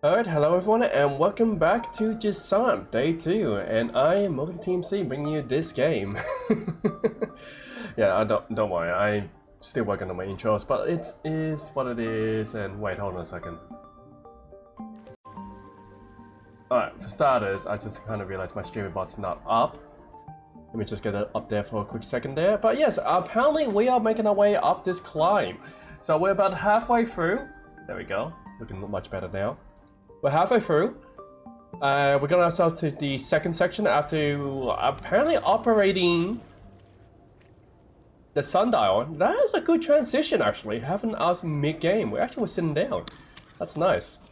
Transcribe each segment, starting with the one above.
Alright, hello everyone, and welcome back to Jusant, Day 2, and I am Multi Team C bringing you this game. Yeah, don't worry, I'm still working on my intros, but it is what it is, and wait, hold on a second. Alright, for starters, I just kind of realized my streaming bot's not up. Let me just get it up there for a quick second there, but yes, apparently we are making our way up this climb. So we're about halfway through. There we go, looking much better now. We're halfway through. We got ourselves to the second section after apparently operating the sundial. That is a good transition, actually, having us mid-game. We actually were sitting down. That's nice.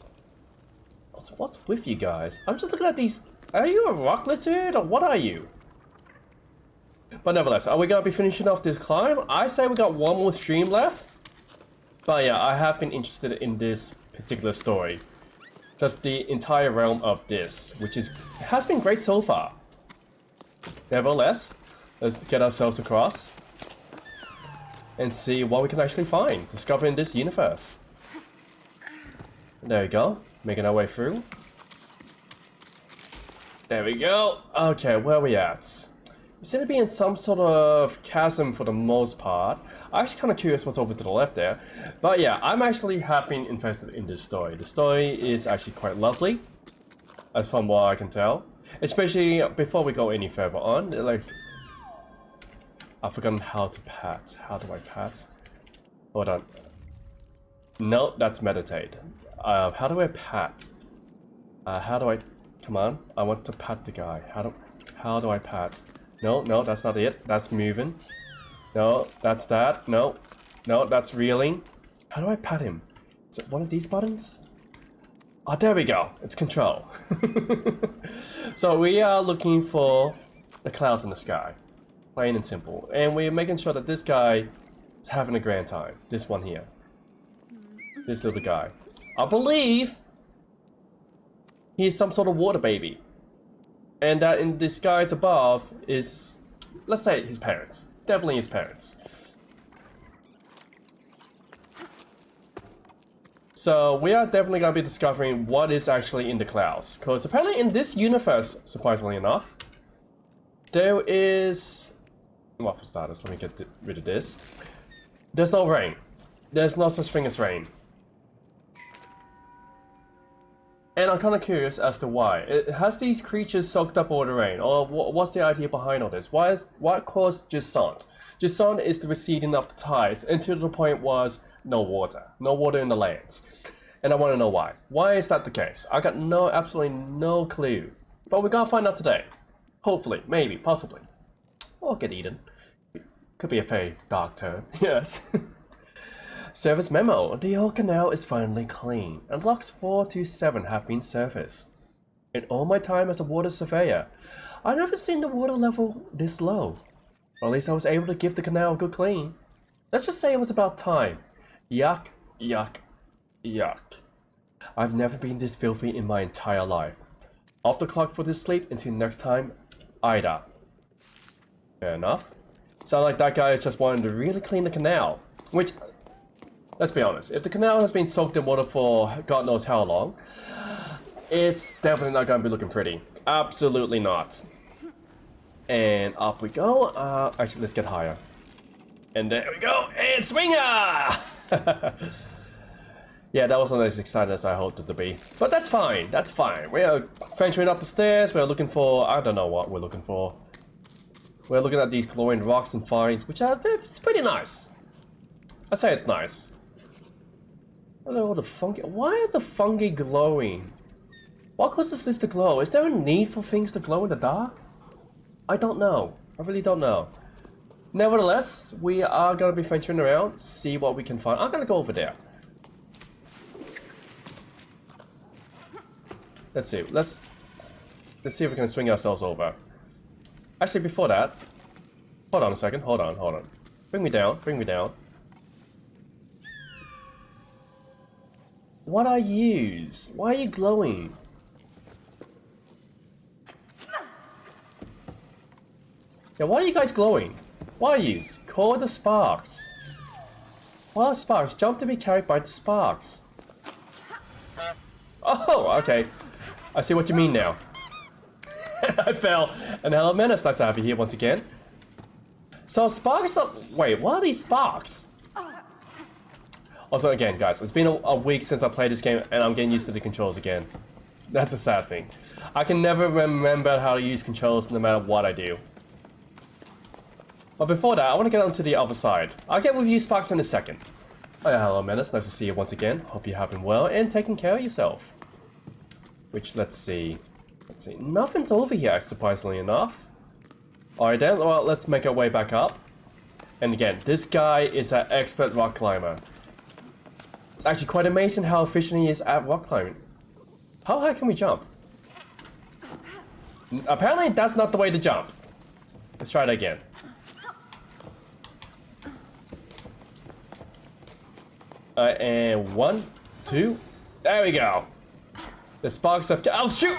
What's with you guys? I'm just looking at these. Are you a rock lizard or what are you? But nevertheless, are we gonna be finishing off this climb? I say we got one more stream left. But yeah, I have been interested in this particular story. Just the entire realm of this, which has been great so far. Nevertheless, let's get ourselves across and see what we can actually find, discover in this universe. There we go, making our way through. There we go. Okay, where are we at? We seem to be in some sort of chasm for the most part. I'm actually kind of curious what's over to the left there. But yeah, I'm actually have been invested in this story. The story is actually quite lovely, as from what I can tell. Especially before we go any further on, like... I've forgotten how to pat. How do I pat? Hold on. No, that's meditate. How do I pat? How do I... Come on, I want to pat the guy. How do I pat? No, that's not it. That's moving. No, that's that. No, that's reeling. How do I pat him? Is it one of these buttons? Oh, there we go. It's control. So we are looking for the clouds in the sky. Plain and simple. And we're making sure that this guy is having a grand time. This one here. This little guy. I believe he's some sort of water baby. And that in the skies above is, let's say, his parents. Definitely his parents. So we are definitely going to be discovering what is actually in the clouds. Because apparently in this universe, surprisingly enough, there is... Well, for starters, let me get rid of this. There's no rain. There's no such thing as rain. And I'm kind of curious as to why. Has these creatures soaked up all the rain? Or what's the idea behind all this? What caused Jusant? Jusant is the receding of the tides, and to the point was no water. No water in the lands. And I want to know why. Why is that the case? I got absolutely no clue. But we're gonna find out today. Hopefully, maybe, possibly. Or get eaten. Could be a very dark turn, yes. Service memo. The old canal is finally clean, and locks 4 to 7 have been surfaced. In all my time as a water surveyor, I've never seen the water level this low. Or at least I was able to give the canal a good clean. Let's just say it was about time. Yuck, yuck, yuck. I've never been this filthy in my entire life. Off the clock for this sleep until next time, Ida. Fair enough. Sounds like that guy is just wanting to really clean the canal, which... Let's be honest, if the canal has been soaked in water for God knows how long, it's definitely not going to be looking pretty. Absolutely not. And up we go. Actually, let's get higher. And there we go. And swinger! Yeah, that wasn't as exciting as I hoped it to be. But that's fine. That's fine. We are venturing up the stairs. We're looking for... I don't know what we're looking for. We're looking at these glowing rocks and finds, which are... It's pretty nice. I say it's nice. All the fungi. Why are the fungi glowing? What causes this to glow? Is there a need for things to glow in the dark? I don't know. I really don't know. Nevertheless, we are gonna be venturing around, see what we can find. I'm gonna go over there. Let's see. Let's see if we can swing ourselves over. Actually, before that, hold on a second. Hold on. Bring me down. Bring me down. What are yous? Why are you glowing? Yeah, why are you guys glowing? Why are yous? Call the sparks. Why are sparks? Jump to be carried by the sparks. Oh, okay. I see what you mean now. I fell. And hello, Menace. Nice to have you here once again. So, sparks are... Wait, what are these sparks? Also, again, guys, it's been a week since I played this game, and I'm getting used to the controls again. That's a sad thing. I can never remember how to use controls no matter what I do. But before that, I want to get onto the other side. I'll get with you, Sparks, in a second. Oh yeah, hello, Menace. Nice to see you once again. Hope you're having well and taking care of yourself. Which, let's see. Nothing's over here, surprisingly enough. Alright then, well, let's make our way back up. And again, this guy is an expert rock climber. It's actually quite amazing how efficient he is at rock climbing. How high can we jump? Apparently, that's not the way to jump. Let's try it again. And 1, 2, there we go. The sparks have... Oh, shoot!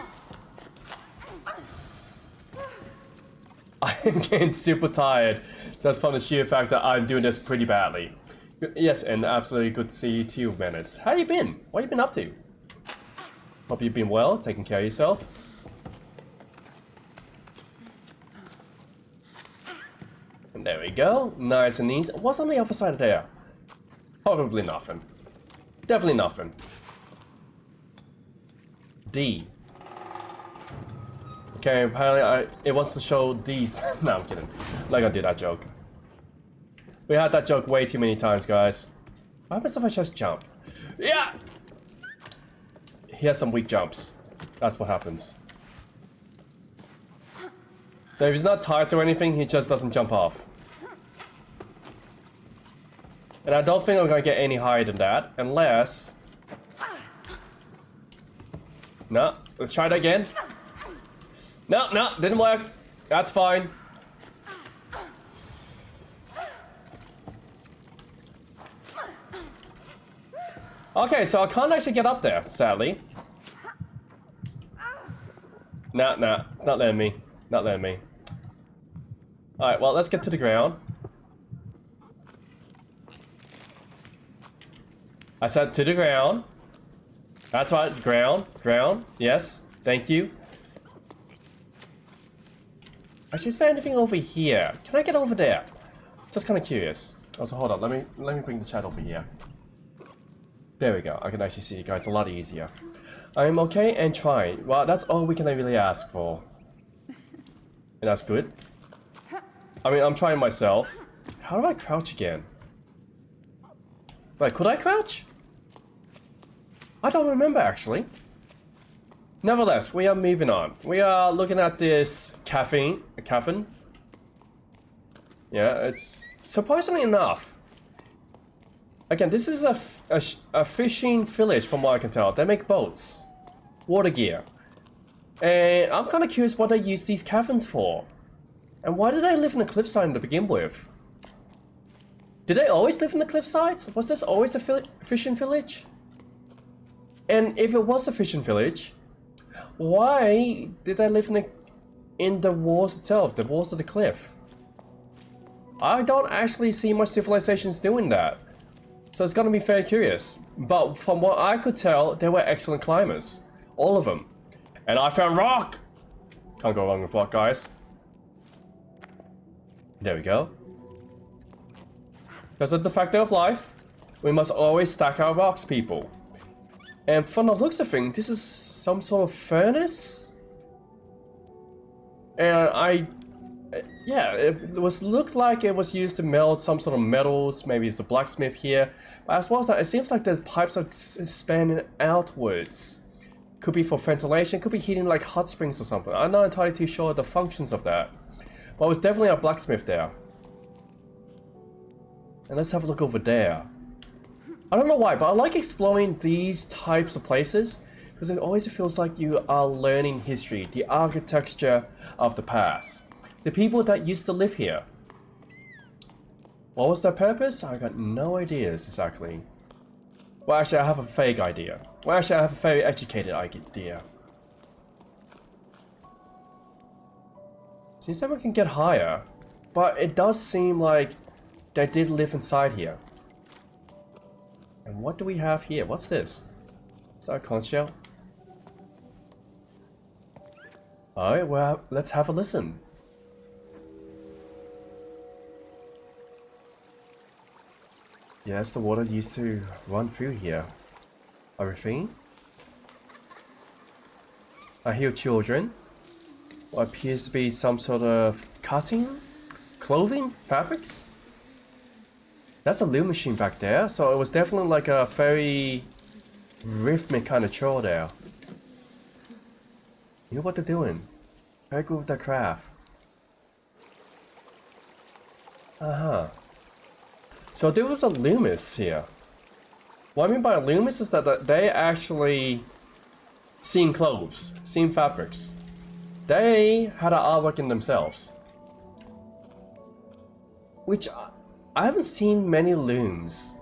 I am getting super tired just from the sheer fact that I'm doing this pretty badly. Yes, and absolutely good to see you too, Menace. How you been? What you been up to? Hope you've been well, taking care of yourself. And there we go. Nice and easy. What's on the other side of there? Probably nothing. Definitely nothing. D. Okay, apparently it wants to show these. No, I'm kidding. I'm not gonna do that joke. We had that joke way too many times, guys. What happens if I just jump? Yeah! He has some weak jumps. That's what happens. So if he's not tired or anything, he just doesn't jump off. And I don't think I'm gonna get any higher than that, unless... No, let's try that again. No, didn't work. That's fine. Okay, so I can't actually get up there, sadly. Nah, it's not letting me. Not letting me. Alright, well, let's get to the ground. I said to the ground. That's right, ground. Yes, thank you. Actually, is there anything over here? Can I get over there? Just kind of curious. Also, hold on, let me bring the chat over here. There we go. I can actually see you guys a lot easier. I'm okay and trying. Well, that's all we can really ask for. And that's good. I mean, I'm trying myself. How do I crouch again? Wait, could I crouch? I don't remember, actually. Nevertheless, we are moving on. We are looking at this caffeine. Yeah, it's surprisingly enough. Again, this is a fishing village from what I can tell. They make boats. Water gear. And I'm kind of curious what they use these caverns for. And why did they live in a cliffside to begin with? Did they always live in the cliffsides? Was this always a fishing village? And if it was a fishing village, why did they live in the walls itself, the walls of the cliff? I don't actually see much civilizations doing that. So it's gonna be very curious. But from what I could tell, they were excellent climbers. All of them. And I found rock! Can't go wrong with rock, guys. There we go. Because of the factor of life, we must always stack our rocks, people. And from the looks of things, this is some sort of furnace? And yeah, it looked like it was used to melt some sort of metals. Maybe it's a blacksmith here. But as well as that, it seems like the pipes are spanning outwards. Could be for ventilation, could be heating like hot springs or something. I'm not entirely too sure the functions of that. But it was definitely a blacksmith there. And let's have a look over there. I don't know why, but I like exploring these types of places because it always feels like you are learning history, the architecture of the past. The people that used to live here. What was their purpose? I got no ideas exactly. Well, actually, I have a vague idea. Well, actually, I have a very educated idea. Seems like we can get higher, but it does seem like they did live inside here. And what do we have here? What's this? Is that a conch shell? Alright, well, let's have a listen. Yes, the water used to run through here. Everything. I hear children. What appears to be some sort of cutting? Clothing? Fabrics? That's a loom machine back there, so it was definitely like a very rhythmic kind of chore there. You know what they're doing. Very good with their craft. Uh-huh. So there was a loomis here. What I mean by a loomis is that they actually seam clothes, seam fabrics. They had an artwork in themselves. Which I haven't seen many looms.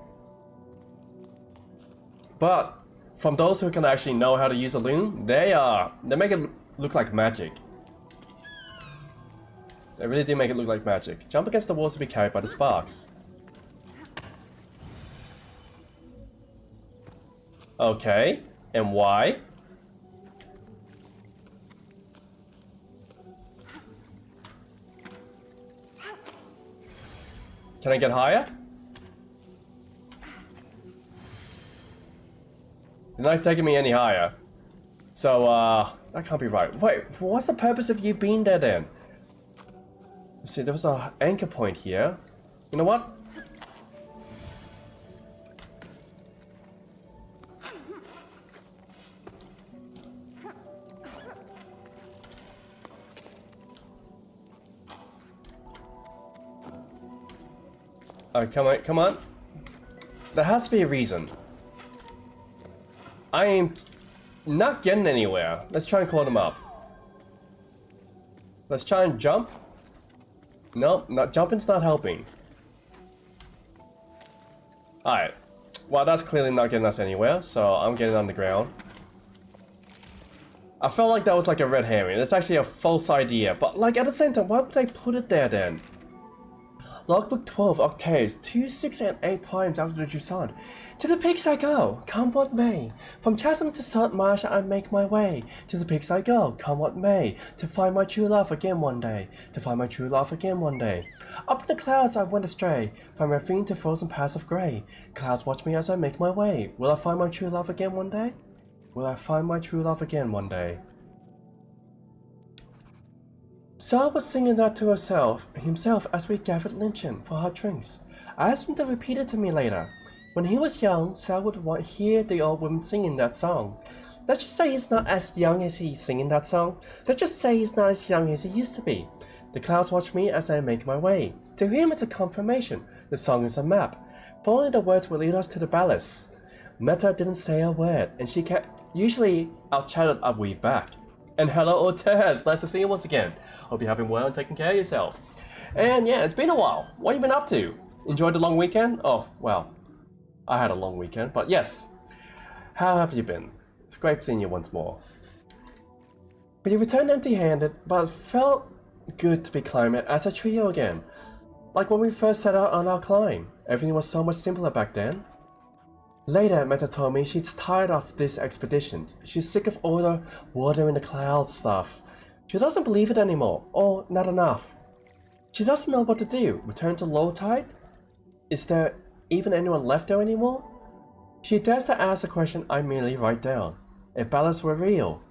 But from those who can actually know how to use a loom, they make it look like magic. They really do make it look like magic. Jump against the walls to be carried by the sparks. Okay, and why? Can I get higher? You're not taking me any higher. So, that can't be right. Wait, what's the purpose of you being there then? Let's see, there was an anchor point here. You know what? Come on, come on. There has to be a reason. I am not getting anywhere. Let's try and call them up. Let's try and jump. Nope, jumping's not helping. Alright. Well, that's clearly not getting us anywhere, so I'm getting on the ground. I felt like that was like a red herring. It's actually a false idea, but like at the same time, why would they put it there then? Logbook 12, octaves, 2, 6, and 8 primes after the Jusant. To the peaks I go, come what may. From chasm to salt marsh I make my way. To the peaks I go, come what may. To find my true love again one day. To find my true love again one day. Up in the clouds I went astray. From ravine to frozen pass of grey. Clouds watch me as I make my way. Will I find my true love again one day? Will I find my true love again one day? Sarah was singing that to himself as we gathered luncheon for hot drinks. I asked him to repeat it to me later. When he was young, Sarah would hear the old woman singing that song. Let's just say he's not as young as he's singing that song. Let's just say he's not as young as he used to be. The clouds watch me as I make my way. To him it's a confirmation. The song is a map. Following the words will lead us to the palace. Meta didn't say a word, and she kept usually out-chatted a weave back. And hello Ortez, nice to see you once again. Hope you're having well and taking care of yourself. And yeah, it's been a while. What have you been up to? Enjoyed the long weekend? Oh, well, I had a long weekend, but yes. How have you been? It's great seeing you once more. But you returned empty-handed, but it felt good to be climbing as a trio again. Like when we first set out on our climb. Everything was so much simpler back then. Later, Meta told me she's tired of this expedition. She's sick of all the water in the clouds stuff. She doesn't believe it anymore, or not enough. She doesn't know what to do. Return to low tide? Is there even anyone left there anymore? She dares to ask a question I merely write down. If balance were real,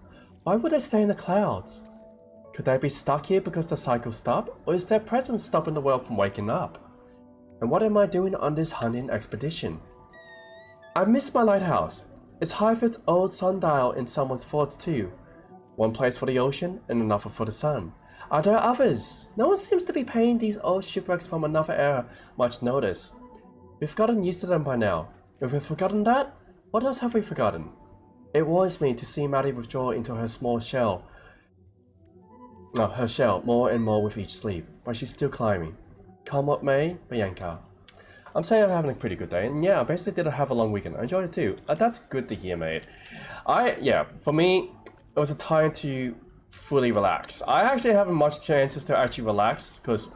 why would they stay in the clouds? Could they be stuck here because the cycle stopped, or is their presence stopping the world from waking up? And what am I doing on this hunting expedition? I miss my lighthouse. It's Hyford's old sundial in someone's thoughts too. One place for the ocean and another for the sun. Are there others? No one seems to be paying these old shipwrecks from another era much notice. We've gotten used to them by now. If we've forgotten that, what else have we forgotten? It worries me to see Maddie withdraw into her small shell. Her shell more and more with each sleep, but she's still climbing. Come what may, Bianca. I'm saying I'm having a pretty good day, and yeah, I basically did have a long weekend. I enjoyed it too. That's good to hear, mate. For me, it was a time to fully relax. I actually haven't much chances to actually relax, because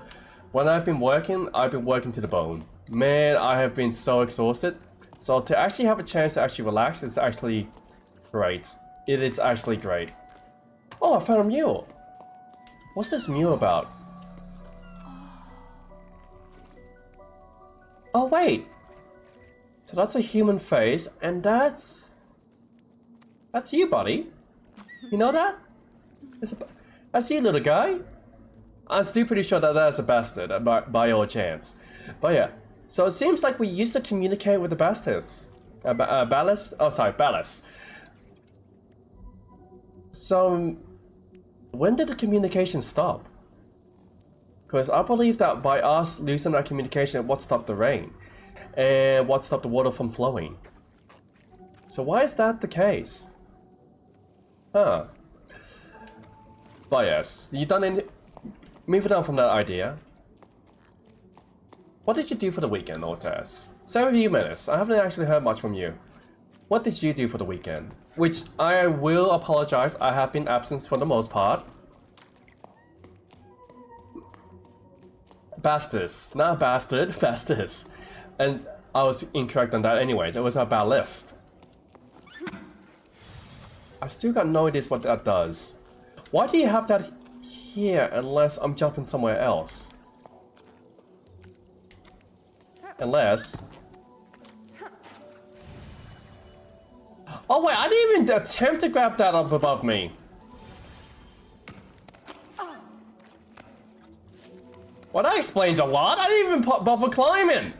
when I've been working to the bone. Man, I have been so exhausted. So to actually have a chance to actually relax is actually great. It is actually great. Oh, I found a mule. What's this mew about? Oh wait! So that's a human face, and that's you, buddy. You know that? That's you, little guy. I'm still pretty sure that that's a bastard, by all chance. But yeah, so it seems like we used to communicate with the bastards. Ballast? Oh, sorry, ballast. So, when did the communication stop? Because I believe that by us losing our communication, what stopped the rain? And what stopped the water from flowing? So why is that the case? Huh. But yes, you done any... Moving on from that idea. What did you do for the weekend, Ortez? 7 minutes. I haven't actually heard much from you. What did you do for the weekend? Which I will apologize, I have been absent for the most part. Bastards. Not bastard, bastards. And I was incorrect on that anyways, it was a ballast. I still got no idea what that does. Why do you have that here unless I'm jumping somewhere else? Unless... Oh wait, I didn't even attempt to grab that up above me. Well, that explains a lot. I didn't even bother climbing.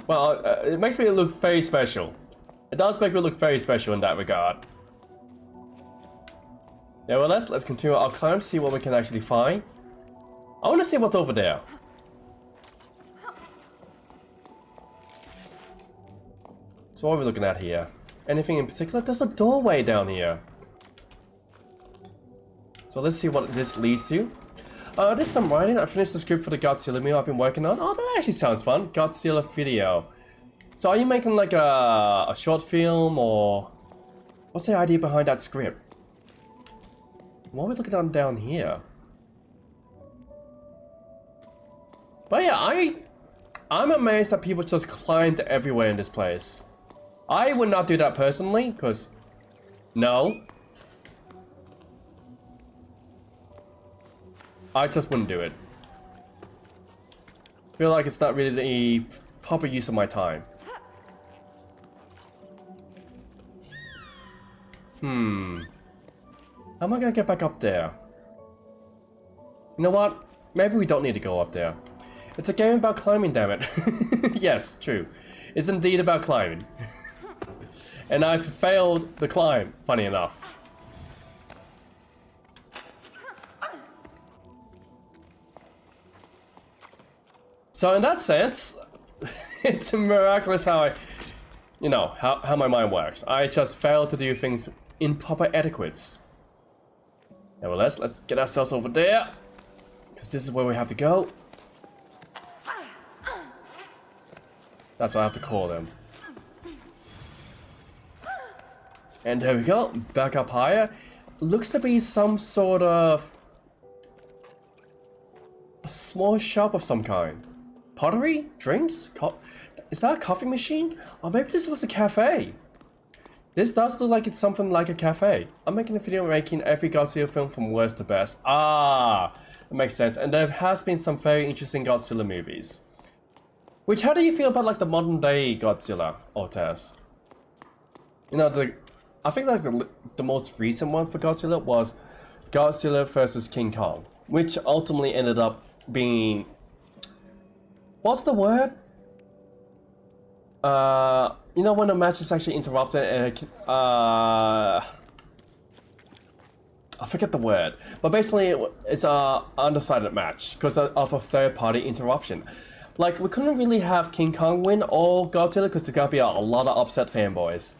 Well, it makes me look very special. It does make me look very special in that regard. Nevertheless, let's continue our climb, see what we can actually find. I want to see what's over there. So what are we looking at here? Anything in particular? There's a doorway down here. So let's see what this leads to. There's some writing. I finished the script for the Godzilla movie I've been working on. Oh, that actually sounds fun. Godzilla video. So are you making like a short film, or what's the idea behind that script? What are we looking at down here? But yeah, I'm amazed that people just climbed everywhere in this place. I would not do that personally, because no. I just wouldn't do it. Feel like it's not really the proper use of my time. How am I gonna get back up there? You know what? Maybe we don't need to go up there. It's a game about climbing, damn it. Yes, true. It's indeed about climbing. And I've failed the climb, funny enough. So in that sense, it's miraculous how I, you know, how my mind works. I just fail to do things in proper etiquettes. Nevertheless, let's get ourselves over there, because this is where we have to go. That's what I have to call them. And there we go, back up higher. Looks to be some sort of a small shop of some kind. Pottery? Drinks? Is that a coffee machine? Or maybe this was a cafe. This does look like it's something like a cafe. I'm making a video ranking every Godzilla film from worst to best. Ah, that makes sense. And there has been some very interesting Godzilla movies. Which, how do you feel about like the modern day Godzilla, Ortez? You know, I think like the most recent one for Godzilla was Godzilla versus King Kong, which ultimately ended up being, what's the word? You know, when the match is actually interrupted and I forget the word, but basically it's a undecided match because of a third-party interruption. Like, we couldn't really have King Kong win or Godzilla because there's gonna be a lot of upset fanboys.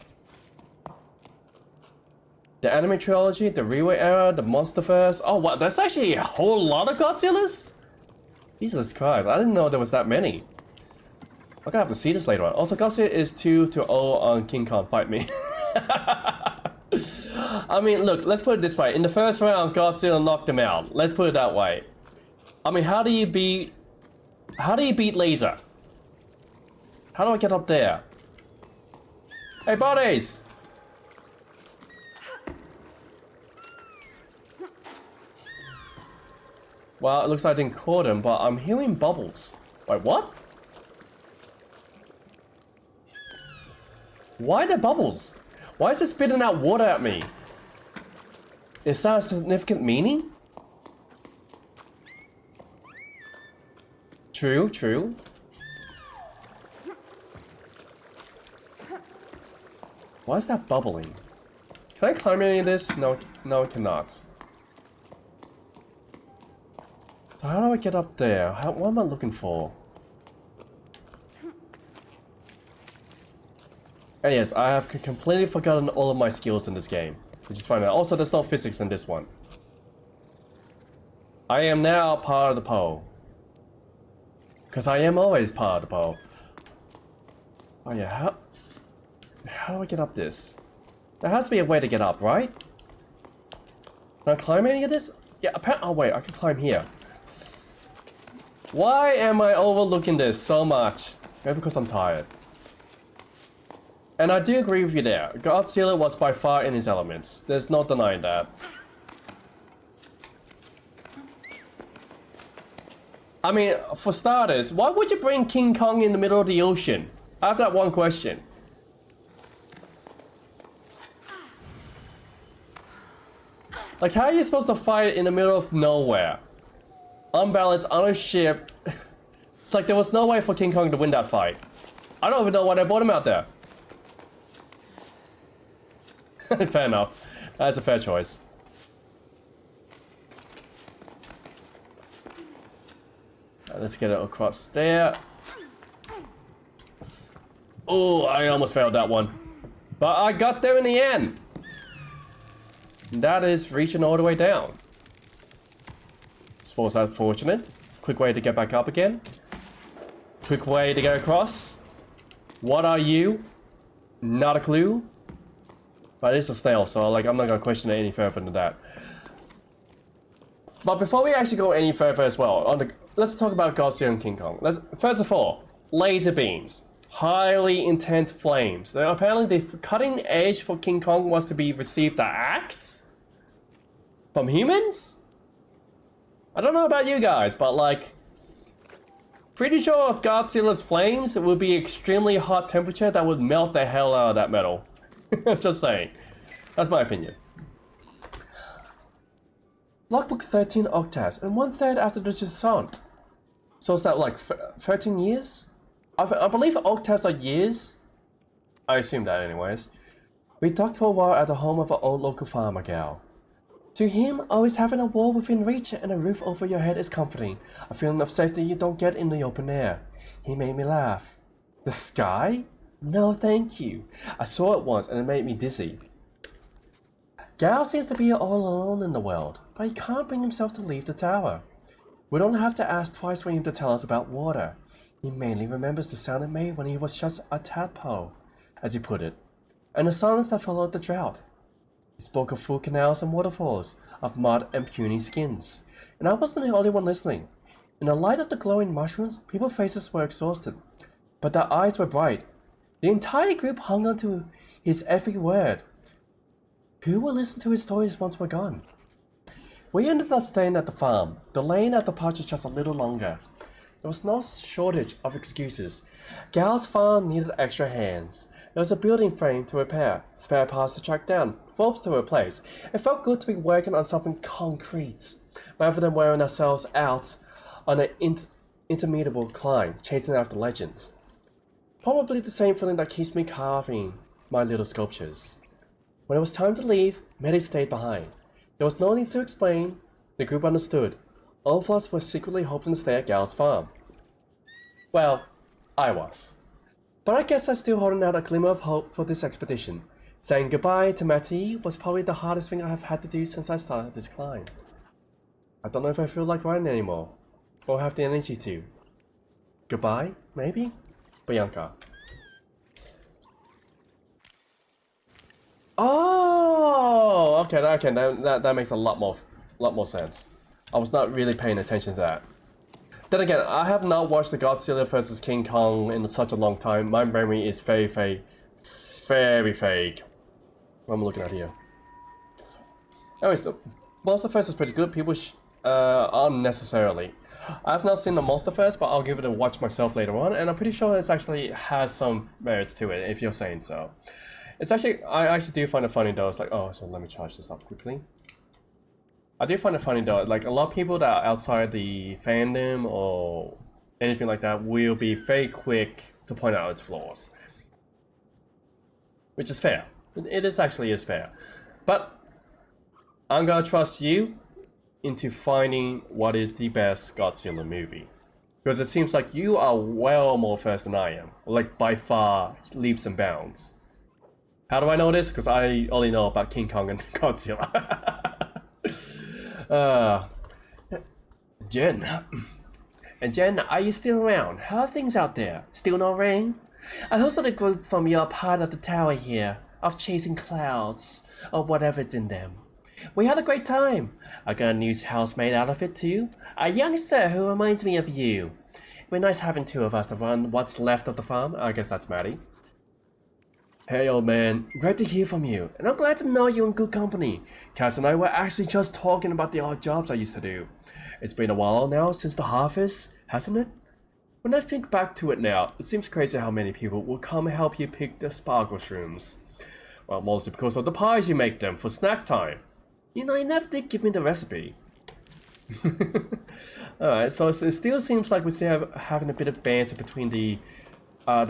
The anime trilogy, the Reiwa era, the Monsterverse. Oh wow, that's actually a whole lot of Godzillas? Jesus Christ, I didn't know there was that many. I'm gonna have to see this later on. Also, Godzilla is 2-0 on King Kong, fight me. I mean, look, let's put it this way. In the first round, Godzilla knocked him out. Let's put it that way. I mean, how do you beat Laser? How do I get up there? Hey, buddies! Well, it looks like I didn't caught him, but I'm hearing bubbles. Wait, what? Why are there bubbles? Why is it spitting out water at me? Is that a significant meaning? True, true. Why is that bubbling? Can I climb any of this? No, no, I cannot. So how do I get up there? What am I looking for? And yes, I have completely forgotten all of my skills in this game, which is fine. Also, there's no physics in this one. I am now part of the pole. Because I am always part of the pole. Oh yeah, how do I get up this? There has to be a way to get up, right? Can I climb any of this? Yeah, apparently. Oh wait, I can climb here. Why am I overlooking this so much? Maybe because I'm tired. And I do agree with you there. Godzilla was by far in his elements. There's no denying that. I mean, for starters, why would you bring King Kong in the middle of the ocean? I have that one question. Like, how are you supposed to fight in the middle of nowhere? Unbalanced on a ship. It's like there was no way for King Kong to win that fight. I don't even know why they brought him out there. Fair enough. That's a fair choice. Let's get it across there. Oh, I almost failed that one. But I got there in the end. And that is reaching all the way down. Suppose that's fortunate. Quick way to get back up again. Quick way to get across. What are you? Not a clue. But it's a snail, so like I'm not gonna question it any further than that. But before we actually go any further as well, let's talk about Godzilla and King Kong. First of all, laser beams. Highly intense flames. Now, apparently the cutting edge for King Kong was to be received the axe? From humans? I don't know about you guys, but like... Pretty sure Godzilla's flames would be extremely hot temperature that would melt the hell out of that metal. Just saying. That's my opinion. Logbook 13 octets, and 1/3 after the Jusant. So is that like 13 years? I believe octets are years. I assume that anyways. We docked for a while at the home of an old local farmer gal. To him, always having a wall within reach and a roof over your head is comforting. A feeling of safety you don't get in the open air. He made me laugh. The sky? No thank you. I saw it once and it made me dizzy. Gal seems to be all alone in the world, but he can't bring himself to leave the tower. We don't have to ask twice for him to tell us about water. He mainly remembers the sound it made when he was just a tadpole, as he put it, and the silence that followed the drought. He spoke of full canals and waterfalls, of mud and puny skins, and I wasn't the only one listening. In the light of the glowing mushrooms, people's faces were exhausted, but their eyes were bright. The entire group hung on to his every word. Who will listen to his stories once we're gone? We ended up staying at the farm, delaying our departure just a little longer. There was no shortage of excuses. Gal's farm needed extra hands. There was a building frame to repair, spare parts to track down, ropes to replace. It felt good to be working on something concrete, rather than wearing ourselves out on an interminable climb, chasing after legends. Probably the same feeling that keeps me carving my little sculptures. When it was time to leave, Mehdi stayed behind. There was no need to explain. The group understood. All of us were secretly hoping to stay at Gal's farm. Well, I was. But I guess I'm still holding out a glimmer of hope for this expedition. Saying goodbye to Matty was probably the hardest thing I have had to do since I started this climb. I don't know if I feel like riding anymore, or have the energy to. Goodbye, maybe? Bianca. Oh, okay, that makes a lot more sense. I was not really paying attention to that. Then again, I have not watched the Godzilla vs King Kong in such a long time. My memory is very vague. What am I looking at here? Anyways, the monster first is pretty good. People unnecessarily. I've not seen the monster first, but I'll give it a watch myself later on, and I'm pretty sure it actually has some merits to it, if you're saying so. It's actually, I actually do find it funny though. It's like, oh, so let me charge this up quickly. I do find it funny though, like a lot of people that are outside the fandom or anything like that will be very quick to point out its flaws. Which is fair. It is actually is fair. But I'm gonna trust you into finding what is the best Godzilla movie. Because it seems like you are well more first than I am. Like by far, leaps and bounds. How do I know this? Because I only know about King Kong and Godzilla. Jen. And Jen, are you still around? How are things out there? Still no rain? I hosted a group from your part of the tower here, of chasing clouds, or whatever's in them. We had a great time. I got a new housemate out of it too. A youngster who reminds me of you. We're nice having two of us to run what's left of the farm. I guess that's Maddie. Hey old man, great to hear from you. And I'm glad to know you're in good company. Cass and I were actually just talking about the odd jobs I used to do. It's been a while now since the harvest, hasn't it? When I think back to it now, it seems crazy how many people will come and help you pick the sparkle shrooms. Well, mostly because of the pies you make them for snack time. You know, you never did give me the recipe. Alright, so it still seems like we're still having a bit of banter between the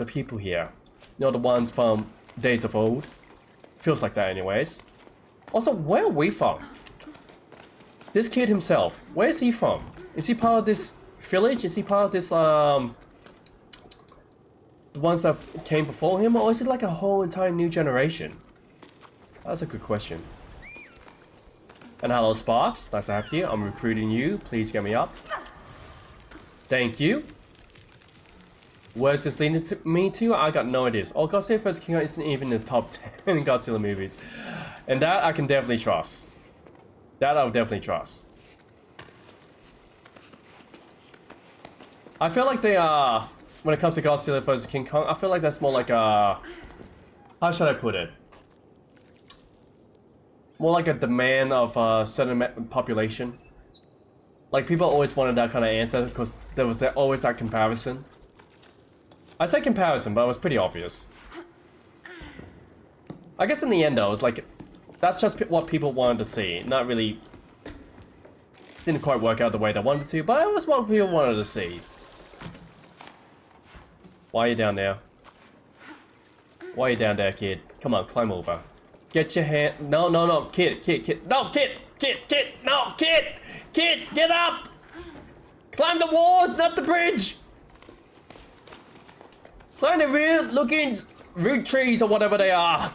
people here. You know, the ones from days of old. Feels like that anyways. Also, where are we from? This kid himself, where is he from? Is he part of this village? Is he part of this, the ones that came before him? Or is it like a whole entire new generation? That's a good question. And hello Sparks, nice to have you. I'm recruiting you, please get me up. Thank you. Where's this leading me to? I got no ideas. Oh, Godzilla vs. King Kong isn't even in the top 10 Godzilla movies. And that I can definitely trust. That I would definitely trust. I feel like they are, when it comes to Godzilla vs. King Kong, I feel like that's more like a, how should I put it? More like a demand of a certain population. Like people always wanted that kind of answer because there was always that comparison. I say comparison, but it was pretty obvious. I guess in the end though, it's like, that's just what people wanted to see. Not really, didn't quite work out the way they wanted to, but it was what people wanted to see. Why are you down there? Why are you down there, kid? Come on, climb over. Get your hand. No, no, no, kid. No, kid, no, kid, get up. Climb the walls, not the bridge. Climb the weird looking root trees or whatever they are.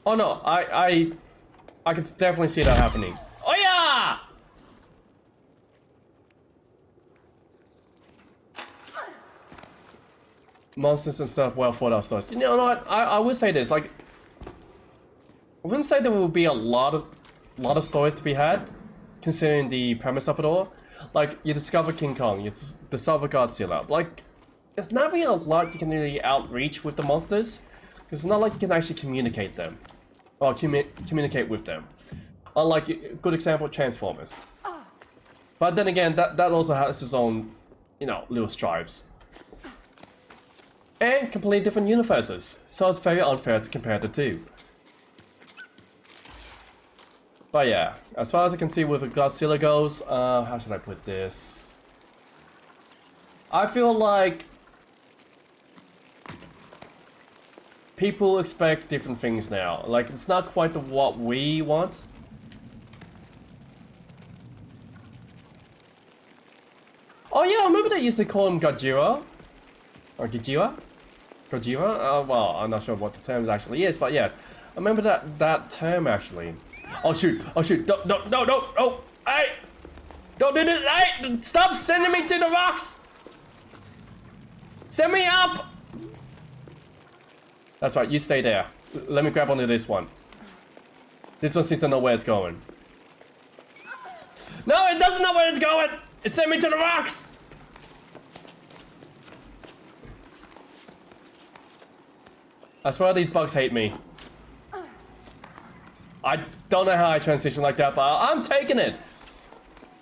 Oh no, I can definitely see that happening. Oh yeah! Monsters and stuff, well thought out stories. You know what? I would say this, like, I wouldn't say there will be a lot of stories to be had, considering the premise of it all. Like, you discover King Kong, you discover Godzilla. Like, there's not really a lot you can really outreach with the monsters, because it's not like you can actually communicate them, or communicate with them. Unlike a good example, Transformers. But then again, that also has its own, you know, little strives. And completely different universes, so it's very unfair to compare the two. But yeah, as far as I can see with Godzilla goes, how should I put this? I feel like people expect different things now. Like, it's not quite what we want. Oh yeah, I remember they used to call him Gojira. Or Gojira? Gojira? Well, I'm not sure what the term actually is, but yes. I remember that term actually. Oh shoot, don't, no, hey! Don't do this, hey! Stop sending me to the rocks! Send me up! That's right, you stay there. Let me grab onto this one. This one seems to know where it's going. No, it doesn't know where it's going! It sent me to the rocks! I swear these bugs hate me. I don't know how I transition like that, but I'm taking it.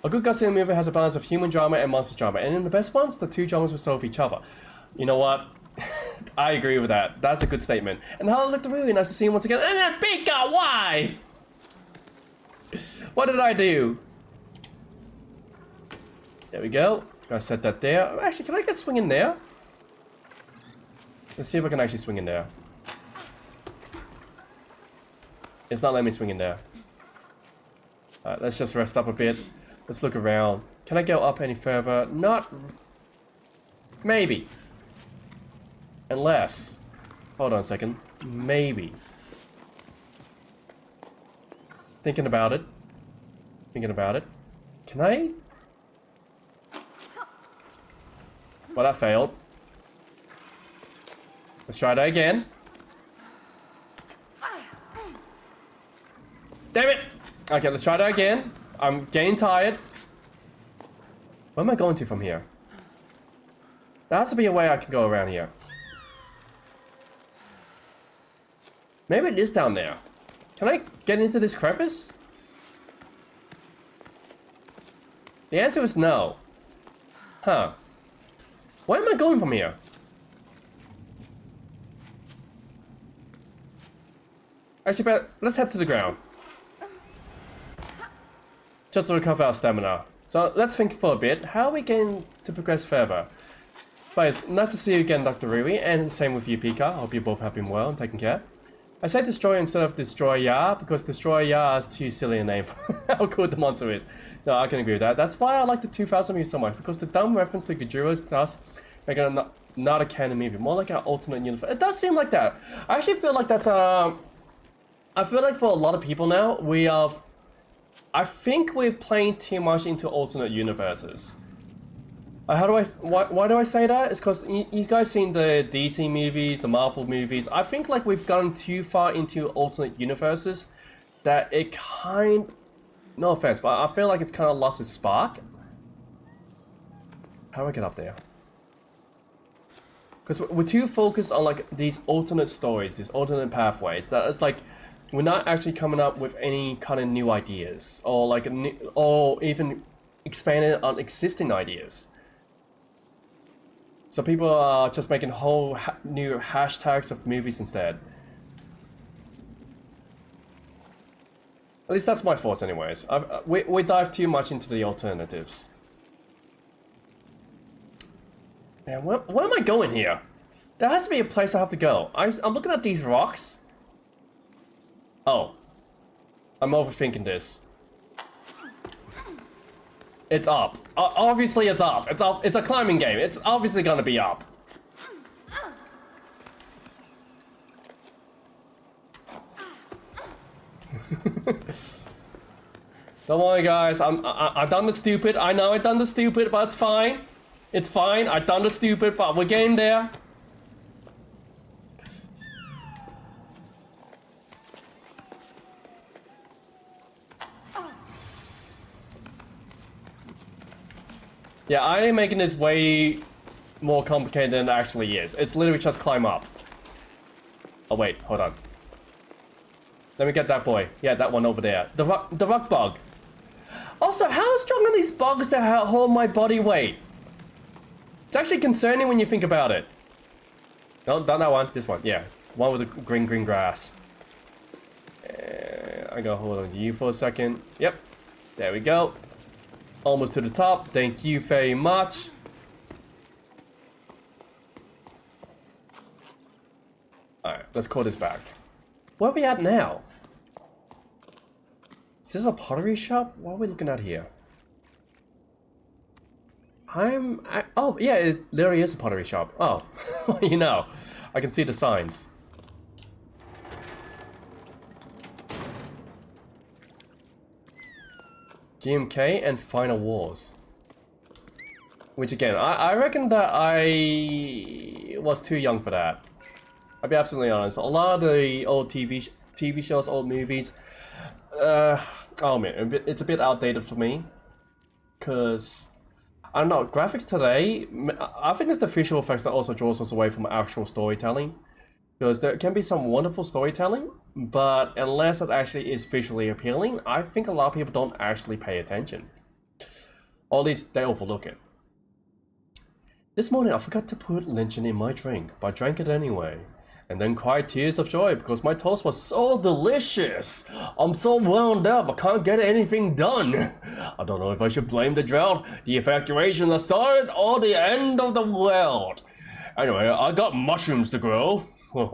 A good Godzilla movie has a balance of human drama and monster drama, and in the best ones, the two genres resolve each other. You know what? I agree with that. That's a good statement. And how I looked really nice to see him once again. And Pika, why? What did I do? There we go. Gotta set that there. Actually, can I get swing in there? Let's see if I can actually swing in there. It's not letting me swing in there. Alright, let's just rest up a bit. Let's look around. Can I go up any further? Not... Maybe. Unless... Hold on a second. Maybe. Thinking about it. Thinking about it. Can I? Well, that failed. Let's try that again. Damn it! Okay, let's try that again. I'm getting tired. Where am I going to from here? There has to be a way I can go around here. Maybe it is down there. Can I get into this crevice? The answer is no. Huh. Where am I going from here? Actually, let's head to the ground. Just to recover our stamina. So let's think for a bit. How are we going to progress further? But it's nice to see you again, Dr. Rui, and same with you, Pika. I hope you both have been well and taken care. I say destroyer instead of destroyer because destroyer is too silly a name for how cool the monster is. No, I can agree with that. That's why I like the 2000 movie so much, because the dumb reference to Gajira's thus make it not a canon movie, more like an alternate universe. It does seem like that. I actually feel like that's I feel like for a lot of people now, I think we're playing too much into alternate universes. Why do I say that? It's because you guys seen the DC movies, the Marvel movies. I think like we've gotten too far into alternate universes that it no offense, but I feel like it's kind of lost its spark. How do I get up there? Because we're too focused on like these alternate stories, these alternate pathways, that it's like we're not actually coming up with any kind of new ideas or like or even expanding on existing ideas. So people are just making whole new hashtags of movies instead. At least that's my thoughts anyways. We dive too much into the alternatives. Man, where am I going here? There has to be a place I have to go. I'm looking at these rocks. Oh. I'm overthinking this. It's up. Obviously it's up. It's up. It's a climbing game. It's obviously gonna be up. Don't worry guys, I've done the stupid. I know I've done the stupid, but it's fine. It's fine. I've done the stupid, but we're getting there. Yeah, I am making this way more complicated than it actually is. It's literally just climb up. Oh wait, hold on. Let me get that boy. Yeah, that one over there. The rock bug. Also, how strong are these bugs to hold my body weight? It's actually concerning when you think about it. No, not that one. This one. Yeah, one with the green grass. I gotta hold on to you for a second. Yep. There we go. Almost to the top. Thank you very much. Alright, let's call this back. Where are we at now? Is this a pottery shop? What are we looking at here? Oh, yeah, it literally is a pottery shop. Oh, you know. I can see the signs. GMK and Final Wars. Which again, I reckon that I was too young for that. I'll be absolutely honest. A lot of the old TV shows, old movies, oh man, it's a bit outdated for me. Cause I don't know, graphics today, I think it's the visual effects that also draws us away from actual storytelling. Because there can be some wonderful storytelling, but unless it actually is visually appealing, I think a lot of people don't actually pay attention. Or at least they overlook it. This morning I forgot to put lichen in my drink, but I drank it anyway. And then cried tears of joy because my toast was so delicious. I'm so wound up, I can't get anything done. I don't know if I should blame the drought, the evacuation that started, or the end of the world. Anyway, I got mushrooms to grow. Why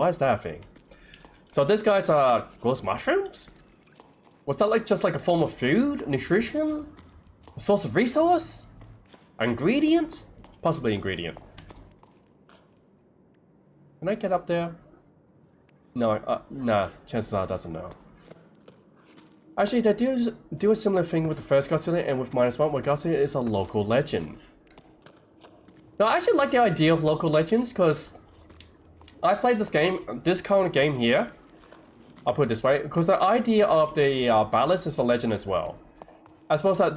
is that a thing? So this guy's grows mushrooms? Was that like just like a form of food, nutrition, a source of resource, ingredient? Possibly ingredient. Can I get up there? No, nah, chances are it doesn't know. Actually, they do a similar thing with the first Godzilla and with -1, where Godzilla is a local legend. Now, I actually like the idea of local legends, because I played this current game here, I'll put it this way, because the idea of the ballast is a legend as well. As well as that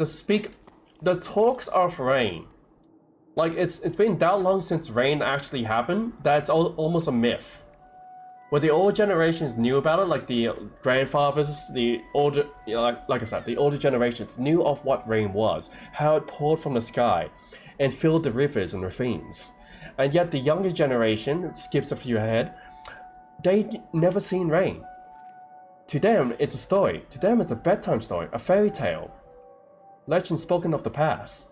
the talks of rain. Like, it's been that long since rain actually happened, that it's almost a myth. Where the older generations knew about it, like the grandfathers, the older, like I said, the older generations knew of what rain was, how it poured from the sky, and filled the rivers and ravines. And yet the younger generation, it skips a few ahead, they never seen rain. To them, it's a story. To them, it's a bedtime story, a fairy tale. Legend spoken of the past.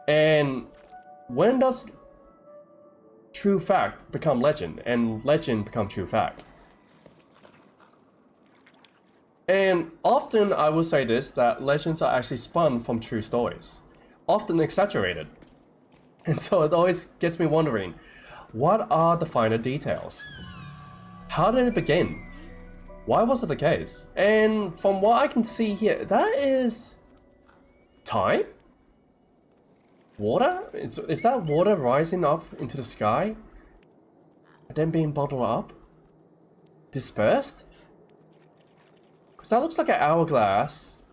And when does true fact become legend, and legend become true fact? And often I will say this, that legends are actually spun from true stories, often exaggerated. And so it always gets me wondering, what are the finer details? How did it begin? Why was it the case? And from what I can see here, that is time? Water? Is that water rising up into the sky? And then being bottled up? Dispersed? Because that looks like an hourglass.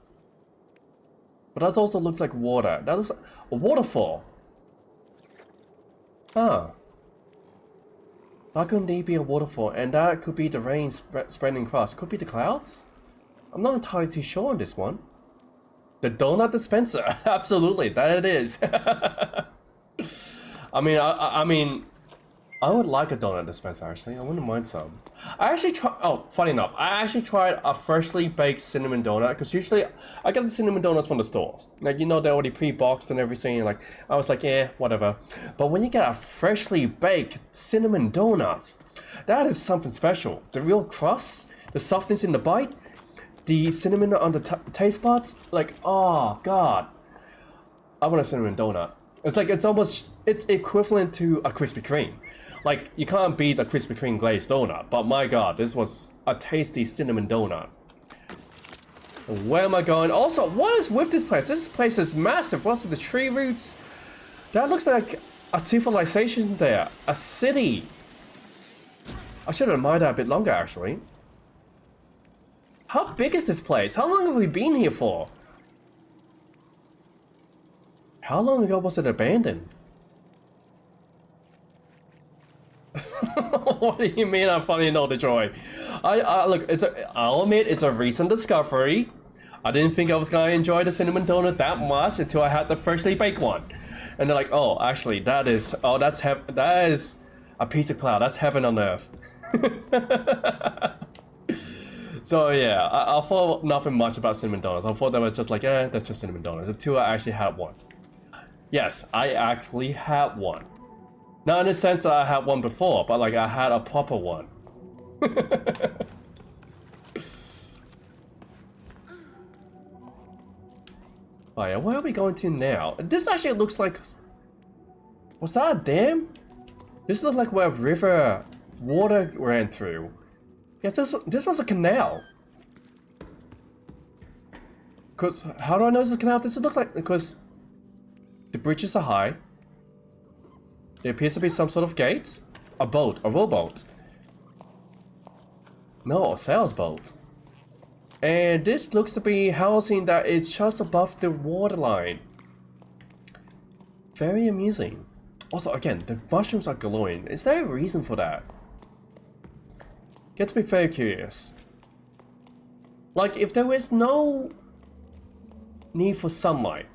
But that also looks like water. That looks like a waterfall. Huh. Why couldn't there be a waterfall? And that could be the rain spreading across. Could be the clouds? I'm not entirely too sure on this one. The donut dispenser, absolutely, that it is. I mean, I would like a donut dispenser actually. I wouldn't mind some. I actually tried. Oh, funny enough, I actually tried a freshly baked cinnamon donut, because usually I get the cinnamon donuts from the stores. Like, you know, they're already pre-boxed and everything. Like, I was like, yeah, whatever. But when you get a freshly baked cinnamon donuts, that is something special. The real crust, the softness in the bite. The cinnamon on the taste buds, like, oh god, I want a cinnamon donut. It's like, it's equivalent to a Krispy Kreme. Like, you can't beat a Krispy Kreme glazed donut, but my god, this was a tasty cinnamon donut. Where am I going? Also, what is with this place? This place is massive. What's with the tree roots? That looks like a civilization there, a city. I should have admired that a bit longer, actually. How big is this place? How long have we been here for? How long ago was it abandoned? What do you mean I'm funny no the joy? Look, I'll admit it's a recent discovery. I didn't think I was gonna enjoy the cinnamon donut that much until I had the freshly baked one. And they're like, oh, actually that is a piece of cloud. That's heaven on earth. So yeah, I thought nothing much about cinnamon donuts. I thought they were just like, that's just cinnamon donuts. Until I actually had one. Yes, I actually had one. Not in the sense that I had one before, but like I had a proper one. Oh yeah, where are we going to now? This actually looks like... Was that a dam? This looks like where a river water ran through. Yes, this was a canal. Because, how do I know this is a canal? This looks like, because the bridges are high. There appears to be some sort of gate. A boat, a rowboat. No, a sailboat. And this looks to be housing that is just above the waterline. Very amusing. Also, again, the mushrooms are glowing. Is there a reason for that? Gets me very curious. Like, if there is no need for sunlight,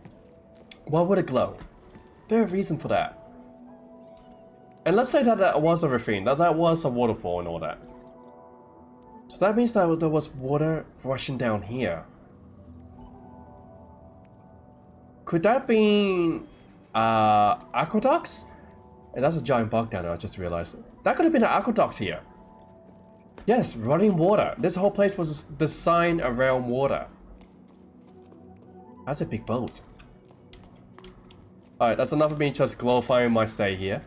why would it glow? Is there a reason for that? And let's say that that was a ravine, that was a waterfall and all that. So that means that there was water rushing down here. Could that be aqueducts? And that's a giant bug down there, I just realized. That could have been the aqueducts here. Yes, running water. This whole place was designed around water. That's a big boat. Alright, that's enough of me just glorifying my stay here.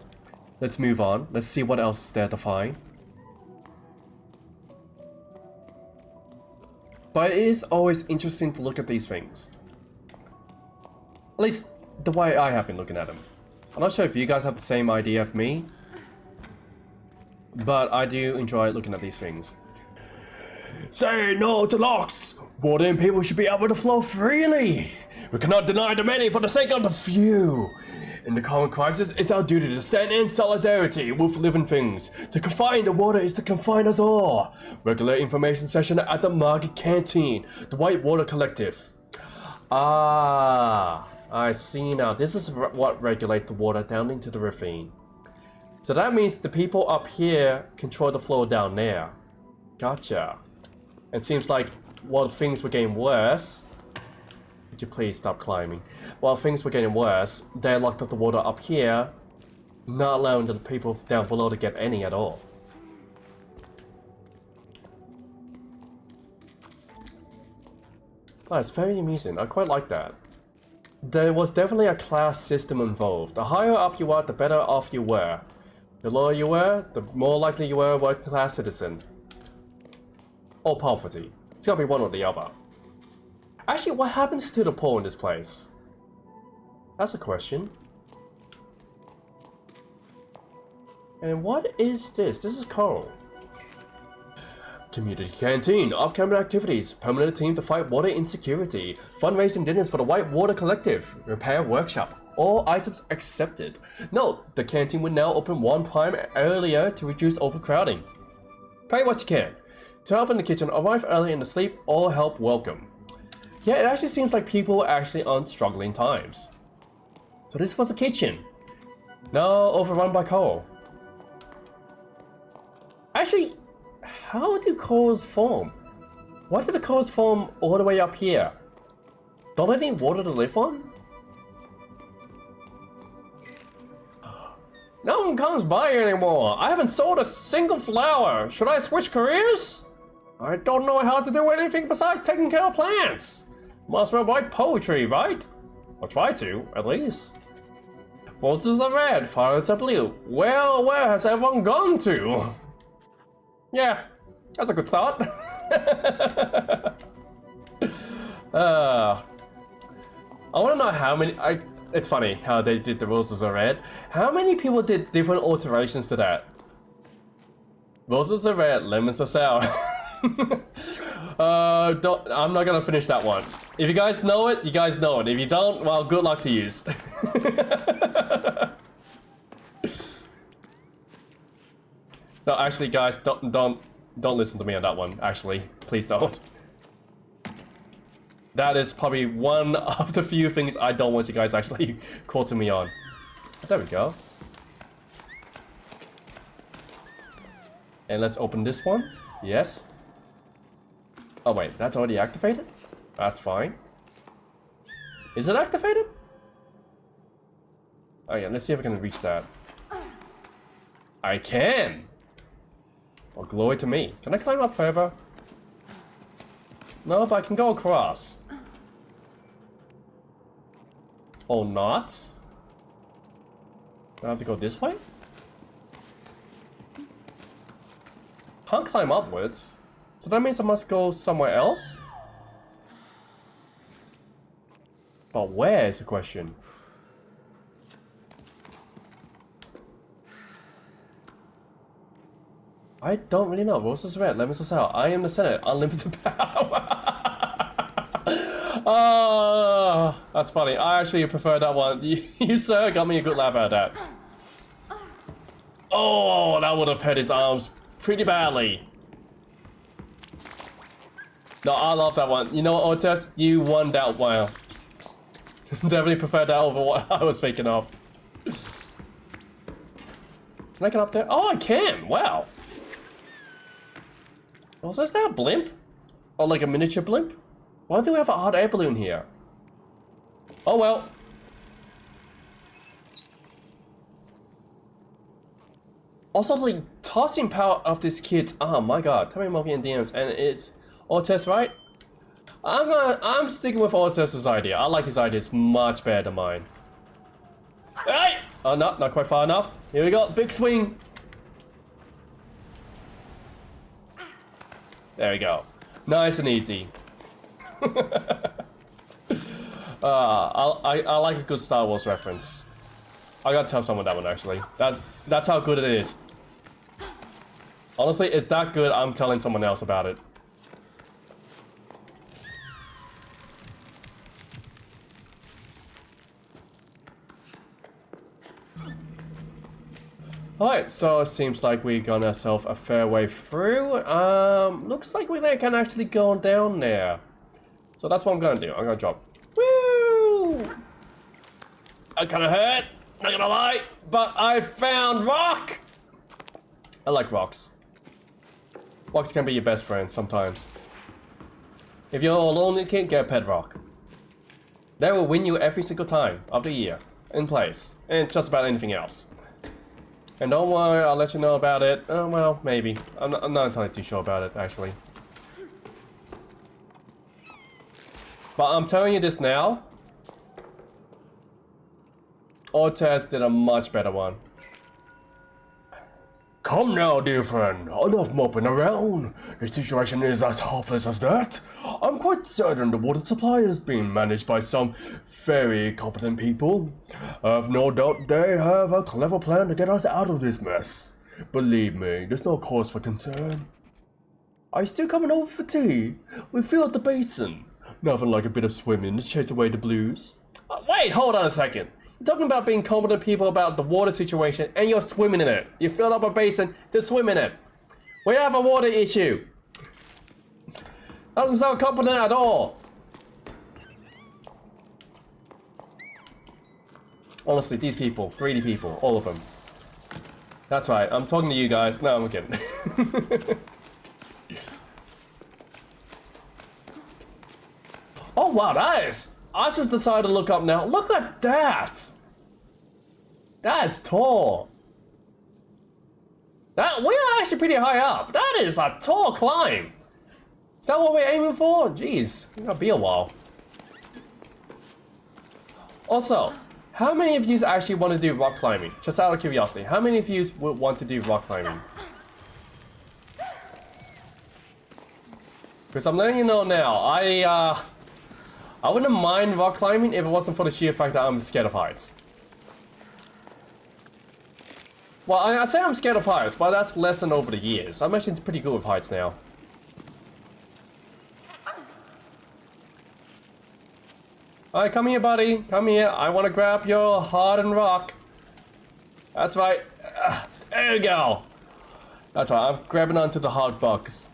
Let's move on. Let's see what else is there to find. But it is always interesting to look at these things. At least, the way I have been looking at them. I'm not sure if you guys have the same idea of me. But I do enjoy looking at these things. Say no to locks! Water and people should be able to flow freely! We cannot deny the many for the sake of the few! In the current crisis, it's our duty to stand in solidarity with living things. To confine the water is to confine us all. Regular information session at the Market Canteen, the White Water Collective. Ah, I see now. This is what regulates the water down into the ravine. So that means the people up here control the flow down there. Gotcha. It seems like while things were getting worse... Could you please stop climbing? While things were getting worse, they locked up the water up here, not allowing the people down below to get any at all. Oh, it's very amusing. I quite like that. There was definitely a class system involved. The higher up you are, the better off you were. The lower you were, the more likely you were a working class citizen. Or poverty. It's gotta be one or the other. Actually, what happens to the poor in this place? That's a question. And what is this? This is coral. Community Canteen, upcoming activities, permanent team to fight water insecurity, fundraising dinners for the White Water Collective, repair workshop, all items accepted. Note, the canteen will now open 1 prime earlier to reduce overcrowding. Pay what you can. To help in the kitchen, arrive early in the sleep, all help welcome. Yeah, it actually seems like people are actually on struggling times. So this was a kitchen. No, overrun by coal. Actually, how do coals form? Why do the coals form all the way up here? Don't they need water to live on? No one comes by anymore. I haven't sold a single flower. Should I switch careers? I don't know how to do anything besides taking care of plants. Must well write poetry, right? Or try to, at least. Roses are red, violets are blue. Well, where has everyone gone to? Yeah, that's a good start. I want to know how many... It's funny how they did the roses are red. How many people did different alterations to that? Roses are red, lemons are sour. I'm not gonna finish that one. If you guys know it, you guys know it. If you don't, well, good luck to you. No, actually, guys, don't listen to me on that one. Actually, please don't. That is probably one of the few things I don't want you guys actually quoting me on. There we go. And let's open this one. Yes. Oh wait, that's already activated? That's fine. Is it activated? Oh yeah, let's see if I can reach that. I can! Well, glory to me. Can I climb up further? No, but I can go across. Or not? Do I have to go this way? Can't climb upwards. So that means I must go somewhere else? But where is the question? I don't really know. Roses red, lemons are sour. I am the Senate. Unlimited power. Oh, that's funny. I actually prefer that one. You sir got me a good laugh out of that. Oh, that would have hurt his arms pretty badly. No, I love that one. You know what, Otis? You won that one. Definitely prefer that over what I was thinking of. Can I get up there? Oh, I can! Wow. Also, is that a blimp? Or like a miniature blimp? Why do we have a hot air balloon here? Oh well. Also, like, tossing power of this kid's arm, my god. Tell me more in DMs, and it's Otis, right? I'm sticking with Otis's idea. I like his ideas much better than mine. Hey! Oh no, not quite far enough. Here we go, big swing. There we go. Nice and easy. I like a good Star Wars reference. I gotta tell someone that one actually. That's how good it is. Honestly, it's that good. I'm telling someone else about it. Alright, so it seems like we got ourselves a fair way through. Looks like we can actually go down there. So that's what I'm gonna do. I'm gonna drop. Woo! That kinda hurt, not gonna lie, but I found rock! I like rocks. Rocks can be your best friend sometimes. If you're a lonely kid, get a pet rock. They will win you every single time of the year, in place, and just about anything else. And don't worry, I'll let you know about it. Well, maybe. I'm not entirely too sure about it, actually. But I'm telling you this now. Ortez did a much better one. Come now, dear friend. Enough moping around. The situation is as hopeless as that. I'm quite certain the water supply is being managed by some very competent people. I've no doubt they have a clever plan to get us out of this mess. Believe me, there's no cause for concern. Are you still coming over for tea? We filled the basin. Nothing like a bit of swimming to chase away the blues. Wait, hold on a second. You're talking about being competent people about the water situation, and you're swimming in it. You filled up a basin to swim in it. We have a water issue. Doesn't sound competent at all. Honestly, these people, greedy people, all of them. That's right, I'm talking to you guys. No, I'm kidding. Oh wow, that is... I just decided to look up now. Look at that! That is tall. We are actually pretty high up. That is a tall climb. Is that what we're aiming for? Jeez, it's gonna be a while. Also, how many of you actually want to do rock climbing? Just out of curiosity, how many of you would want to do rock climbing? Because I'm letting you know now, I wouldn't mind rock climbing if it wasn't for the sheer fact that I'm scared of heights. Well, I say I'm scared of heights, but that's lessened over the years. I'm actually pretty good with heights now. Alright, come here, buddy. Come here. I want to grab your hardened rock. That's right. There you go. That's right. I'm grabbing onto the hard bugs.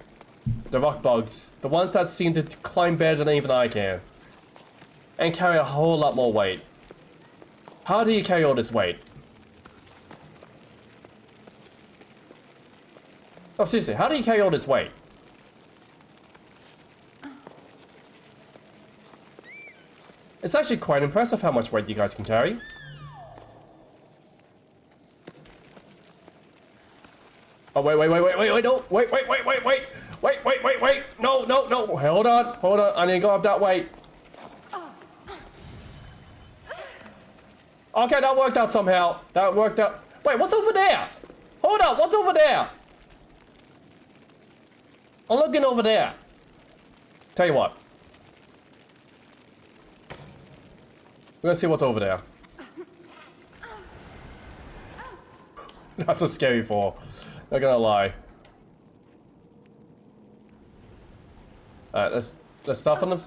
The rock bugs. The ones that seem to climb better than even I can. And carry a whole lot more weight. How do you carry all this weight? Oh, seriously, how do you carry all this weight? It's actually quite impressive how much weight you guys can carry. Oh, wait, no, wait, no, hold on, I need to go up that way. Okay, that worked out somehow. That worked out. Wait, what's over there? Hold up, what's over there? I'm looking over there. Tell you what. We're gonna see what's over there. That's a scary fall. Not gonna lie. Alright, let's stop on them.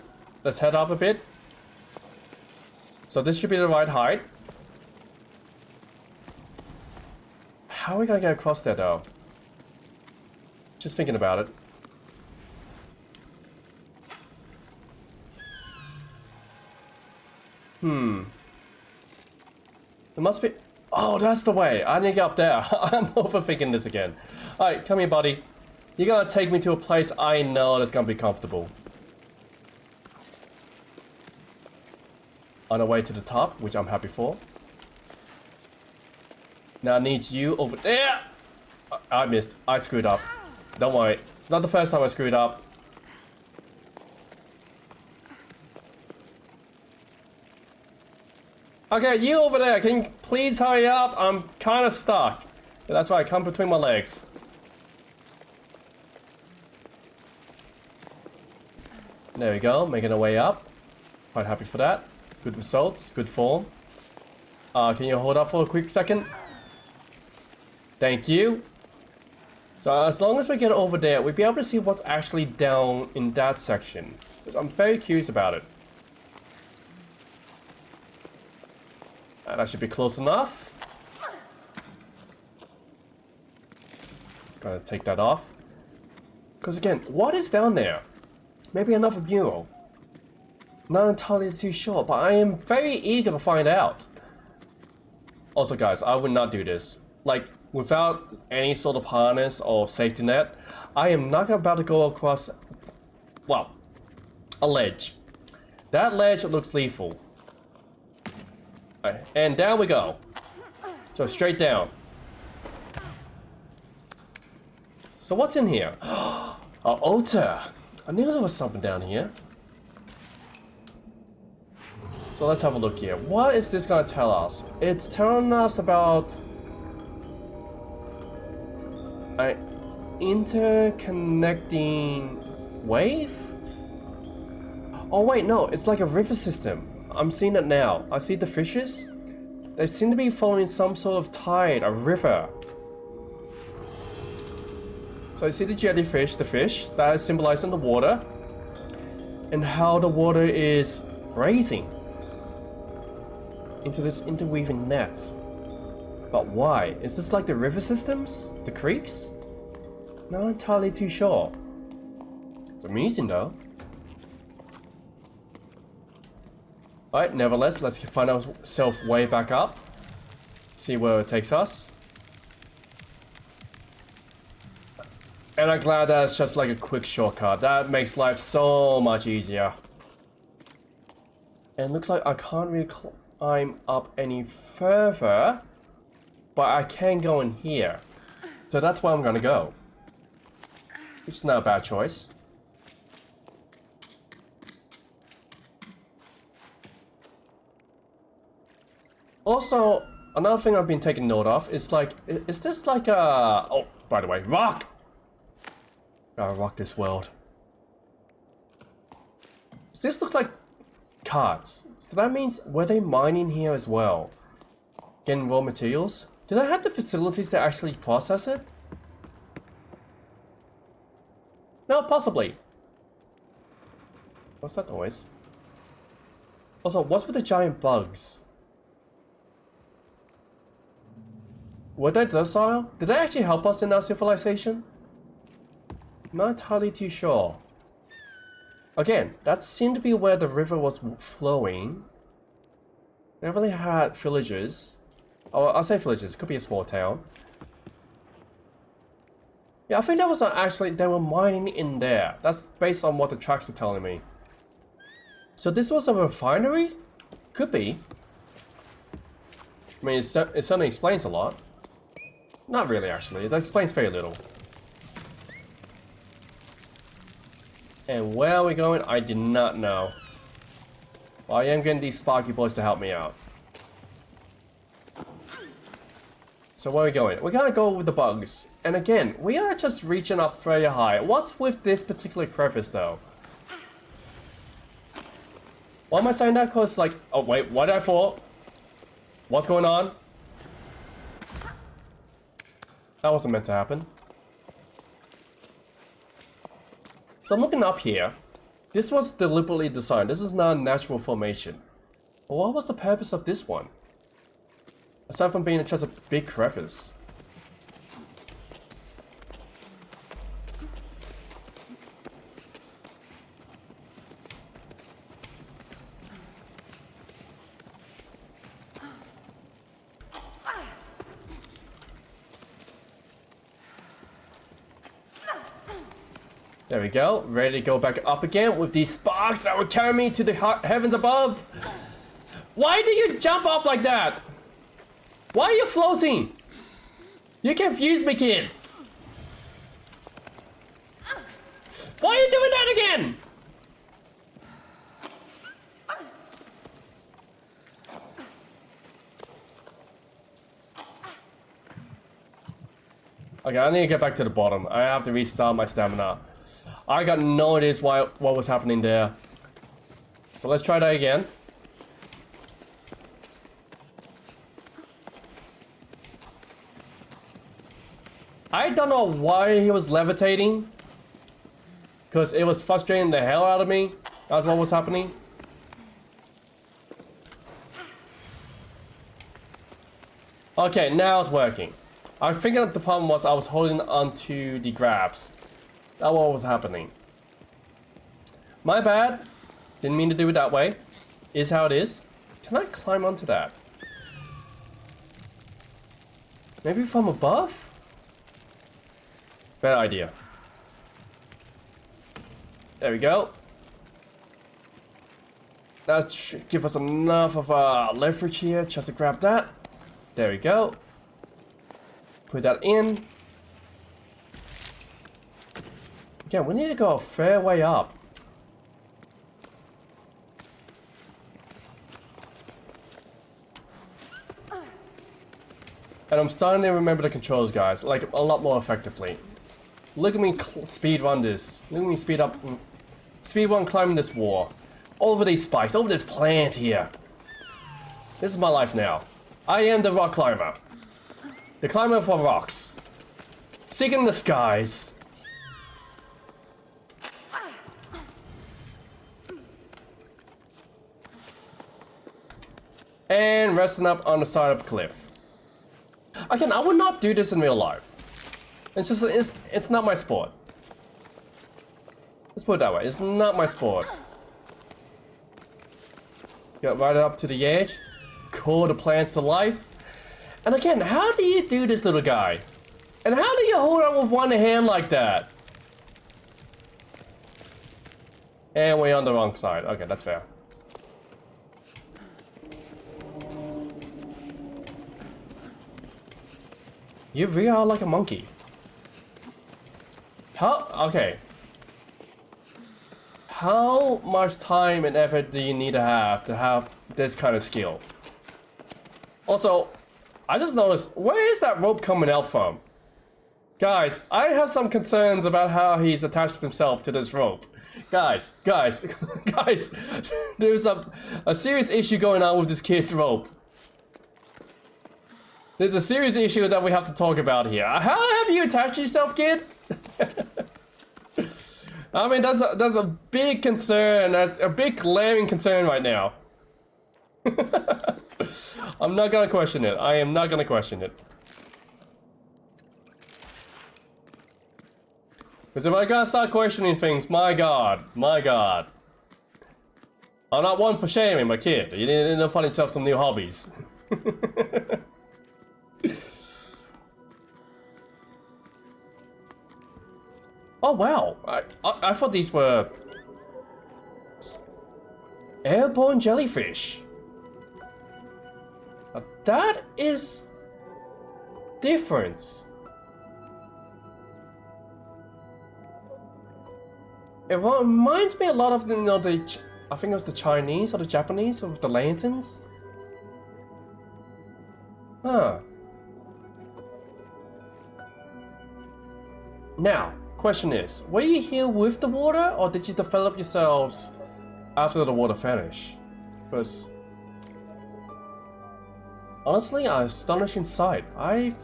Let's head up a bit. So this should be the right height. How are we gonna get across there though? Just thinking about it. It must be... Oh, that's the way. I need to get up there. I'm overthinking this again. Alright, come here, buddy. You're gonna take me to a place I know that's gonna be comfortable. On the way to the top, which I'm happy for. Now I need you over there. I missed. I screwed up. Don't worry. Not the first time I screwed up. Okay, you over there, can you please hurry up? I'm kind of stuck. That's why I come between my legs. There we go, making our way up. Quite happy for that. Good results, good form. Can you hold up for a quick second? Thank you. So as long as we get over there, we'll be able to see what's actually down in that section. I'm very curious about it. That should be close enough. Gotta take that off. Because again, what is down there? Maybe another mural. Not entirely too sure, but I am very eager to find out. Also guys, I would not do this. Like, without any sort of harness or safety net, I am not about to go across, well, a ledge. That ledge looks lethal. And down we go. So straight down. So what's in here? An altar. I knew there was something down here. So let's have a look here. What is this gonna tell us? It's telling us about an interconnecting wave? Oh wait, no, it's like a river system. I'm seeing it now. I see the fishes. They seem to be following some sort of tide, a river. So I see the jellyfish, the fish, that is symbolizing the water. And how the water is raising into this interweaving net. But why? Is this like the river systems? The creeks? Not entirely too sure. It's amusing though. Alright, nevertheless, let's find ourselves way back up. See where it takes us. And I'm glad that it's just like a quick shortcut. That makes life so much easier. And it looks like I can't really climb up any further. But I can go in here. So that's where I'm gonna go. Which is not a bad choice. Also, another thing I've been taking note of is like, is this like a... Oh, by the way, rock! Gotta rock this world. This looks like carts. So that means, were they mining here as well? Getting raw materials? Do they have the facilities to actually process it? No, possibly. What's that noise? Also, what's with the giant bugs? Were they docile? Did they actually help us in our civilization? Not entirely too sure. Again, that seemed to be where the river was flowing. They really had villages. Oh, I'll say villages, it could be a small town. Yeah, I think that was actually, they were mining in there. That's based on what the tracks are telling me. So this was a refinery? Could be. I mean, it certainly explains a lot. Not really, actually. It explains very little. And where are we going? I did not know. Well, I am getting these Sparky boys to help me out. So where are we going? We're gonna go with the bugs. And again, we are just reaching up very high. What's with this particular crevice, though? Why am I saying that? Because, like... Oh, wait. Why did I fall? What's going on? That wasn't meant to happen. So I'm looking up here. This was deliberately designed. This is not a natural formation. But what was the purpose of this one? Aside from being just a big crevice. There we go. Ready to go back up again with these sparks that will carry me to the heavens above. Why do you jump off like that? Why are you floating? You confuse me, kid. Why are you doing that again? Okay, I need to get back to the bottom. I have to restart my stamina. I got no idea what was happening there. So let's try that again. I don't know why he was levitating. Because it was frustrating the hell out of me. That's what was happening. Okay, now it's working. I think that the problem was I was holding onto the grabs. That's what was happening. My bad. Didn't mean to do it that way. Is how it is. Can I climb onto that? Maybe from above? Bad idea. There we go. That should give us enough of leverage here just to grab that. There we go. Put that in. Again, we need to go a fair way up. And I'm starting to remember the controls, guys, like a lot more effectively. Look at me speed run this. Look at me speed run climbing this wall. Over these spikes, over this plant here. This is my life now. I am the rock climber. The climber for rocks. Seeking the skies. And resting up on the side of a cliff. Again, I would not do this in real life. It's just, it's not my sport. Let's put it that way, it's not my sport. Get right up to the edge. Call the plants to life. And again, how do you do this, little guy? And how do you hold on with one hand like that? And we're on the wrong side. Okay, that's fair. You really are like a monkey. Okay. How much time and effort do you need to have this kind of skill? Also, I just noticed, where is that rope coming out from? Guys, I have some concerns about how he's attached himself to this rope. Guys, guys, there's a serious issue going on with this kid's rope. There's a serious issue that we have to talk about here. How have you attached yourself, kid? I mean, that's a big concern. That's a big glaring concern right now. I'm not gonna question it. I am not gonna question it. Because if I gotta start questioning things, my god. I'm not one for shaming my kid. You need to find yourself some new hobbies. Oh wow, I thought these were airborne jellyfish. That is different. It reminds me a lot of I think it was the Chinese or the Japanese with the lanterns. Huh. Now, question is, were you here with the water, or did you develop yourselves after the water vanished? Because honestly, an astonishing sight. I've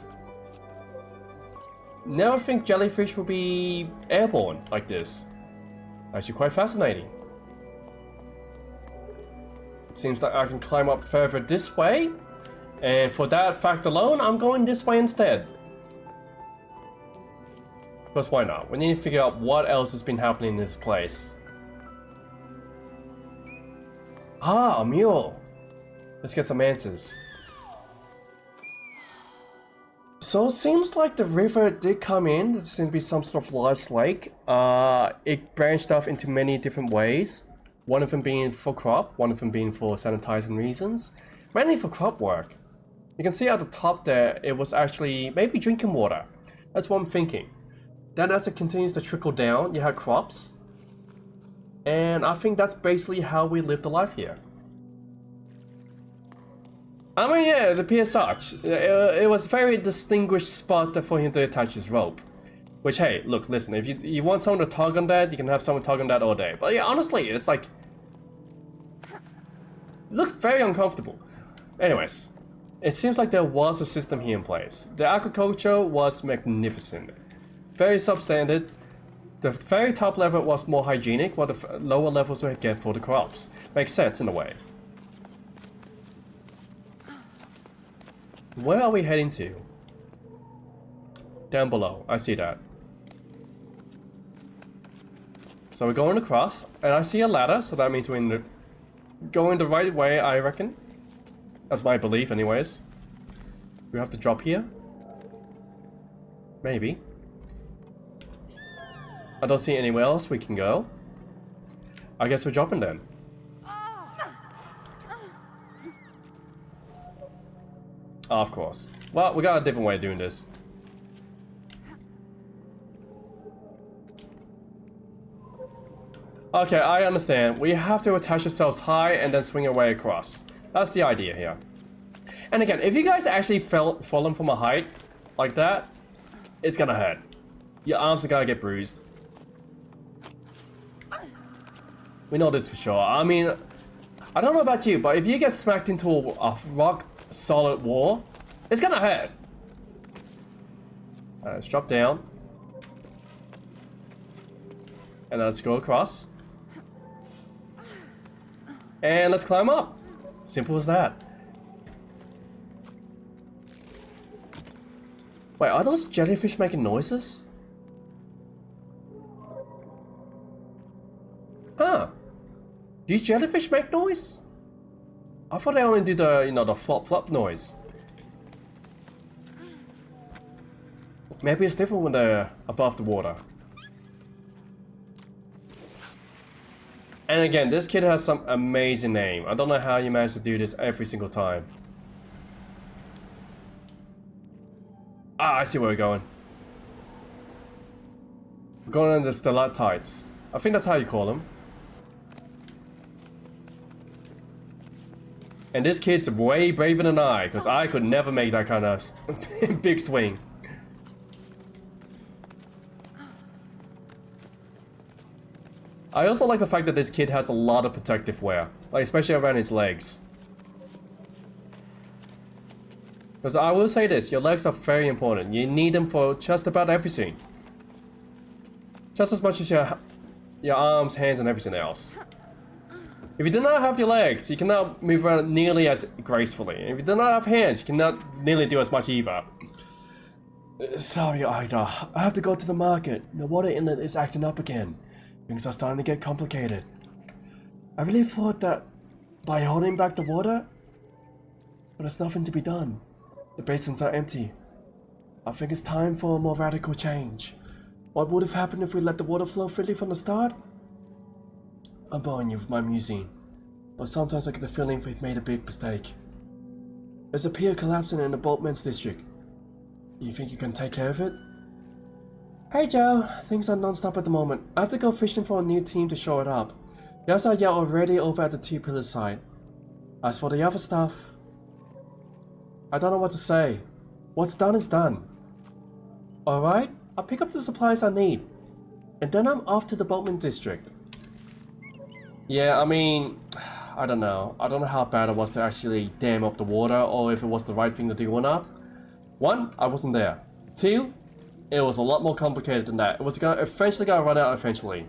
never think jellyfish would be airborne like this. Actually quite fascinating. It seems like I can climb up further this way, and for that fact alone, I'm going this way instead. Because why not? We need to figure out what else has been happening in this place. Ah, a mule. Let's get some answers. So it seems like the river did come in. There seems to be some sort of large lake. It branched off into many different ways. One of them being for crop, one of them being for sanitizing reasons. Mainly for crop work. You can see at the top there, it was actually maybe drinking water. That's what I'm thinking. Then as it continues to trickle down, you have crops. And I think that's basically how we live the life here. I mean, yeah, it appears such. It was a very distinguished spot for him to attach his rope. Which, hey, look, listen, if you want someone to tug on that, you can have someone tug on that all day. But yeah, honestly, it's like... It looked very uncomfortable. Anyways, it seems like there was a system here in place. The agriculture was magnificent. Very substandard. The very top level was more hygienic, while the lower levels were again for the crops. Makes sense in a way. Where are we heading to? Down below, I see that. So we're going across, and I see a ladder, so that means we're going the right way, I reckon. That's my belief anyways. We have to drop here? Maybe. I don't see anywhere else we can go. I guess we're dropping then. Oh, of course. Well, we got a different way of doing this. Okay, I understand. We have to attach ourselves high and then swing our way across. That's the idea here. And again, if you guys actually fallen from a height like that, it's gonna hurt. Your arms are gonna get bruised. We know this for sure. I mean, I don't know about you, but if you get smacked into a rock solid wall, it's gonna hurt. Let's drop down. And let's go across. And let's climb up. Simple as that. Wait, are those jellyfish making noises? Huh. Do jellyfish make noise? I thought they only do the, you know, the flop flop noise. Maybe it's different when they're above the water. And again, this kid has some amazing name. I don't know how you manage to do this every single time. Ah, I see where we're going. We're going under stalactites. I think that's how you call them. And this kid's way braver than I, because I could never make that kind of big swing. I also like the fact that this kid has a lot of protective wear, like especially around his legs. Because I will say this, your legs are very important. You need them for just about everything. Just as much as your arms, hands, and everything else. If you do not have your legs, you cannot move around nearly as gracefully. If you do not have hands, you cannot nearly do as much either. Sorry, Ida. I have to go to the market. The water inlet is acting up again. Things are starting to get complicated. I really thought that by holding back the water, but there's nothing to be done. The basins are empty. I think it's time for a more radical change. What would have happened if we let the water flow freely from the start? I'm boring you with my musing, but sometimes I get the feeling we've made a big mistake. There's a pier collapsing in the boatman's district. Do you think you can take care of it? Hey Joe, things are non-stop at the moment. I have to go fishing for a new team to show it up. The others are yet already over at the Two Pillars site. As for the other stuff, I don't know what to say. What's done is done. Alright, I'll pick up the supplies I need. And then I'm off to the boatman district. Yeah, I mean, I don't know. I don't know how bad it was to actually dam up the water or if it was the right thing to do or not. One, I wasn't there. Two, it was a lot more complicated than that. It was eventually gonna run out eventually.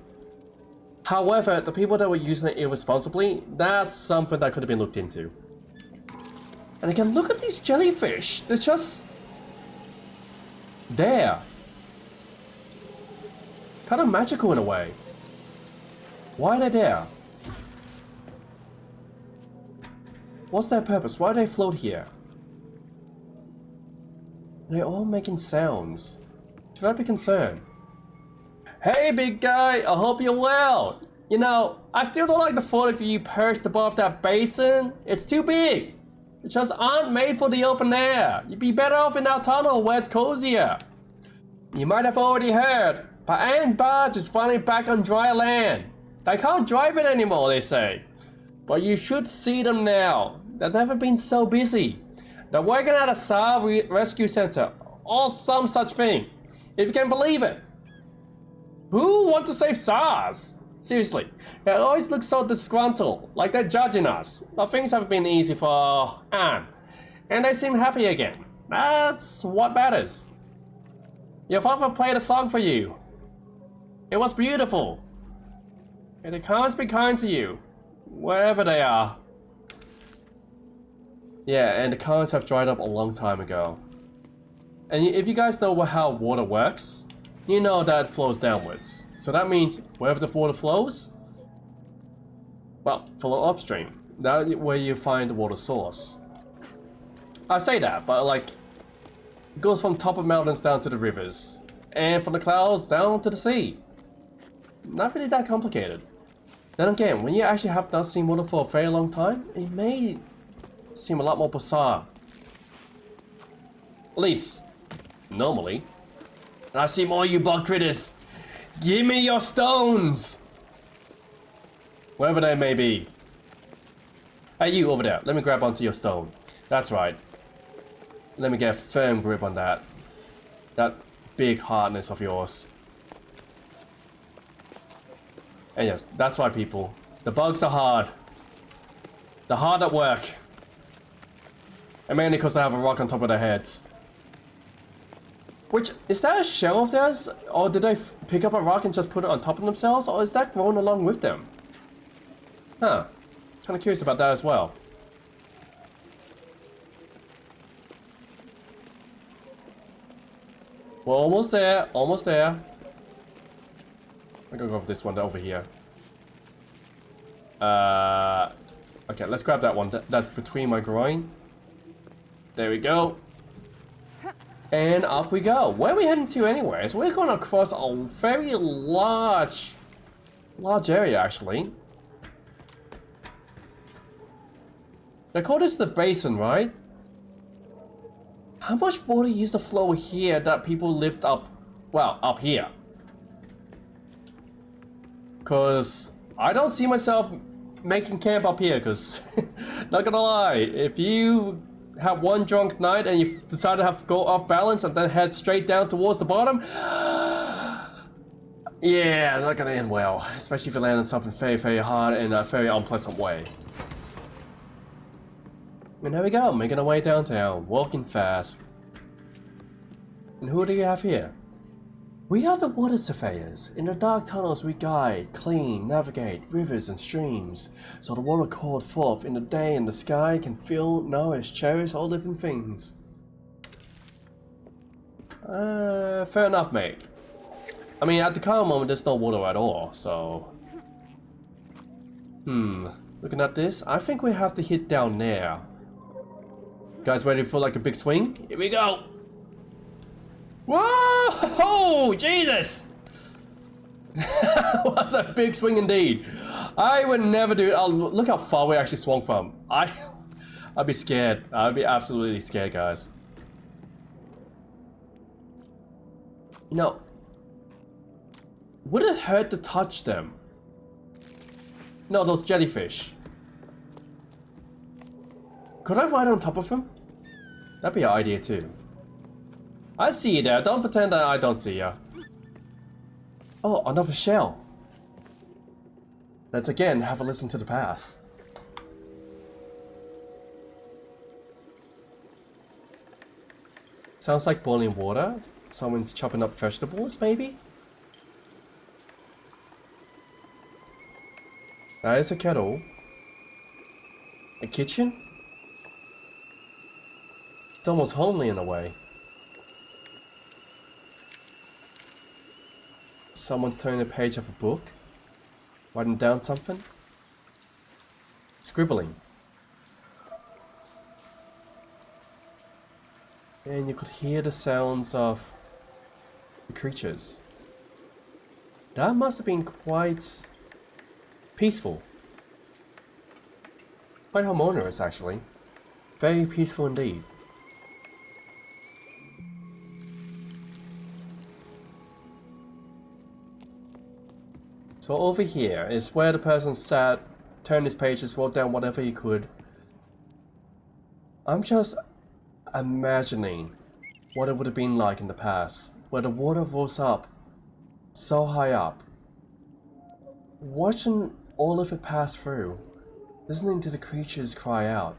However, the people that were using it irresponsibly, that's something that could have been looked into. And again, look at these jellyfish. They're just there. Kind of magical in a way. Why are they there? What's their purpose? Why do they float here? They're all making sounds. Should I be concerned? Hey, big guy, I hope you're well. You know, I still don't like the thought of you perched above that basin. It's too big. It just aren't made for the open air. You'd be better off in our tunnel where it's cozier. You might have already heard, but Iron Barge is finally back on dry land. They can't drive it anymore, they say. But you should see them now. They've never been so busy. They're working at a SAR rescue center, or some such thing, if you can believe it. Who want to save SARS? Seriously, they always look so disgruntled, like they're judging us. But things have been easy for Anne, and they seem happy again. That's what matters. Your father played a song for you. It was beautiful. And the cards be kind to you, wherever they are. Yeah, and the currents have dried up a long time ago. And if you guys know how water works, you know that it flows downwards. So that means wherever the water flows, well, follow upstream. That's where you find the water source. I say that, but like, it goes from top of mountains down to the rivers, and from the clouds down to the sea. Not really that complicated. Then again, when you actually have not seen water for a very long time, it may seem a lot more bizarre. At least, normally. I see more you bug critters. Give me your stones! Wherever they may be. Hey, you over there, let me grab onto your stone. That's right. Let me get a firm grip on that. That big hardness of yours. And yes, that's right, people. The bugs are hard. They're hard at work. And mainly because they have a rock on top of their heads. Which, is that a shell of theirs? Or did they pick up a rock and just put it on top of themselves? Or is that grown along with them? Huh. Kind of curious about that as well. We're almost there, almost there. I'm gonna go for this one over here. Okay, let's grab that one. That's between my groin. There we go. And up we go. Where are we heading to anyways? We're going across a very large area actually. They call this the basin, right? How much water used to flow here that people lived up, well, up here? Cause I don't see myself making camp up here, cause not gonna lie, if you have one drunk night and you decide to have go off balance and then head straight down towards the bottom, yeah, not gonna end well. Especially if you land on something very, very hard in a very unpleasant way. And there we go, making our way downtown, walking fast. And who do you have here? We are the water surveyors. In the dark tunnels we guide, clean, navigate rivers and streams, so the water called forth in the day and the sky can fill, nourish, cherish all living things. Fair enough, mate. I mean, at the current moment there's no water at all, so... Looking at this, I think we have to hit down there. Guys ready for like a big swing? Here we go! Whoa! Jesus! What's a big swing indeed. I would never do it. Oh, look how far we actually swung from. I'd be scared. I'd be absolutely scared, guys. You know, would it hurt to touch them? No, those jellyfish. Could I ride on top of them? That'd be an idea too. I see you there. Don't pretend that I don't see you. Oh, another shell. Let's again have a listen to the past. Sounds like boiling water. Someone's chopping up vegetables, maybe? That is a kettle. A kitchen? It's almost homely in a way. Someone's turning a page of a book. Writing down something. Scribbling. And you could hear the sounds of the creatures. That must have been quite peaceful. Quite harmonious, actually. Very peaceful indeed. So over here is where the person sat, turned his pages, wrote down whatever he could. I'm just imagining what it would have been like in the past, where the water rose up, so high up. Watching all of it pass through, listening to the creatures cry out.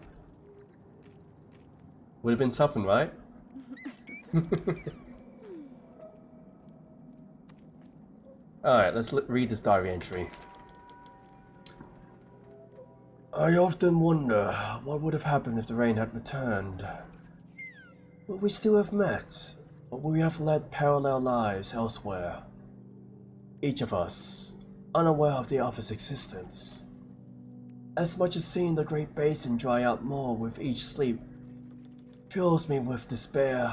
Would have been something, right? Alright, let's read this diary entry. I often wonder what would have happened if the rain had returned. Would we still have met, or would we have led parallel lives elsewhere? Each of us, unaware of the other's existence. As much as seeing the Great Basin dry out more with each sleep fills me with despair.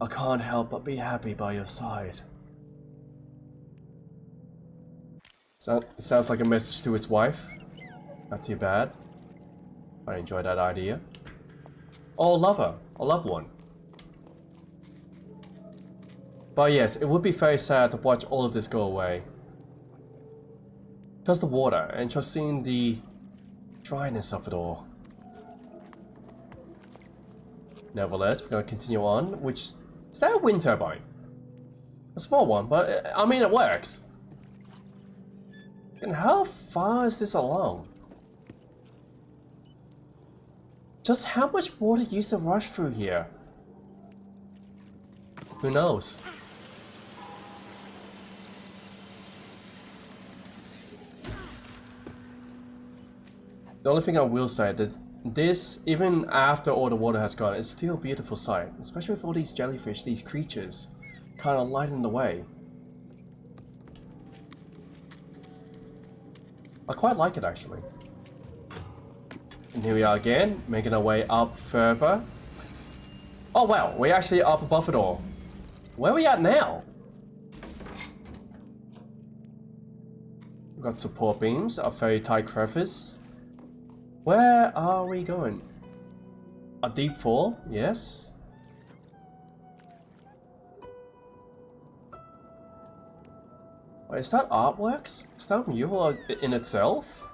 I can't help but be happy by your side. Sounds like a message to his wife. Not too bad. I enjoy that idea. Oh, lover. A loved one. But yes, it would be very sad to watch all of this go away. Just the water, and just seeing the dryness of it all. Nevertheless, we're gonna continue on, which... Is that a wind turbine? A small one, but I mean it works. And how far is this along? Just how much water used to rush through here? Who knows? The only thing I will say that this, even after all the water has gone, it's still a beautiful sight. Especially with all these jellyfish, these creatures, kind of lighting the way. I quite like it actually. And here we are again, making our way up further. Oh wow, we're actually up above it all. Where are we at now? We've got support beams, a very tight crevice. Where are we going? A deep fall, yes. Wait, is that artworks? Is that a mural in itself?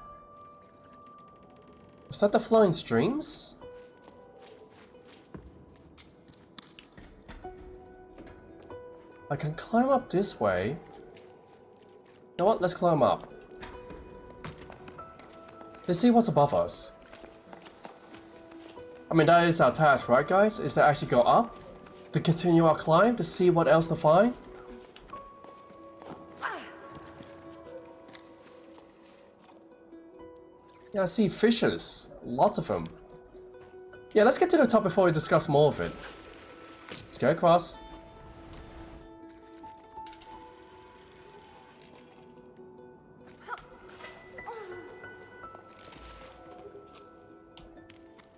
Is that the flowing streams? I can climb up this way. You know what? Let's climb up. Let's see what's above us. I mean, that is our task, right, guys? Is to actually go up, to continue our climb, to see what else to find. Yeah, I see fishes. Lots of them. Yeah, let's get to the top before we discuss more of it. Let's go across.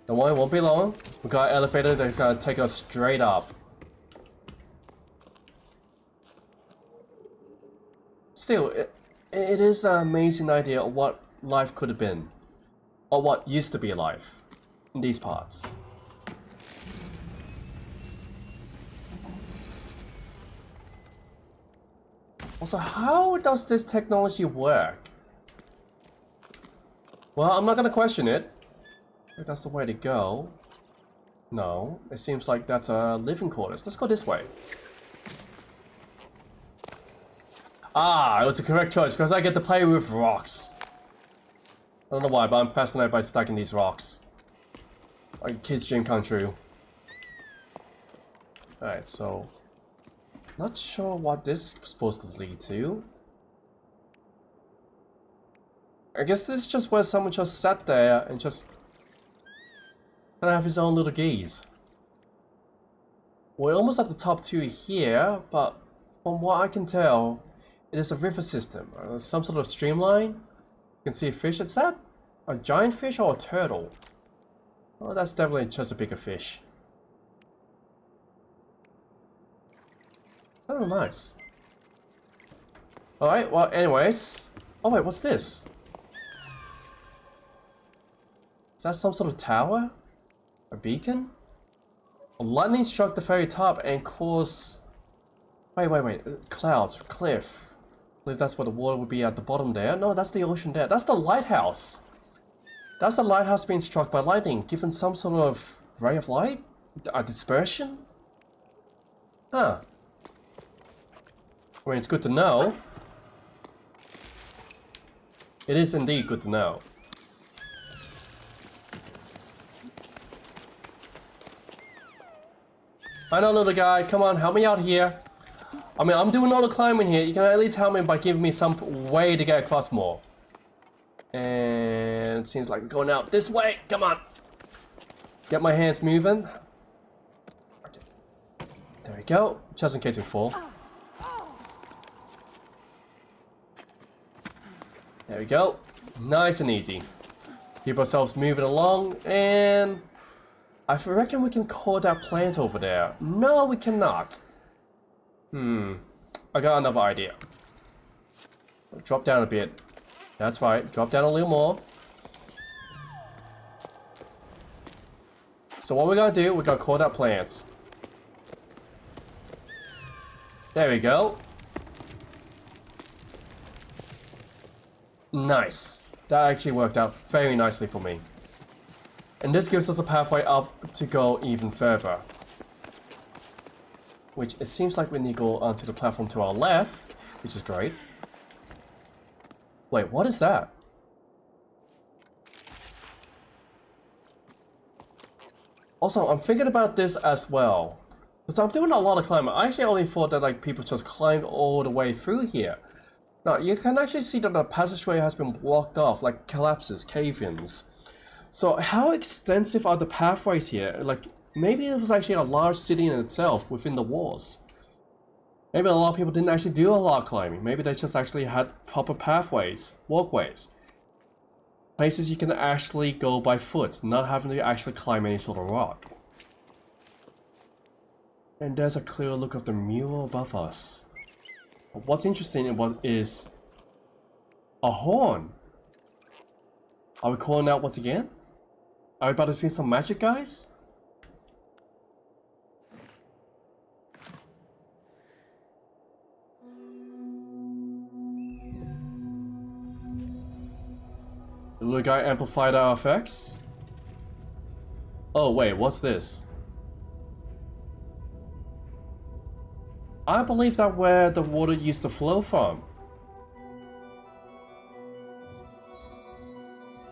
Don't worry, it won't be long. We got an elevator that's gonna take us straight up. Still, it is an amazing idea of what life could have been. Or what used to be life in these parts. Also, how does this technology work? Well, I'm not gonna question it. If that's the way to go. No, it seems like that's a living quarters. Let's go this way. Ah, it was the correct choice because I get to play with rocks. I don't know why, but I'm fascinated by stacking these rocks. Like a kid's dream come true. Alright, so... Not sure what this is supposed to lead to. I guess this is just where someone just sat there and just... kind of have his own little gaze. We're almost at the top 2 here, but from what I can tell, it is a river system. Some sort of streamline. You can see a fish. Is that a giant fish or a turtle? Oh, that's definitely just a bigger fish. Oh, nice. Alright, well, anyways. Oh, wait, what's this? Is that some sort of tower? A beacon? Lightning struck the very top and caused... Wait. Clouds, cliff. I believe that's where the water would be at the bottom there. No, that's the ocean there. That's the lighthouse. That's the lighthouse being struck by lightning, given some sort of ray of light? A dispersion? Huh. I mean, it's good to know. It is indeed good to know. I know, little guy. Come on, help me out here. I mean, I'm doing all the climbing here. You can at least help me by giving me some way to get across more. And it seems like we're going out this way. Come on. Get my hands moving. Okay. There we go. Just in case we fall. There we go. Nice and easy. Keep ourselves moving along, and I reckon we can call that plant over there. No, we cannot. I got another idea. Drop down a bit. That's right. Drop down a little more. So what we're gonna do, we're gonna call that plant. There we go. Nice. That actually worked out very nicely for me. And this gives us a pathway up to go even further. Which it seems like we need to go onto the platform to our left, which is great. Wait, what is that? Also, I'm thinking about this as well. Because I'm doing a lot of climbing. I actually only thought that like people just climbed all the way through here. Now, you can actually see that the passageway has been blocked off, like collapses, cave-ins. So how extensive are the pathways here? Like, maybe it was actually a large city in itself within the walls. Maybe a lot of people didn't actually do a lot of climbing. Maybe they just actually had proper pathways, walkways. Places you can actually go by foot, not having to actually climb any sort of rock. And there's a clear look of the mural above us. What's interesting is a horn. Are we calling out once again? Are we about to see some magic, guys? The little guy amplified our effects? Oh wait, what's this? I believe that's where the water used to flow from.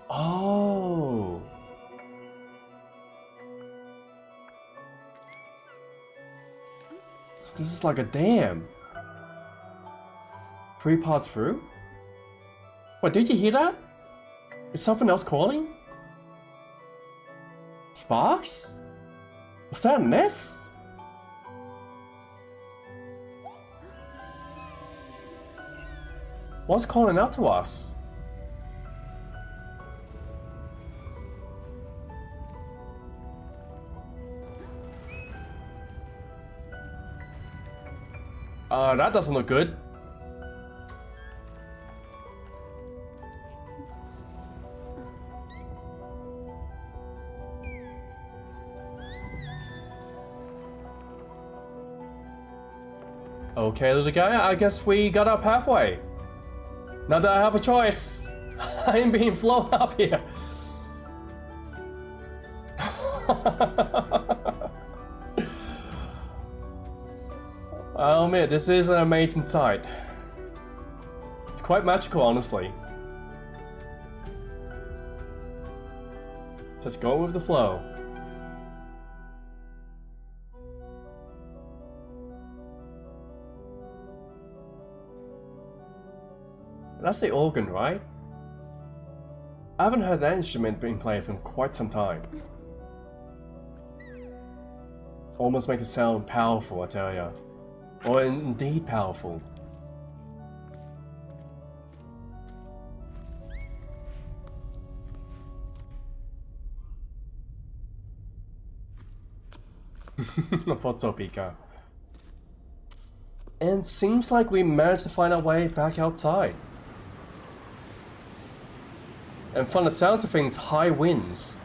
Oh. So this is like a dam. 3 parts through? Wait, did you hear that? Is something else calling? Sparks? Was that a nest? What's calling out to us? That doesn't look good. Okay, little guy, I guess we got our pathway. Now that I have a choice, I am being flown up here. I'll admit, this is an amazing sight. It's quite magical, honestly. Just go with the flow. That's the organ, right? I haven't heard that instrument being played for quite some time. Almost makes it sound powerful, I tell ya. Or indeed powerful. I thought so, Pika. And seems like we managed to find our way back outside. And from the sounds of things, high winds.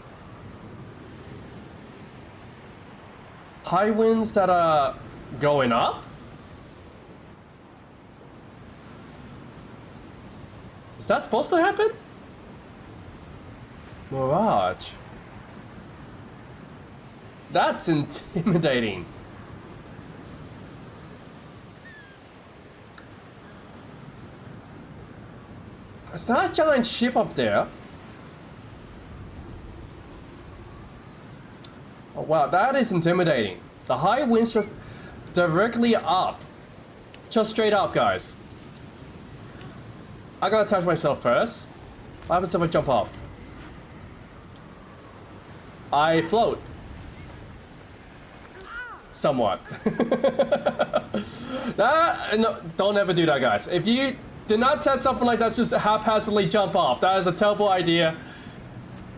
High winds that are going up? Is that supposed to happen? Mirage. That's intimidating. Is that a giant ship up there? Oh wow, that is intimidating. The high winds just directly up. Just straight up, guys. I gotta attach myself first. What happens if I jump off? I float. Somewhat. No, don't ever do that, guys. If you do not test something like that, just haphazardly jump off. That is a terrible idea.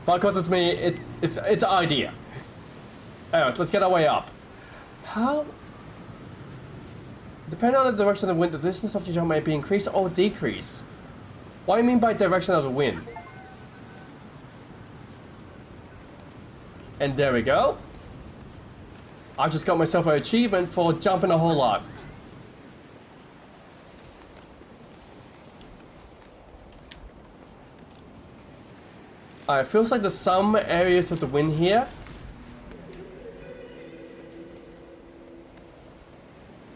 But because it's me, it's an idea. Anyways, let's get our way up. How? Depending on the direction of the wind, the distance of the jump may be increased or decreased. What do you mean by direction of the wind? And there we go. I just got myself an achievement for jumping a whole lot. It feels like there's some areas of the wind here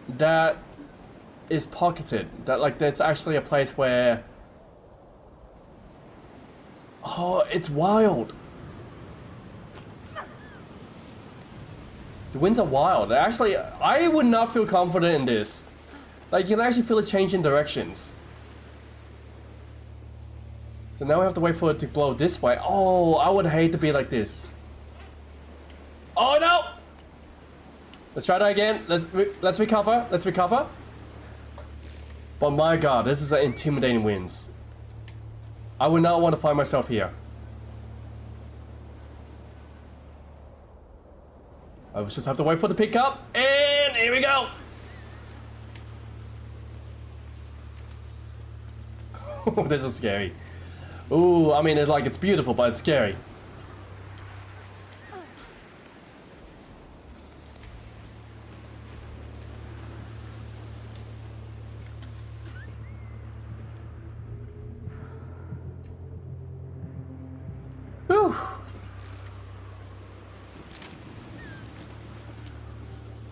that is pocketed. That like there's actually a place where... Oh, it's wild. The winds are wild. Actually, I would not feel confident in this. Like, you can actually feel it changing directions. So now we have to wait for it to blow this way. Oh, I would hate to be like this. Oh no! Let's try that again. Let's recover. Let's recover. But my god, this is an intimidating winds. I would not want to find myself here. I just have to wait for the pickup, and here we go. This is scary. Ooh, I mean, it's beautiful, but it's scary. Whew.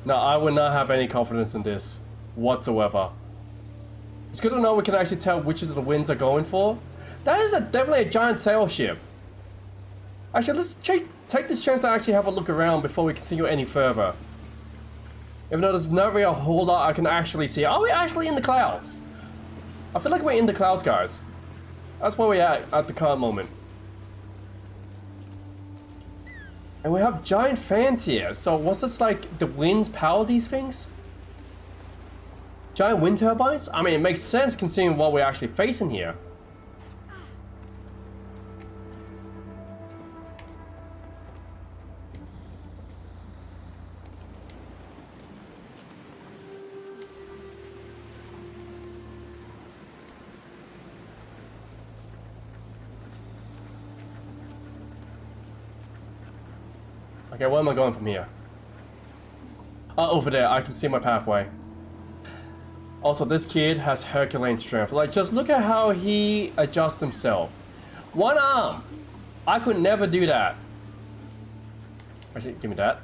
No, I would not have any confidence in this whatsoever. It's good to know we can actually tell which of the winds are going for. That is definitely a giant sail ship. Actually, let's take this chance to actually have a look around before we continue any further. Even though there's not really a whole lot I can actually see. Are we actually in the clouds? I feel like we're in the clouds, guys. That's where we're at the current moment. And we have giant fans here. So was this like the winds power these things? Giant wind turbines? I mean, it makes sense considering what we're actually facing here. Okay, where am I going from here? Oh, over there. I can see my pathway. Also, this kid has Herculean strength. Like, just look at how he adjusts himself. One arm! I could never do that. Actually, give me that.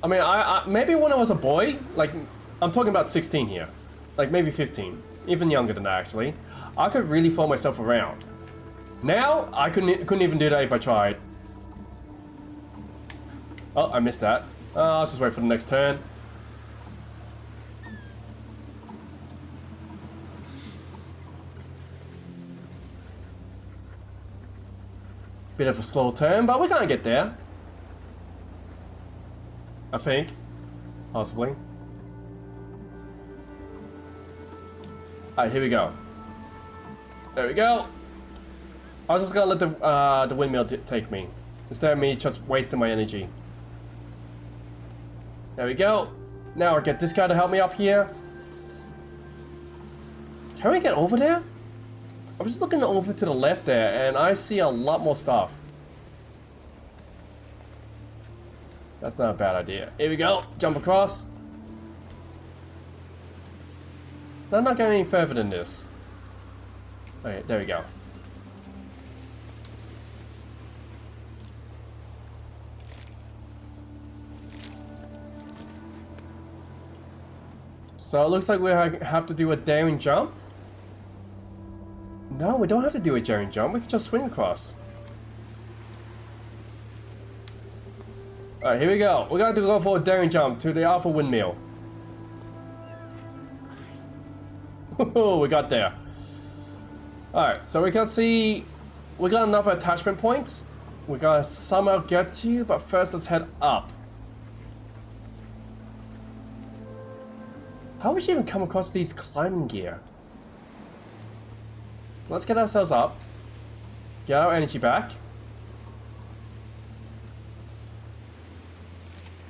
I mean, maybe when I was a boy, like, I'm talking about 16 here. Like, maybe 15. Even younger than that, actually. I could really throw myself around. Now, I couldn't even do that if I tried. Oh, I missed that. I'll just wait for the next turn. Bit of a slow turn, but we're gonna get there. I think. Possibly. Alright, here we go. There we go. I was just gonna let the windmill take me, instead of me just wasting my energy. There we go. Now I get this guy to help me up here. Can we get over there? I'm just looking over to the left there, and I see a lot more stuff. That's not a bad idea. Here we go. Jump across. I'm not getting any further than this. Okay, there we go. So it looks like we have to do a daring jump. No, we don't have to do a daring jump. We can just swing across. Alright, here we go. We're going to go for a daring jump to the Alpha Windmill. We got there. Alright, so we can see we got enough attachment points. We're gonna somehow get to you, but first let's head up. How would you even come across these climbing gear? So let's get ourselves up. Get our energy back.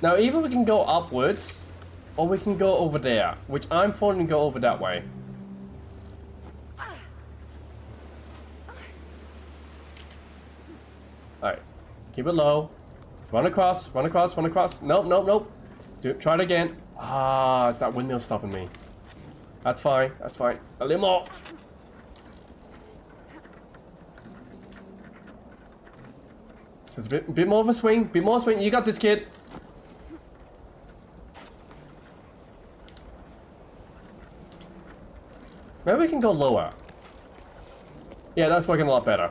Now either we can go upwards, or we can go over there, which I'm for to go over that way. Alright, keep it low. Run across, run across, run across. Nope, nope, nope. Try it again. Ah, it's that windmill stopping me. That's fine, that's fine. A little more. Just a bit more of a swing, bit more swing. You got this, kid. Maybe we can go lower. Yeah, that's working a lot better.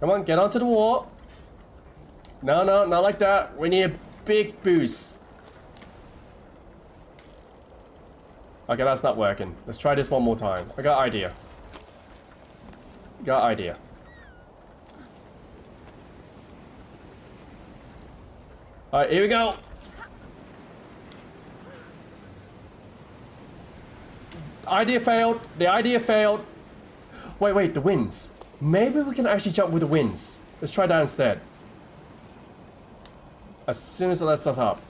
Come on, get onto the wall. No, no, not like that. We need a big boost. Okay, that's not working. Let's try this one more time. I got idea. Got idea. Alright, here we go. Idea failed. The idea failed. Wait, wait, the winds. Maybe we can actually jump with the winds. Let's try that instead. As soon as it lets us up.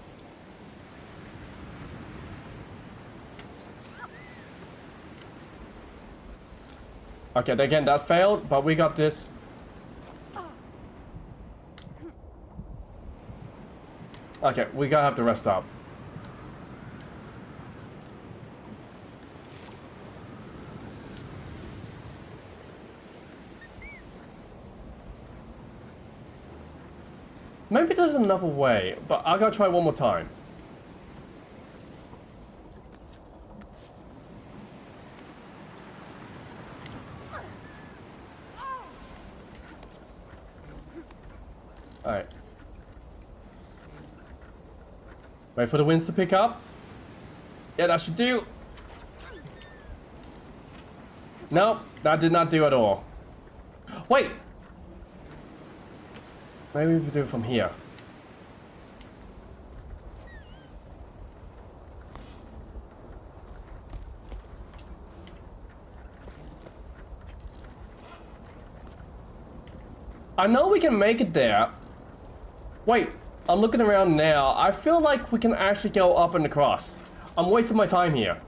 Okay, again, that failed, but we got this. Okay, we gotta have to rest up. Maybe there's another way, but I gotta try one more time. Alright. Wait for the winds to pick up. Yeah, that should do. Nope, that did not do at all. Wait! Maybe we do it from here. I know we can make it there. Wait, I'm looking around now. I feel like we can actually go up and across. I'm wasting my time here.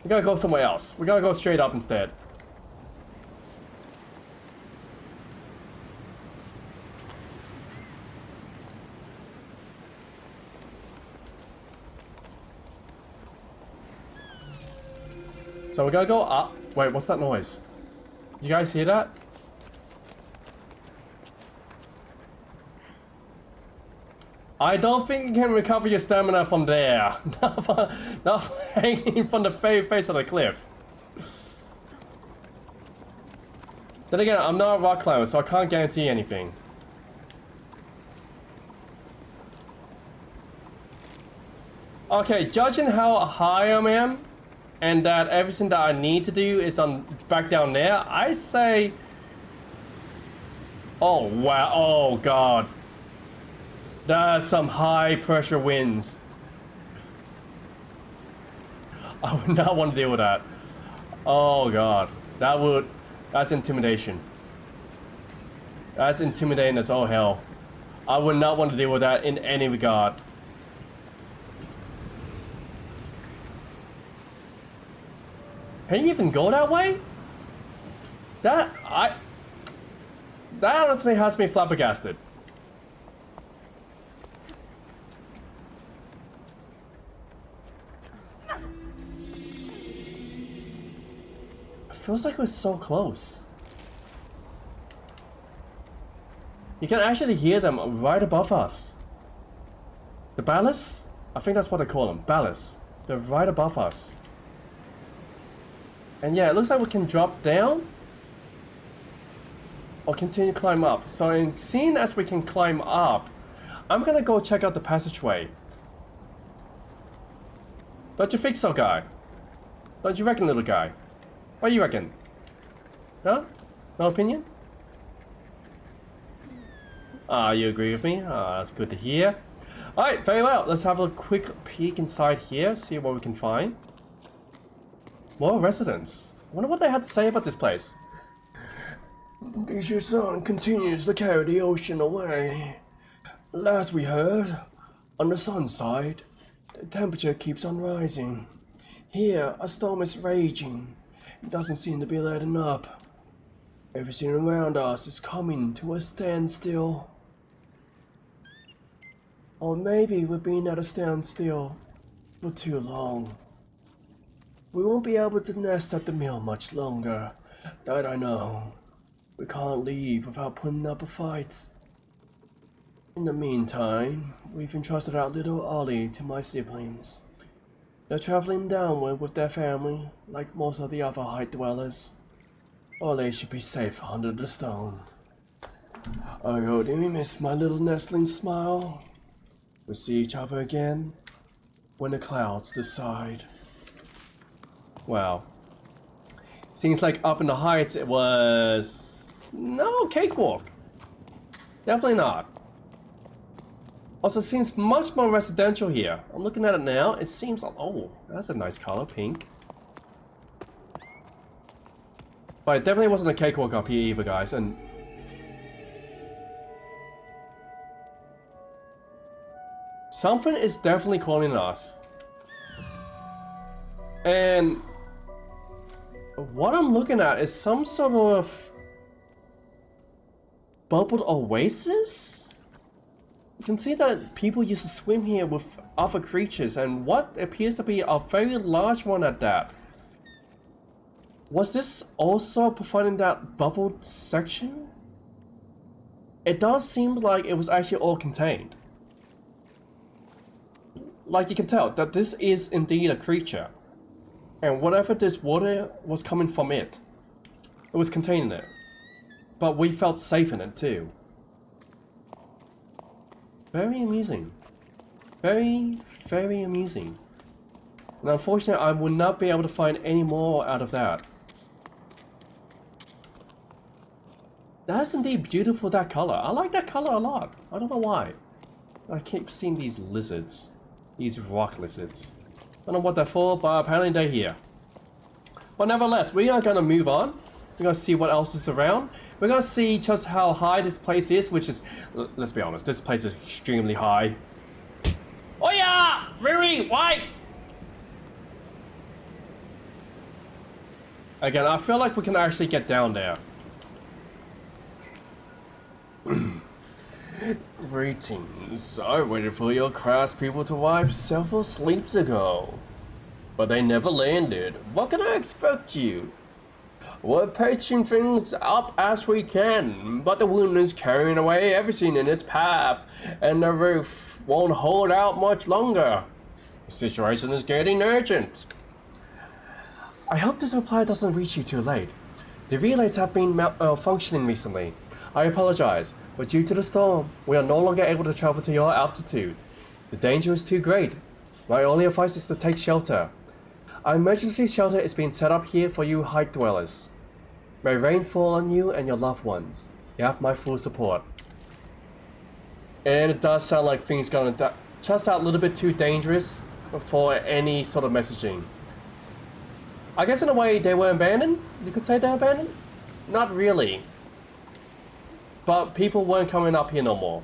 We gotta go somewhere else. We gotta go straight up instead. So we gotta go up. Wait, what's that noise? Did you guys hear that? I don't think you can recover your stamina from there. Not hanging from the face of the cliff. Then again, I'm not a rock climber, so I can't guarantee anything. Okay, judging how high I am, and that everything that I need to do is on back down there, I say... Oh, wow. Oh, God. That's some high pressure winds. I would not want to deal with that. Oh, God. That would... That's intimidation. That's intimidating as all hell. I would not want to deal with that in any regard. Can you even go that way? That honestly has me flabbergasted. It feels like we're so close. You can actually hear them right above us. The ballasts? I think that's what they call them, ballasts. They're right above us. And yeah, it looks like we can drop down or continue to climb up. So seeing as we can climb up, I'm gonna go check out the passageway. Don't you think so, guy? Don't you reckon, little guy? What do you reckon? No? No opinion? You agree with me? That's good to hear. Alright, very well. Let's have a quick peek inside here, see what we can find. More residents. I wonder what they had to say about this place. The Jusant continues to carry the ocean away. Last we heard, on the sun side, the temperature keeps on rising. Here, a storm is raging. It doesn't seem to be letting up. Everything around us is coming to a standstill. Or maybe we've been at a standstill for too long. We won't be able to nest at the mill much longer, that I know. We can't leave without putting up a fight. In the meantime, we've entrusted our little Ollie to my siblings. They're traveling downward with their family, like most of the other height dwellers. Ollie should be safe under the stone. I only miss my little nestling smile. We'll see each other again when the clouds decide. Wow. Seems like up in the heights it was no cakewalk. Definitely not. Also seems much more residential here. I'm looking at it now. It seems, oh, that's a nice color, pink. But it definitely wasn't a cakewalk up here either, guys. And something is definitely calling us. And what I'm looking at is some sort of bubbled oasis? You can see that people used to swim here with other creatures, and what appears to be a very large one at that. Was this also providing that bubbled section? It does seem like it was actually all contained. Like you can tell that this is indeed a creature. And whatever this water was coming from it was containing it. But we felt safe in it too. Very amusing. Very, very amusing. And unfortunately, I would not be able to find any more out of that. That's indeed beautiful, that color. I like that color a lot. I don't know why. I keep seeing these lizards. These rock lizards. I don't know what they're for, but apparently they're here. But nevertheless, we are going to move on. We're going to see what else is around. We're going to see just how high this place is, which is, let's be honest, this place is extremely high. Oh yeah! Riri, why? Again, I feel like we can actually get down there. Greetings. I waited for your craftspeople to arrive several sleeps ago. But they never landed. What can I expect you? We're patching things up as we can, but the wind is carrying away everything in its path, and the roof won't hold out much longer. The situation is getting urgent. I hope this reply doesn't reach you too late. The relays have been malfunctioning recently. I apologize, but due to the storm, we are no longer able to travel to your altitude. The danger is too great. My only advice is to take shelter. An emergency shelter is being set up here for you height dwellers. May rain fall on you and your loved ones. You have my full support. And it does sound like things gonna just a little bit too dangerous for any sort of messaging. I guess in a way they were abandoned. You could say they're abandoned. Not really. But people weren't coming up here no more.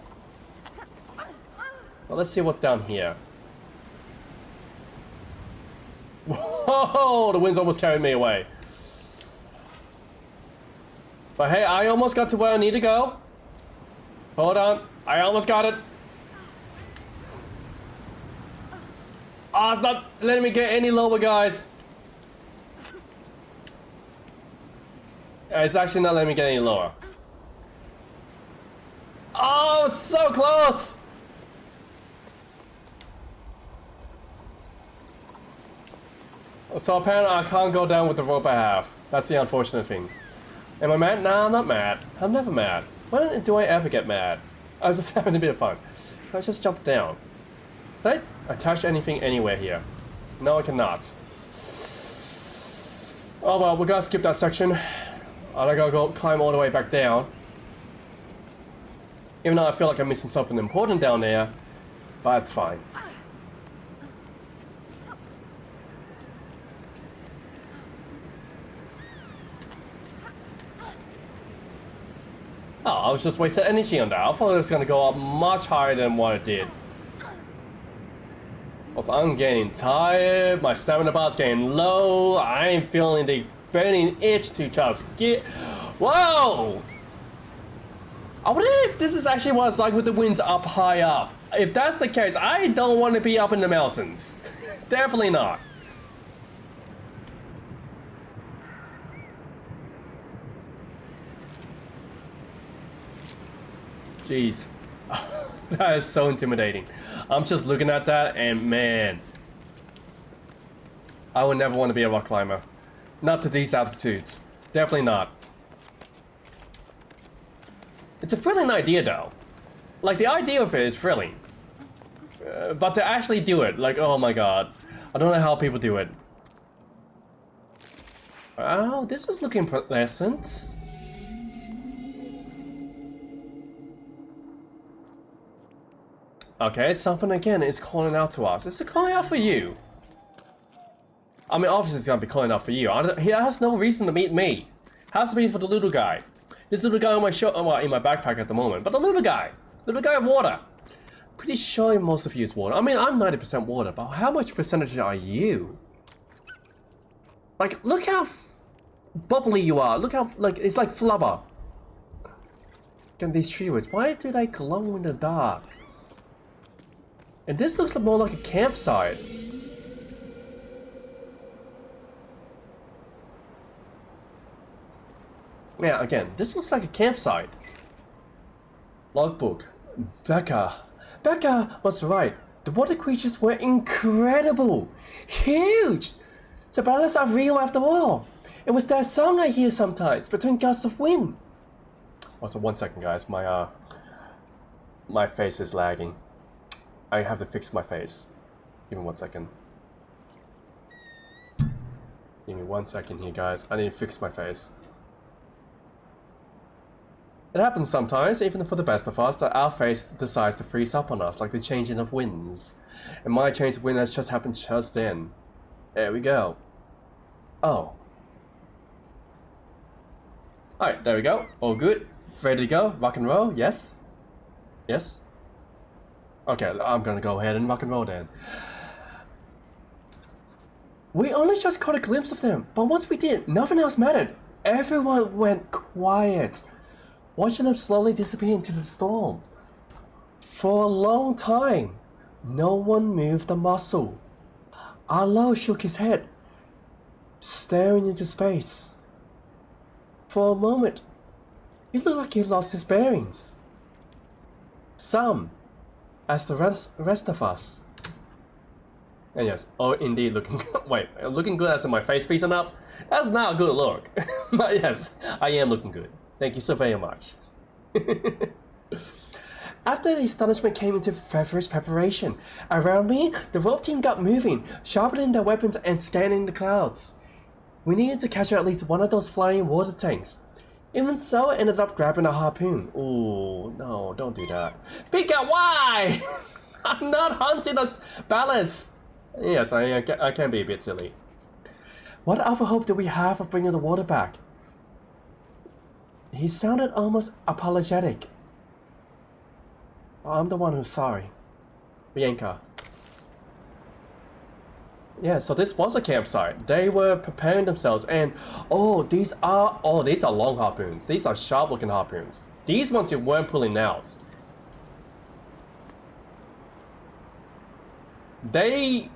Well, let's see what's down here. Whoa! The wind's almost carried me away. But hey, I almost got to where I need to go. Hold on. I almost got it. Ah, it's not letting me get any lower, guys. It's actually not letting me get any lower. Oh, so close! So apparently I can't go down with the rope I have. That's the unfortunate thing. Am I mad? Nah, I'm not mad. I'm never mad. When do I ever get mad? I was just having a bit of fun. Can I just jump down? Can I attach anything anywhere here? No, I cannot. Oh well, we gotta skip that section. I gotta go climb all the way back down. Even though I feel like I'm missing something important down there, but it's fine. Oh, I was just wasting energy on that. I thought it was gonna go up much higher than what it did. Also, I'm getting tired, my stamina bar's getting low, I am feeling the burning itch to just get... Whoa! I wonder if this is actually what it's like with the winds up high up. If that's the case, I don't want to be up in the mountains. Definitely not. Jeez. That is so intimidating. I'm just looking at that and man, I would never want to be a rock climber. Not to these altitudes. Definitely not. It's a thrilling idea though. Like the idea of it is thrilling. But to actually do it, like oh my god. I don't know how people do it. Oh, this is looking pleasant. Okay, something again is calling out to us. Is it calling out for you? I mean, obviously it's gonna be calling out for you. He has no reason to meet me. Has to be for the little guy. This little guy on my well, in my backpack at the moment. But the little guy of water. Pretty sure most of you is water. I mean, I'm 90% water, but how much percentage are you? Like, look how bubbly you are. Look how, like, it's like flubber. Look at these tree roots. Why do they glow in the dark? And this looks more like a campsite. Yeah, again, this looks like a campsite. Logbook. Becca was right. The water creatures were incredible. Huge. The ballads are real after all. It was that song I hear sometimes between gusts of wind. Also, 1 second, guys. My face is lagging. I have to fix my face. Give me 1 second. Give me 1 second here, guys. I need to fix my face. It happens sometimes, even for the best of us, that our face decides to freeze up on us, like the changing of winds. And my change of wind has just happened just then. There we go. Oh. Alright, there we go. All good. Ready to go. Rock and roll. Yes? Yes? Okay, I'm gonna go ahead and rock and roll then. We only just caught a glimpse of them, but once we did, nothing else mattered. Everyone went quiet, watching them slowly disappear into the storm. For a long time, no one moved a muscle. Arlo shook his head, staring into space. For a moment, he looked like he lost his bearings. Some, as the rest of us. And yes, oh indeed looking good. Wait, looking good as in my face freezing up? That's not a good look. But yes, I am looking good. Thank you so very much. After the astonishment came into feverish preparation. Around me, the rope team got moving, sharpening their weapons and scanning the clouds. We needed to catch at least one of those flying water tanks. Even so, I ended up grabbing a harpoon. Ooh, no, don't do that. Pika, why? I'm not hunting us ballast. Yes, I can be a bit silly. What other hope do we have of bringing the water back? He sounded almost apologetic. I'm the one who's sorry. Bianca. Yeah, so this was a campsite. They were preparing themselves and these are long harpoons. These are sharp looking harpoons. These ones you weren't pulling out. The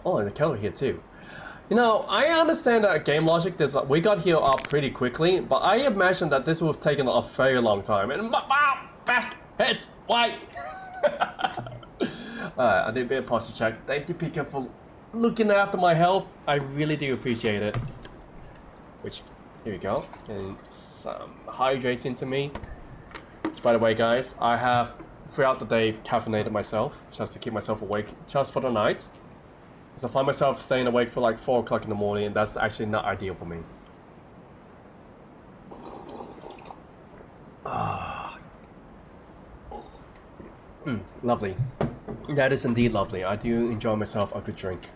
kettle here too. You know, I understand that game logic, we got here up pretty quickly, but I imagine that this would have taken a very long time. And back, heads, why? I did a bit of posture check. Thank you, Pika, for looking after my health. I really do appreciate it. Which, here we go. And some hydrates into me. Which, by the way, guys, I have throughout the day caffeinated myself just to keep myself awake just for the night. Because I find myself staying awake for like 4 o'clock in the morning, and that's actually not ideal for me. Lovely. That is indeed lovely. I do enjoy myself a good drink.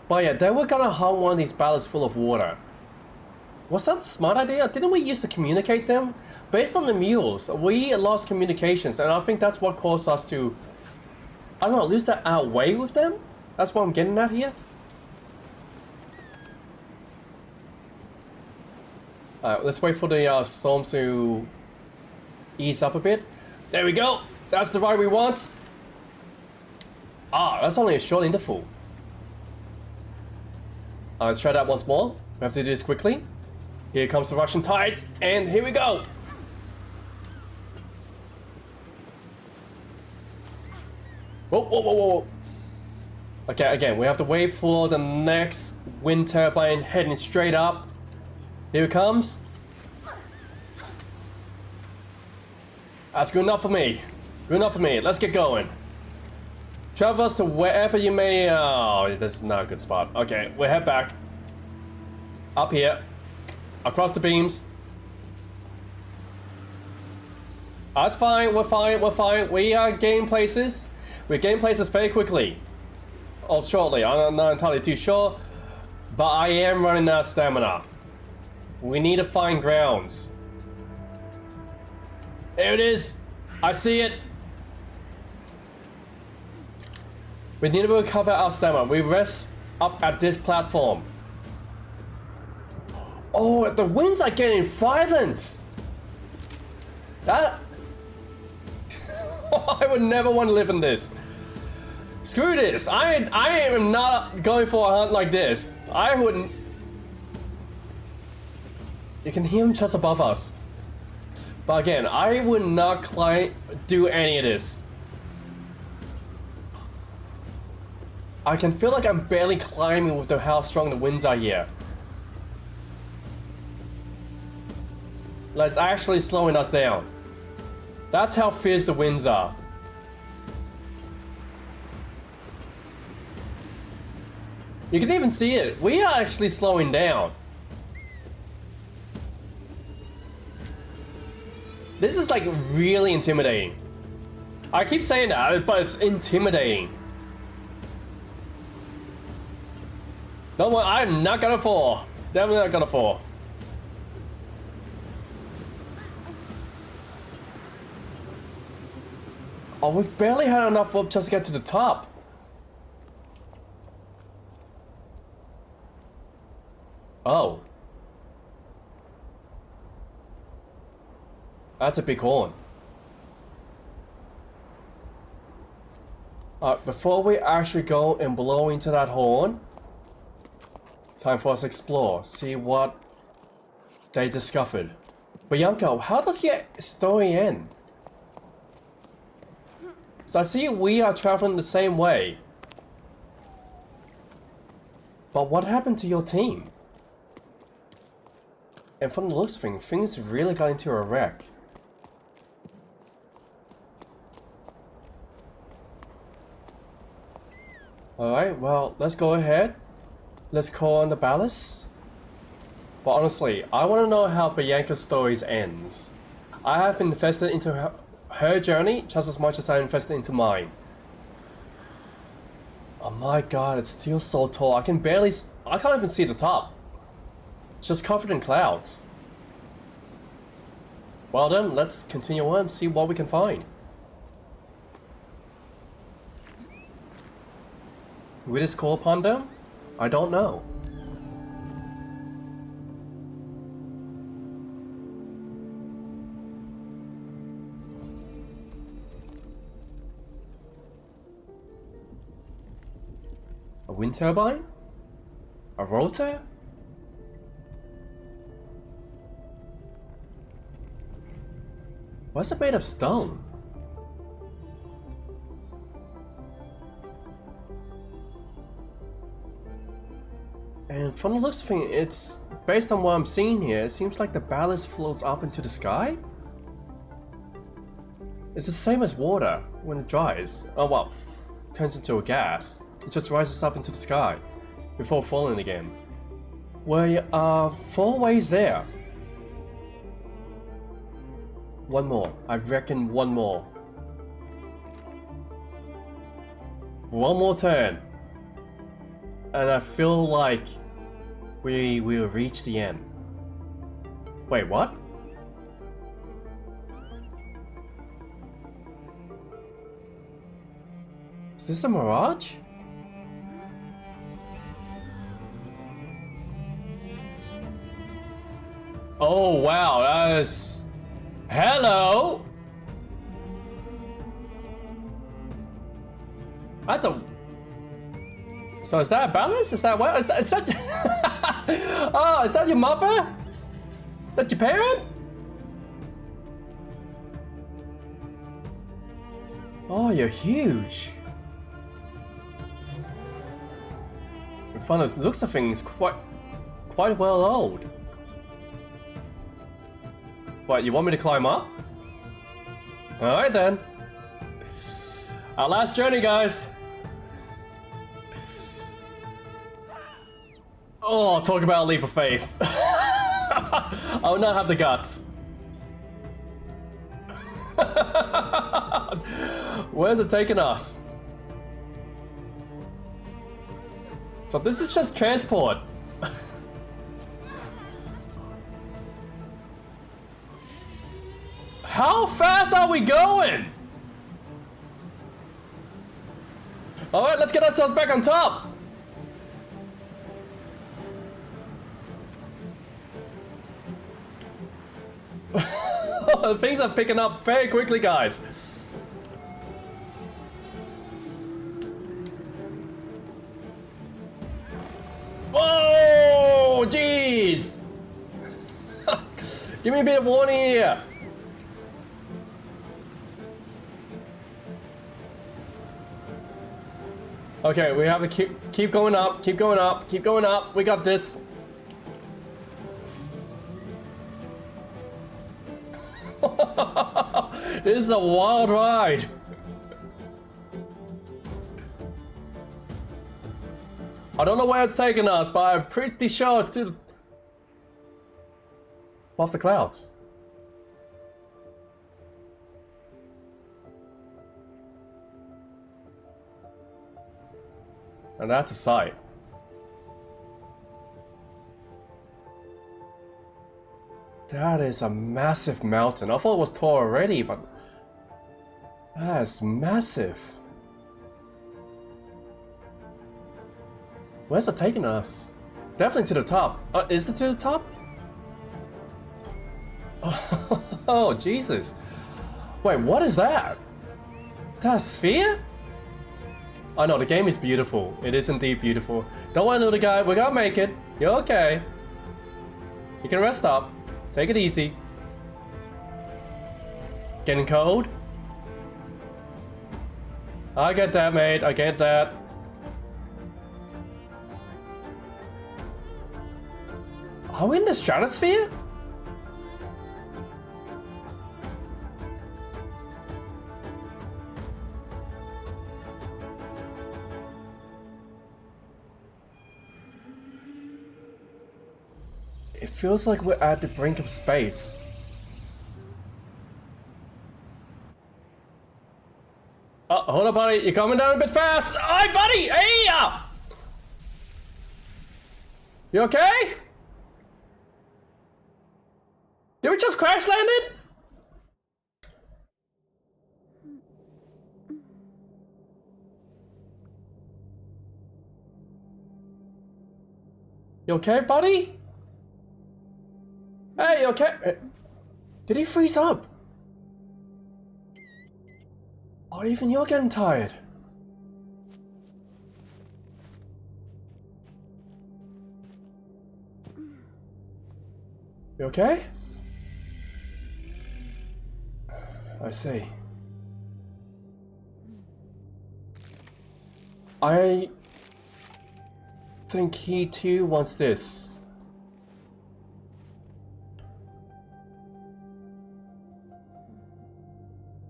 But yeah, they were gonna hunt one of these barrels full of water. Was that a smart idea? Didn't we used to communicate them? Based on the mules, we lost communications, and I think that's what caused us to, I don't know, lose that our way with them? That's what I'm getting at here. Alright, let's wait for the storm to ease up a bit. There we go! That's the ride we want! That's only a short interval. Let's try that once more. We have to do this quickly. Here comes the Russian tide, and here we go! Whoa. Okay, again, we have to wait for the next wind turbine heading straight up. Here it comes. That's good enough for me. Good enough for me. Let's get going. Travel us to wherever you may... Oh, this is not a good spot. Okay, we'll head back. Up here. Across the beams. That's fine. We're fine. We are gaining places. We gain places very quickly. Or shortly. I'm not entirely too sure. But I am running out of stamina. We need to find grounds. There it is. I see it. We need to recover our stamina. We rest up at this platform. Oh, the winds are getting violent. That... I would never want to live in this. Screw this. I am not going for a hunt like this. I wouldn't. You can hear him just above us. But again, I would not do any of this. I can feel like I'm barely climbing with how strong the winds are here. It's actually slowing us down. That's how fierce the winds are. You can even see it. We are actually slowing down. This is like really intimidating. I keep saying that, but it's intimidating. Don't worry, I'm not gonna fall. Definitely not gonna fall. Oh, we barely had enough rope just to get to the top. Oh. That's a big horn. Before we actually go and blow into that horn, time for us to explore, see what they discovered. Bianca, how does your story end? So I see we are traveling the same way. But what happened to your team? And from the looks of things really got into a wreck. Alright, well, let's go ahead. Let's call on the ballast. But honestly, I want to know how Bianca's story ends. I have invested into her journey just as much as I invested into mine. Oh my god, it's still so tall. I can't even see the top. It's just covered in clouds. Well then, let's continue on and see what we can find. Will this call upon them? I don't know. A wind turbine? A rotor? What's it made of stone? And from the looks of it, it's based on what I'm seeing here, it seems like the ballast floats up into the sky? It's the same as water when it dries. Oh well, it turns into a gas. It just rises up into the sky before falling again. We are 4 ways there. One more. I reckon one more. One more turn. And I feel like we will reach the end. Wait, what? Is this a mirage? Oh wow, that is... Hello! That's a... So is that a balance? Is that what? Is that... Oh, is that your mother? Is that your parent? Oh, you're huge. In front of looks of things quite well old. What, you want me to climb up? Alright then. Our last journey, guys. Oh, talk about a leap of faith. I would not have the guts. Where's it taking us? So this is just transport. How fast are we going? Alright, let's get ourselves back on top. Things are picking up very quickly, guys. Whoa, jeez. Give me a bit of warning here. Okay, we have to keep going up, keep going up, keep going up. We got this. This is a wild ride. I don't know where it's taking us, but I'm pretty sure it's to the... Above the clouds. And that's a sight. That is a massive mountain. I thought it was tall already, but that is massive. Where's it taking us? Definitely to the top. Is it to the top? Oh, Jesus. Wait, what is that? Is that a sphere? Oh no, the game is beautiful. It is indeed beautiful. Don't worry, little guy. We're gonna make it. You're okay. You can rest up. Take it easy. Getting cold? I get that, mate. I get that. Are we in the stratosphere? It feels like we're at the brink of space. Oh, hold on, buddy. You're coming down a bit fast. Hi, buddy. Hey! You okay? Did we just crash landed? You okay, buddy? Hey, you okay? Did he freeze up? Oh, even you're getting tired. You okay? I see. I think he too wants this.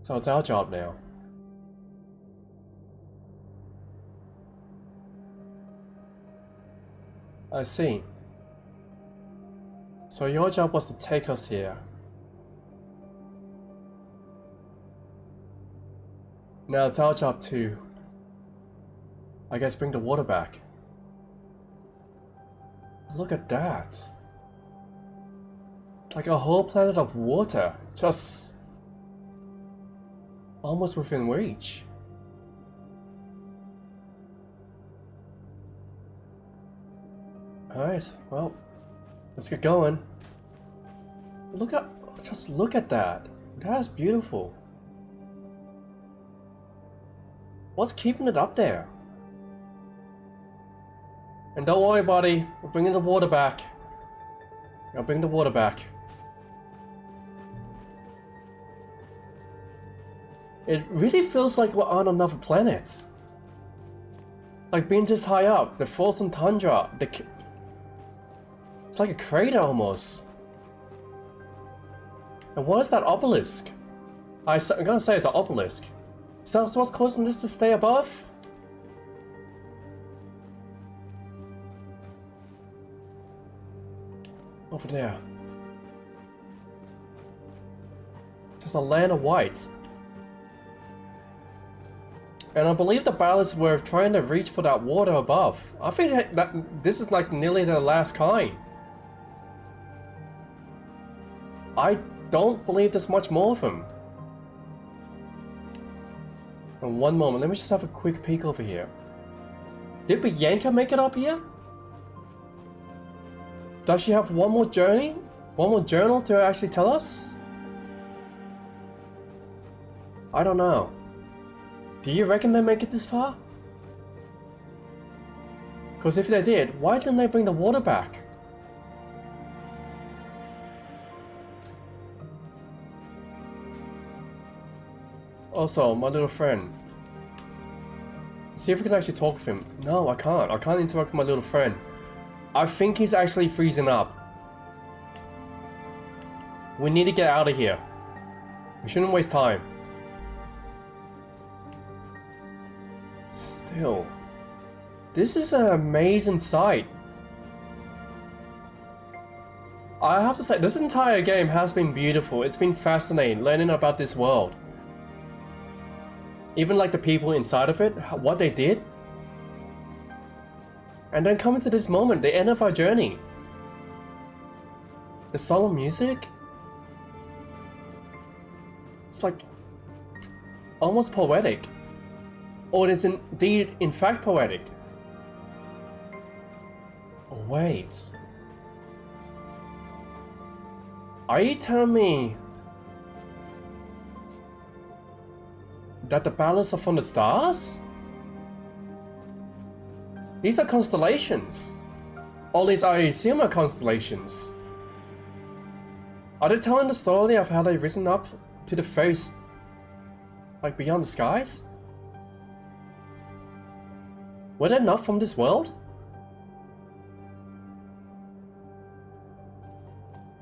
So it's our job now. I see. So your job was to take us here. Now it's our job to, I guess, bring the water back. Look at that. Like a whole planet of water, just almost within reach. Alright, well, let's get going. Just look at that. That's beautiful. What's keeping it up there? And don't worry, buddy, we're bringing the water back. I'll bring the water back. It really feels like we're on another planet. Like being this high up, the frozen tundra, it's like a crater almost. And what is that obelisk? I'm gonna say it's an obelisk. Is that what's causing this to stay above? Over there. Just a land of white. And I believe the ballots were trying to reach for that water above. I think that this is like nearly the last kind. I don't believe there's much more of them. And one moment, let me just have a quick peek over here. Did Bianca make it up here? Does she have one more journey? One more journal to actually tell us? I don't know. Do you reckon they make it this far? Because if they did, why didn't they bring the water back? Also, my little friend. See if we can actually talk with him. No, I can't. I can't interact with my little friend. I think he's actually freezing up. We need to get out of here. We shouldn't waste time. Still, this is an amazing sight. I have to say, this entire game has been beautiful. It's been fascinating learning about this world. Even like the people inside of it, what they did. And then coming to this moment, the end of our journey. The solemn music. It's like almost poetic. Or it is indeed, in fact, poetic. Oh, wait. Are you telling me that the ballots are from the stars? These are constellations. All these I assume are constellations. Are they telling the story of how they've risen up to the face, like beyond the skies? Were they not from this world?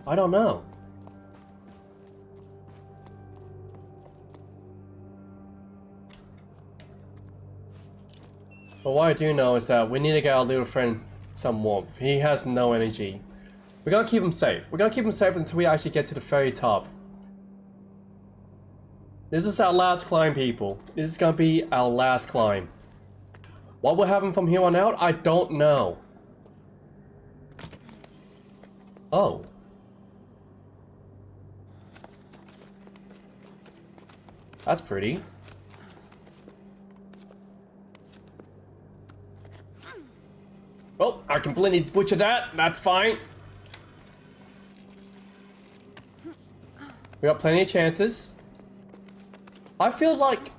I don't know. But what I do know is that we need to get our little friend some warmth. He has no energy. We gotta keep him safe. We gotta keep him safe until we actually get to the very top. This is our last climb, people. This is gonna be our last climb. What will happen from here on out, I don't know. Oh. That's pretty. Oh, I completely butchered that. That's fine. We got plenty of chances. I feel like...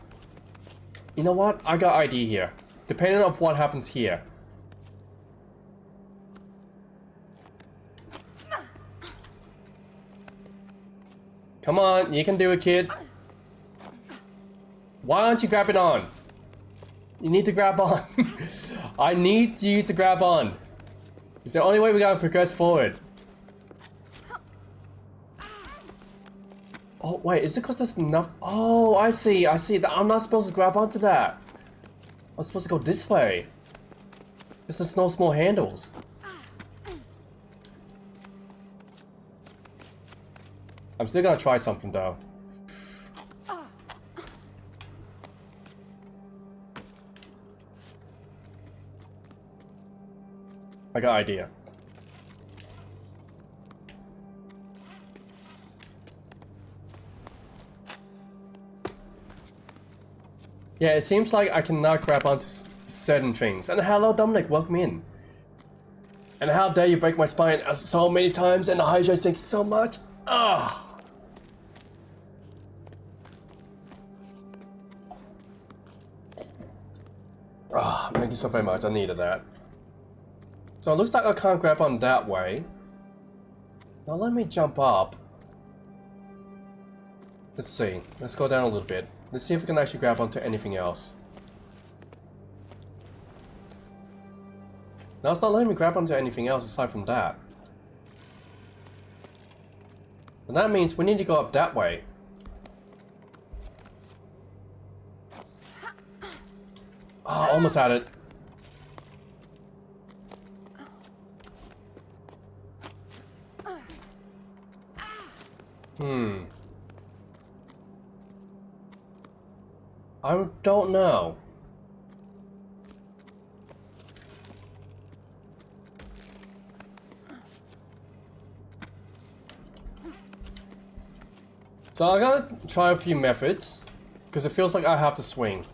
You know what? I got idea here. Depending on what happens here. Come on, you can do it, kid. Why aren't you grabbing on? You need to grab on. I need you to grab on. It's the only way we gotta progress forward. Oh, wait, is it because there's enough? Oh, I see. I'm not supposed to grab onto that. I'm supposed to go this way. It's just no small handles. I'm still gonna try something though. I got an idea. Yeah, it seems like I cannot grab onto certain things. And hello, Dominic, welcome in. And how dare you break my spine so many times and the hydrates think so much. Ah. Oh, thank you so very much. I needed that. So it looks like I can't grab on that way. Now let me jump up. Let's see. Let's go down a little bit. Let's see if we can actually grab onto anything else. Now it's not letting me grab onto anything else aside from that. And that means we need to go up that way. Oh, almost had it. I don't know. So I'm gonna try a few methods, because it feels like I have to swing.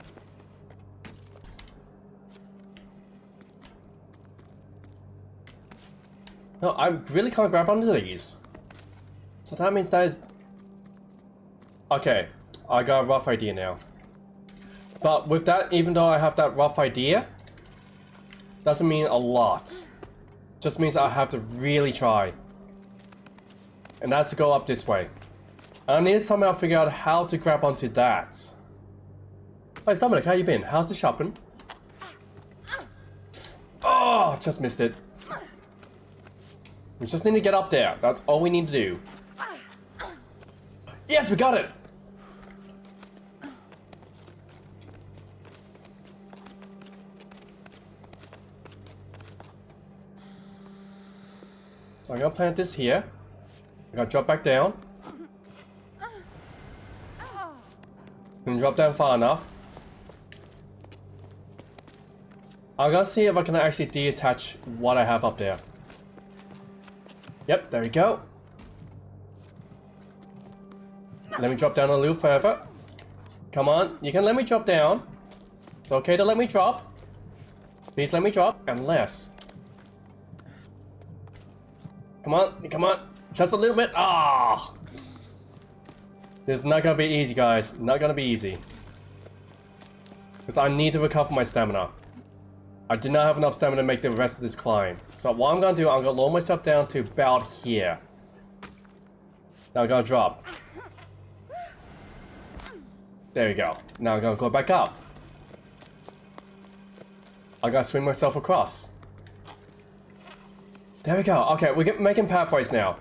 No, I really can't grab onto these. So that means that is... Okay, I got a rough idea now. But with that, even though I have that rough idea, doesn't mean a lot. Just means I have to really try. And that's to go up this way. I need to somehow figure out how to grab onto that. Hey, Dominic, how you been? How's the shopping? Oh, just missed it. We just need to get up there. That's all we need to do. Yes, we got it! So I'm gonna plant this here. I'm gonna drop back down. Can drop down far enough. I'm gonna see if I can actually detach what I have up there. Yep, there we go. Let me drop down a little further. Come on, you can let me drop down. It's okay to let me drop. Please let me drop, unless... Come on, come on. Just a little bit. Ah! This is not gonna be easy, guys. Not gonna be easy. Because I need to recover my stamina. I do not have enough stamina to make the rest of this climb. So what I'm gonna do, I'm gonna lower myself down to about here. Now I'm gonna drop. There we go. Now I'm gonna go back up. I gotta swing myself across. There we go. Okay, we're making pathways now.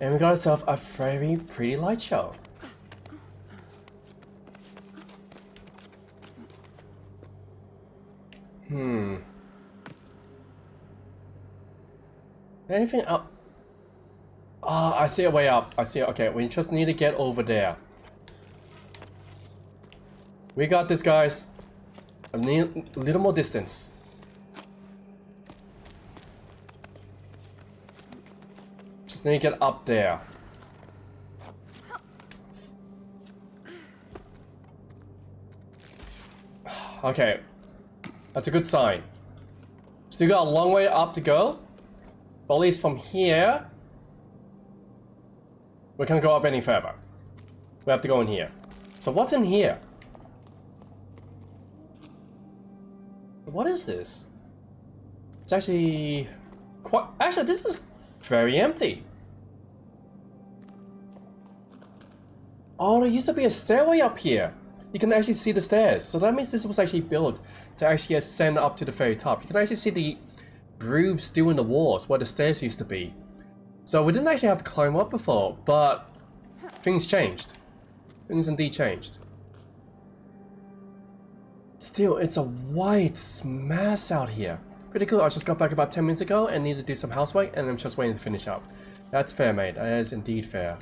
And we got ourselves a very pretty light show. Anything up? Ah, I see a way up. I see it. Okay, we just need to get over there. We got this, guys. I need a little more distance. Just need to get up there. Okay. That's a good sign. Still got a long way up to go. But at least from here, we can't go up any further. We have to go in here. So what's in here? What is this? It's actually quite... Actually, this is very empty. Oh, there used to be a stairway up here. You can actually see the stairs. So that means this was actually built to actually ascend up to the very top. You can actually see the grooves still in the walls where the stairs used to be. So we didn't actually have to climb up before, but things changed. Things indeed changed. Still, it's a white mess out here. Pretty cool. I just got back about 10 minutes ago and need to do some housework, and I'm just waiting to finish up. That's fair, mate. That is indeed fair.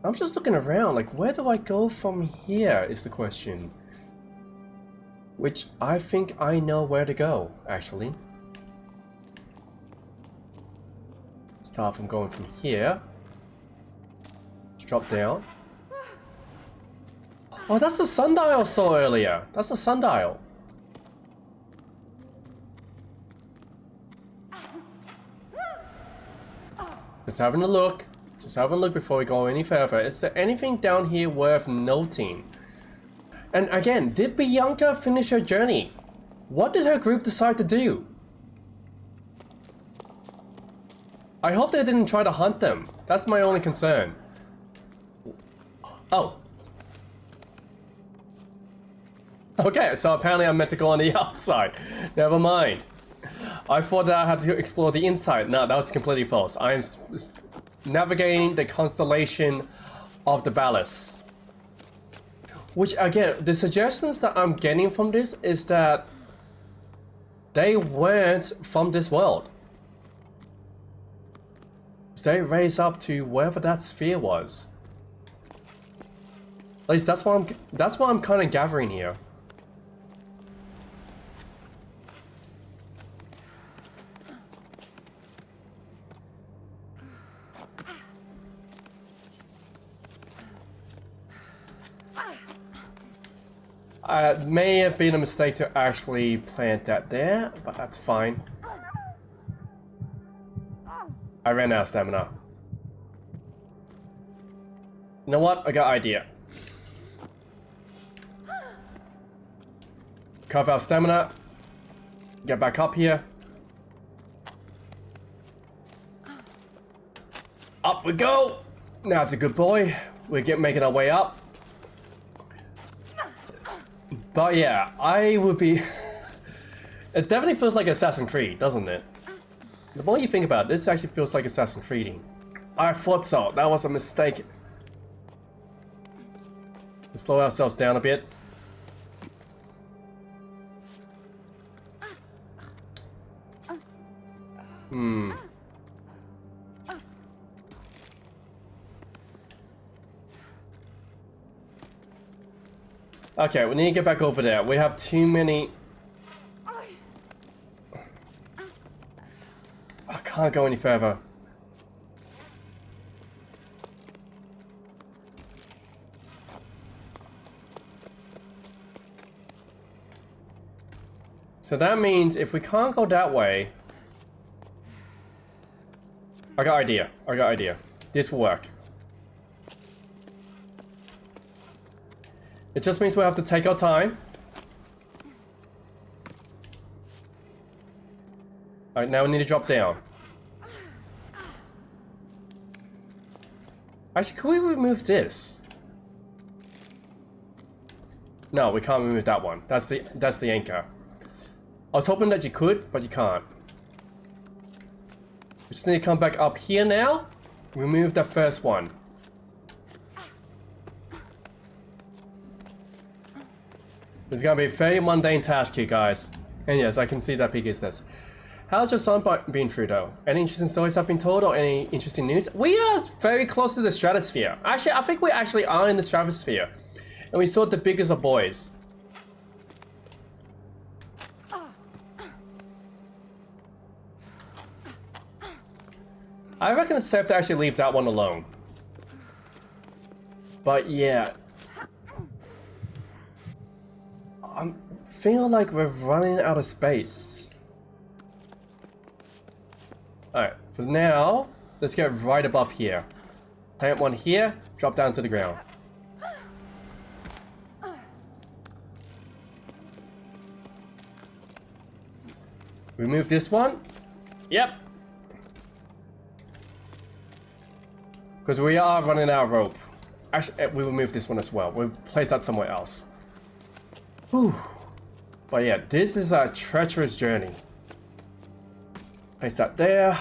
I'm just looking around, like, where do I go from here is the question. Which I think I know where to go, actually. Start from going from here. Let's drop down. Oh, that's the sundial I saw earlier. That's the sundial. Just having a look. Just having a look before we go any further. Is there anything down here worth noting? And again, did Bianca finish her journey? What did her group decide to do? I hope they didn't try to hunt them. That's my only concern. Oh. Okay, so apparently I'm meant to go on the outside. Never mind. I thought that I had to explore the inside. No, that was completely false. I am navigating the constellation of the Ballast. Which, again, the suggestions that I'm getting from this is that they weren't from this world. They raised up to wherever that sphere was. At least that's what I'm kind of gathering here. It may have been a mistake to actually plant that there, but that's fine. I ran out of stamina. You know what? I got an idea. Carve out stamina. Get back up here. Up we go! Now it's a good boy. We're making our way up. But yeah, I would be... It definitely feels like Assassin's Creed, doesn't it? The more you think about it, this actually feels like Assassin's Creed. I thought so. That was a mistake. Let's slow ourselves down a bit. Okay, we need to get back over there. We have too many... I can't go any further. So that means if we can't go that way... I got idea. I got idea. This will work. It just means we have to take our time. Alright, now we need to drop down. Actually, can we remove this? No, we can't remove that one. That's the anchor. I was hoping that you could, but you can't. We just need to come back up here now. Remove that first one. It's gonna be a very mundane task here, guys. And yes, I can see that peak is this. How's your son been through though? Any interesting stories have been told or any interesting news? We are very close to the stratosphere. Actually, I think we actually are in the stratosphere. And we saw the biggest of boys. I reckon it's safe to actually leave that one alone. But yeah. I'm feeling like we're running out of space. Alright, for now, let's get right above here. Plant one here, drop down to the ground. Remove this one. Yep. Because we are running out of rope. Actually, we will move this one as well. We'll place that somewhere else. Whew. But yeah, this is a treacherous journey. Place that there.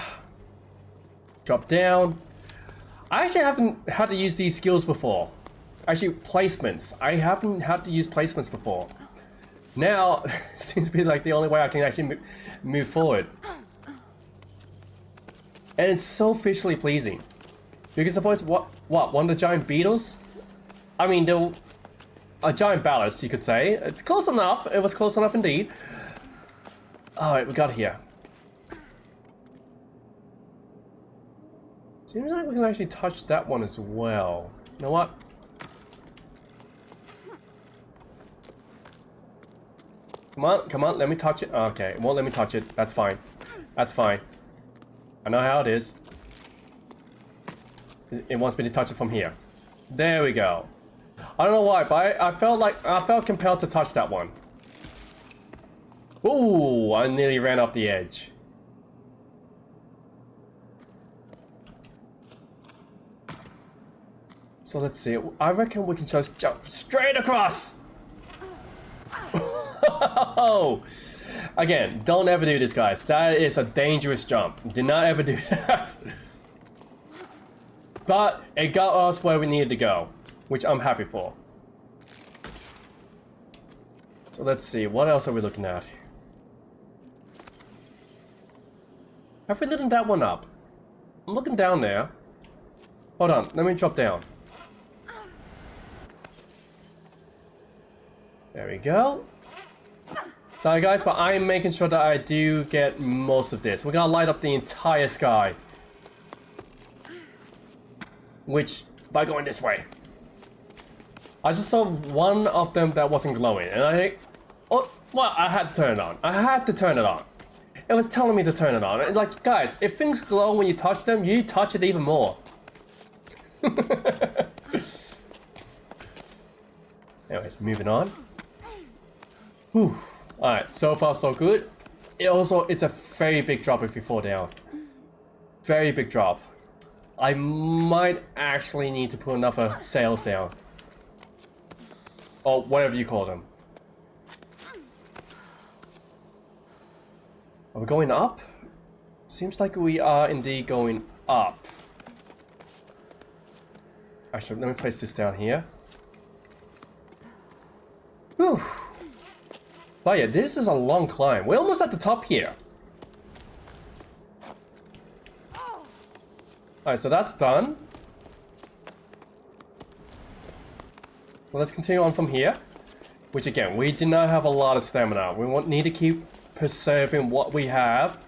Drop down. I actually haven't had to use these skills before. Actually, placements. I haven't had to use placements before. Now, seems to be like the only way I can actually move forward. And it's so visually pleasing. You can suppose what, one of the giant beetles? I mean, they're a giant ballast, you could say. It's close enough. It was close enough indeed. Alright, we got here. Seems like we can actually touch that one as well. You know what? Come on, let me touch it. Okay, it won't let me touch it. That's fine. That's fine. I know how it is. It wants me to touch it from here. There we go. I don't know why, but I felt compelled to touch that one. Ooh, I nearly ran off the edge. So let's see. I reckon we can just jump straight across. Again, don't ever do this, guys. That is a dangerous jump. Do not ever do that. But it got us where we needed to go, which I'm happy for. So let's see, what else are we looking at? Have we lit that one up? I'm looking down there. Hold on, let me drop down. There we go. Sorry guys, but I am making sure that I do get most of this. We're gonna light up the entire sky. Which, by going this way. I just saw one of them that wasn't glowing, and I think, oh, well, I had to turn it on. I had to turn it on. It was telling me to turn it on. It's like, guys, if things glow when you touch them, you touch it even more. Anyways, moving on. Whew. Alright, so far so good. It's a very big drop if you fall down. Very big drop. I might actually need to put another sails down. Or whatever you call them. Are we going up? Seems like we are indeed going up. Actually, let me place this down here. Whew. But yeah, this is a long climb. We're almost at the top here. Alright, so that's done. Well, let's continue on from here. Which again, we do not have a lot of stamina. We need to keep preserving what we have.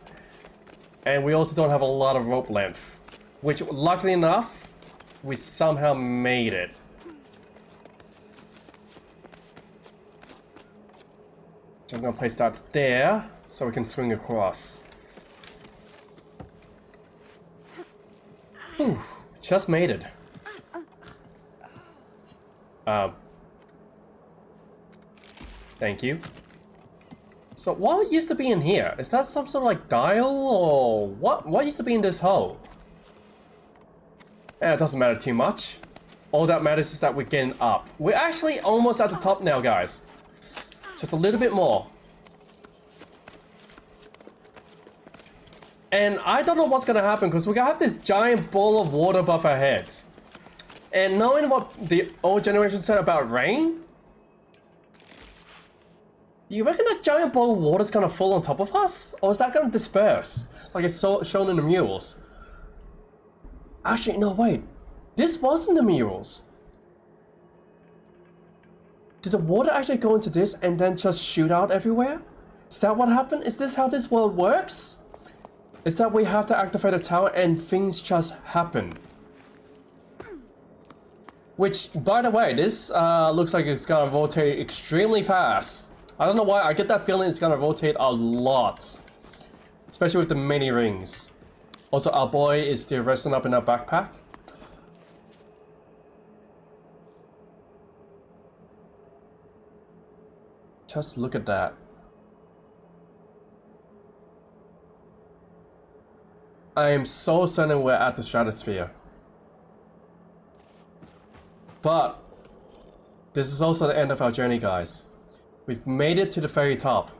And we also don't have a lot of rope length. Which, luckily enough, we somehow made it. So I'm gonna place that there, so we can swing across. Whew, just made it. Thank you. So what used to be in here? Is that some sort of like dial or what? What used to be in this hole? It doesn't matter too much. All that matters is that we're getting up. We're actually almost at the top now, guys. Just a little bit more. And I don't know what's gonna happen because we're gonna have this giant ball of water above our heads. And knowing what the old generation said about rain, do you reckon that giant ball of water is gonna fall on top of us? Or is that gonna disperse? Like it's shown in the murals. Actually, no, wait. This wasn't the murals. Did the water actually go into this and then just shoot out everywhere? Is that what happened? Is this how this world works? Is that we have to activate a tower and things just happen? Which, by the way, this looks like it's gonna rotate extremely fast. I don't know why, I get that feeling it's gonna rotate a lot. Especially with the mini rings. Also, our boy is still resting up in our backpack. Just look at that. I am so certain we're at the stratosphere. But this is also the end of our journey, guys. We've made it to the very top.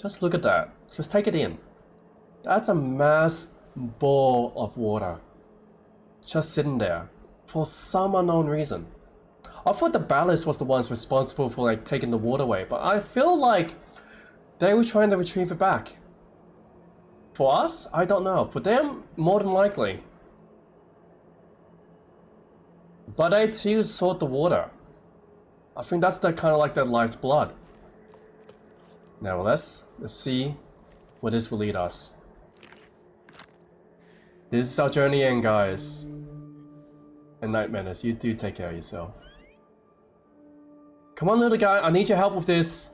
Just look at that. Just take it in. That's a mass ball of water. Just sitting there. For some unknown reason. I thought the ballast was the ones responsible for like taking the water away, but I feel like they were trying to retrieve it back. For us? I don't know. For them, more than likely. But they too sought the water. I think that's the kind of like their life's blood. Nevertheless, let's see where this will lead us. This is our journey in, guys. And Night Menace, you do take care of yourself. Come on, little guy, I need your help with this.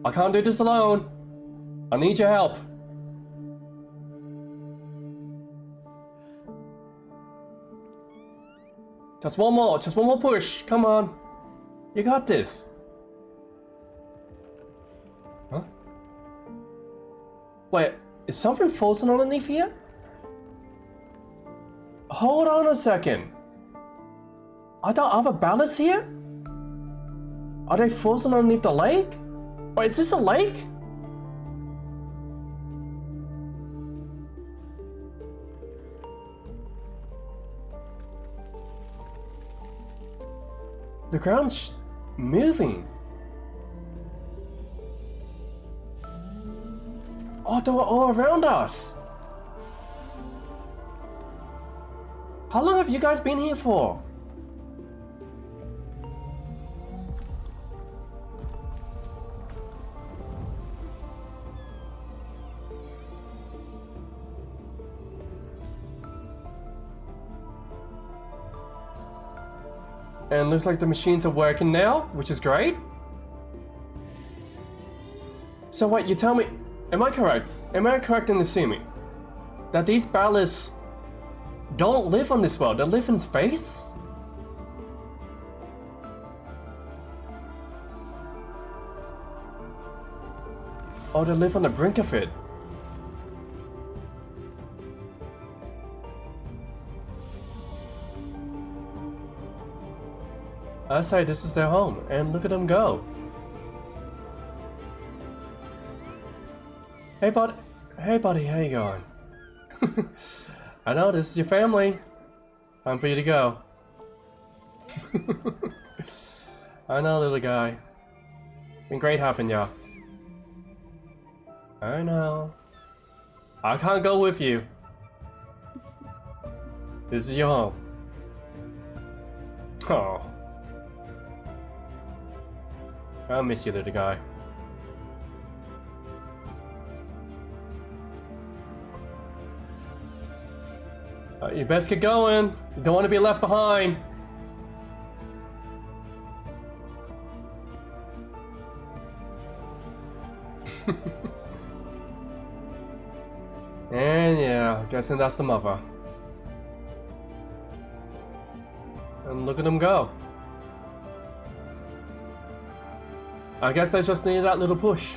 I can't do this alone. I need your help. Just one more push. Come on. You got this. Huh? Wait, is something frozen underneath here? Hold on a second. Are there other ballots here? Are they frozen underneath the lake? Wait, is this a lake? The ground's moving. Oh, they were all around us. How long have you guys been here for? And looks like the machines are working now, which is great. So wait, you tell me, am I correct? Am I correct in assuming that these ballasts don't live on this world, they live in space? Oh, they live on the brink of it. I say this is their home, and look at them go. Hey buddy, how you going? I know, this is your family. Time for you to go. I know, little guy. Been great having ya. I know. I can't go with you. This is your home. Oh. I'll miss you, little guy. You best get going. You don't want to be left behind. And yeah, guessing that's the mother. And look at them go. I guess they just needed that little push.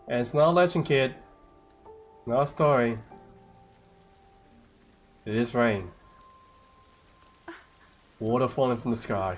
And it's not a legend, kid. Not a story. It is rain. Water falling from the sky.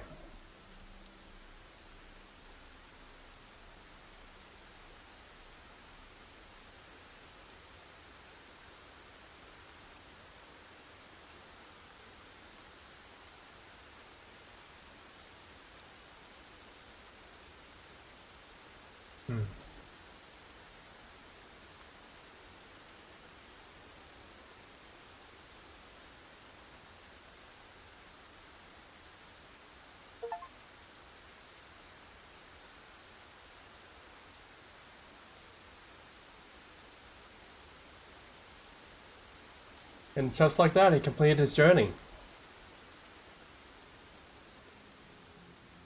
And just like that, he completed his journey.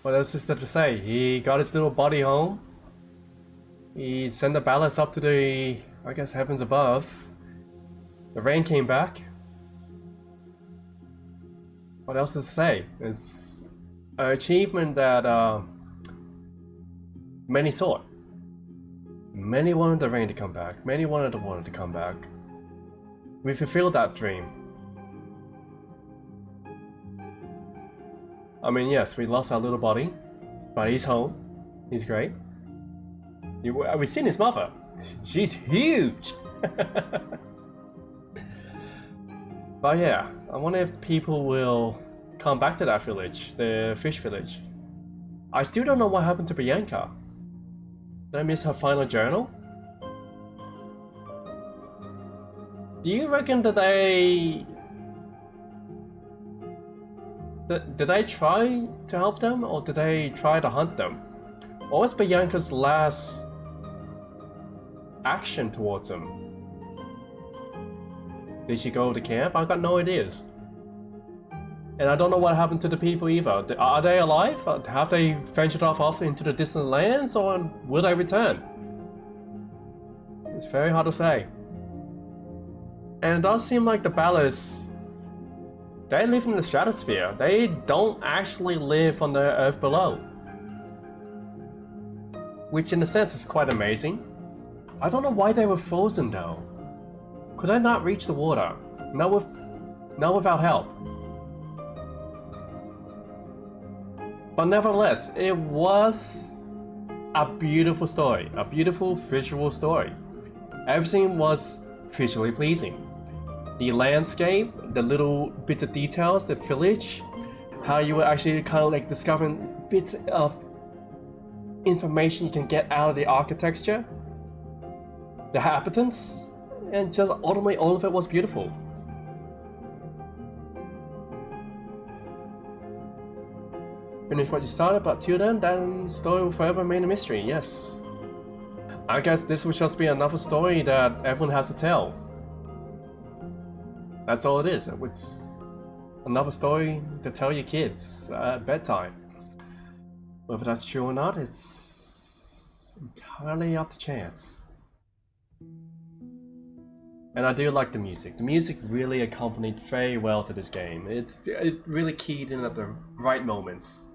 What else is there to say? He got his little body home. He sent the ballast up to the, I guess, heavens above. The rain came back. What else to say? It's an achievement that many sought. Many wanted the rain to come back. Many wanted the water to come back. We fulfilled that dream. I mean, yes, we lost our little body, but he's home. He's great. We've seen his mother. She's huge. But yeah, I wonder if people will come back to that village, the fish village. I still don't know what happened to Bianca. Did I miss her final journal? Do you reckon that did they try to help them, or did they try to hunt them? What was Bianca's last action towards them? Did she go to camp? I got no ideas. And I don't know what happened to the people either. Are they alive? Have they ventured off into the distant lands, or will they return? It's very hard to say. And it does seem like the Ballast, they live in the stratosphere. They don't actually live on the earth below. Which in a sense is quite amazing. I don't know why they were frozen though. Could I not reach the water? Not without help. But nevertheless, it was a beautiful story. A beautiful visual story. Everything was visually pleasing. The landscape, the little bits of details, the village, how you were actually kind of like discovering bits of information you can get out of the architecture, the inhabitants, and just ultimately all of it was beautiful. Finish what you started, but till then, that story will forever remain a mystery, yes. I guess this will just be another story that everyone has to tell. That's all it is. It's another story to tell your kids at bedtime. Whether that's true or not, it's entirely up to chance. And I do like the music. The music really accompanied very well to this game. It really keyed in at the right moments.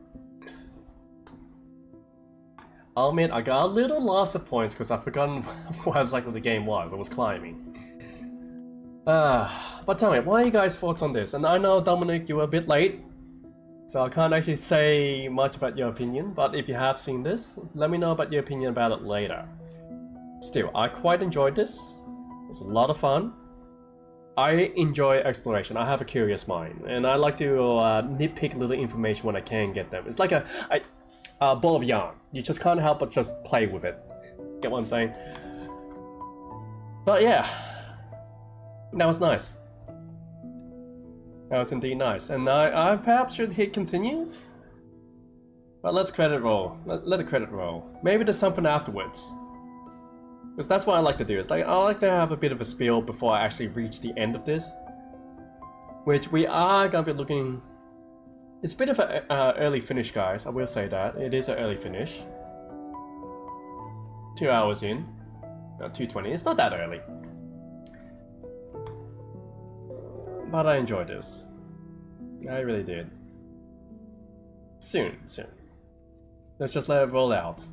I'll admit, I got a little lost at points because I've forgotten what exactly the game was. I was climbing. But tell me, what are you guys' thoughts on this? And I know, Dominic, you were a bit late, so I can't actually say much about your opinion, but if you have seen this, let me know about your opinion about it later. Still, I quite enjoyed this. It was a lot of fun. I enjoy exploration. I have a curious mind, and I like to nitpick little information when I can get them. It's like a ball of yarn. You just can't help but just play with it. Get what I'm saying? But yeah, that was nice. That was indeed nice. And I perhaps should hit continue? But let's credit roll. Let the credit roll. Maybe there's something afterwards. Because that's what I like to do. It's like, I like to have a bit of a spiel before I actually reach the end of this. Which we are going to be looking... It's a bit of an early finish, guys. I will say that. It is an early finish. 2 hours in. 2:20. It's not that early. But I enjoyed this. I really did. Soon. Let's just let it roll out.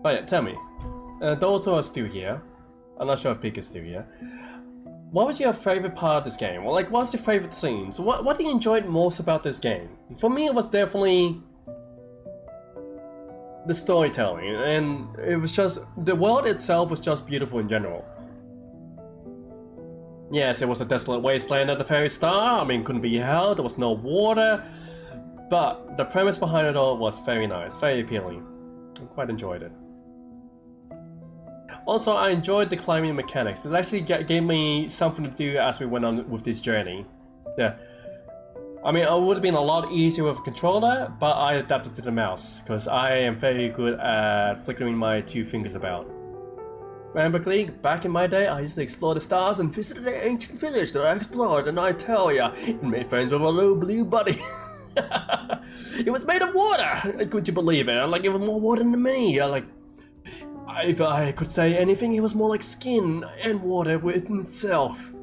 Oh yeah, tell me. Those who are still here, I'm not sure if Pika is still here. What was your favorite part of this game? Or like, what's your favorite scenes? What do you enjoy most about this game? For me, it was definitely the storytelling, and it was just, the world itself was just beautiful in general. Yes, it was a desolate wasteland at the very start. I mean, couldn't be held, there was no water, but the premise behind it all was very nice, very appealing. I quite enjoyed it. Also, I enjoyed the climbing mechanics. It actually gave me something to do as we went on with this journey. Yeah. I mean, it would have been a lot easier with a controller, but I adapted to the mouse, because I am very good at flickering my two fingers about. Remember, Gleek, back in my day, I used to explore the stars and visited the ancient village that I explored, and I tell ya, it made friends with a little blue buddy. It was made of water! Could you believe it? Like, it was more water than me. If I could say anything, it was more like skin and water within itself.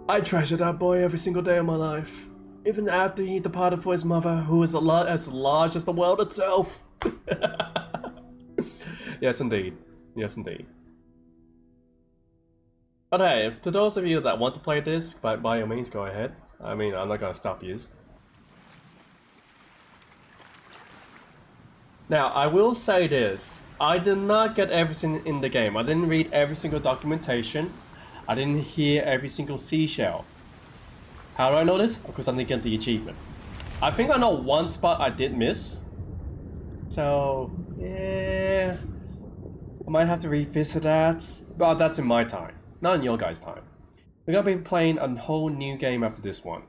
I treasure that boy every single day of my life, even after he departed for his mother, who is as large as the world itself. Yes, indeed. Yes, indeed. But hey, to those of you that want to play this, by all means, go ahead. I mean, I'm not gonna stop you. Now, I will say this. I did not get everything in the game. I didn't read every single documentation. I didn't hear every single seashell. How do I know this? Because I didn't get the achievement. I think I know one spot I did miss. So, yeah. I might have to revisit that. But that's in my time, not in your guys' time. We're gonna be playing a whole new game after this one.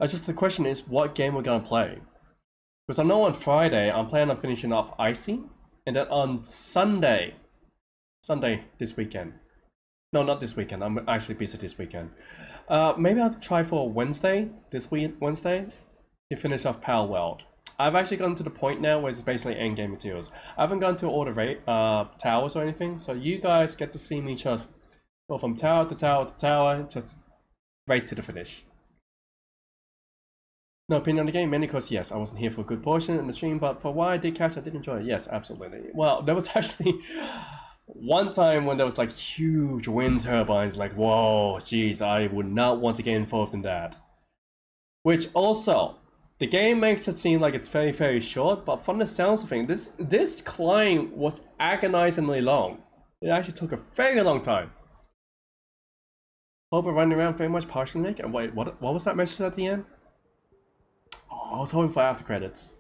Just the question is, what game we're gonna play? Because I know on Friday, I'm planning on finishing off Icy. And then on Sunday this weekend. No, not this weekend. I'm actually busy this weekend. Maybe I'll try for Wednesday, Wednesday, to finish off Pal World. I've actually gotten to the point now where it's basically endgame materials. I haven't gone to all the towers or anything, so you guys get to see me just go from tower to tower to tower, just race to the finish. No opinion on the game, mainly because yes, I wasn't here for a good portion in the stream, but for what I did catch, I did enjoy it. Yes, absolutely. Well, there was actually one time when there was like huge wind turbines, like whoa, geez, I would not want to get involved in that. Which also, the game makes it seem like it's very, very short, but from the sounds of things, this climb was agonizingly long. It actually took a very long time. Hope we're running around very much partially naked. And wait, what was that message at the end? Oh, I was hoping for after credits.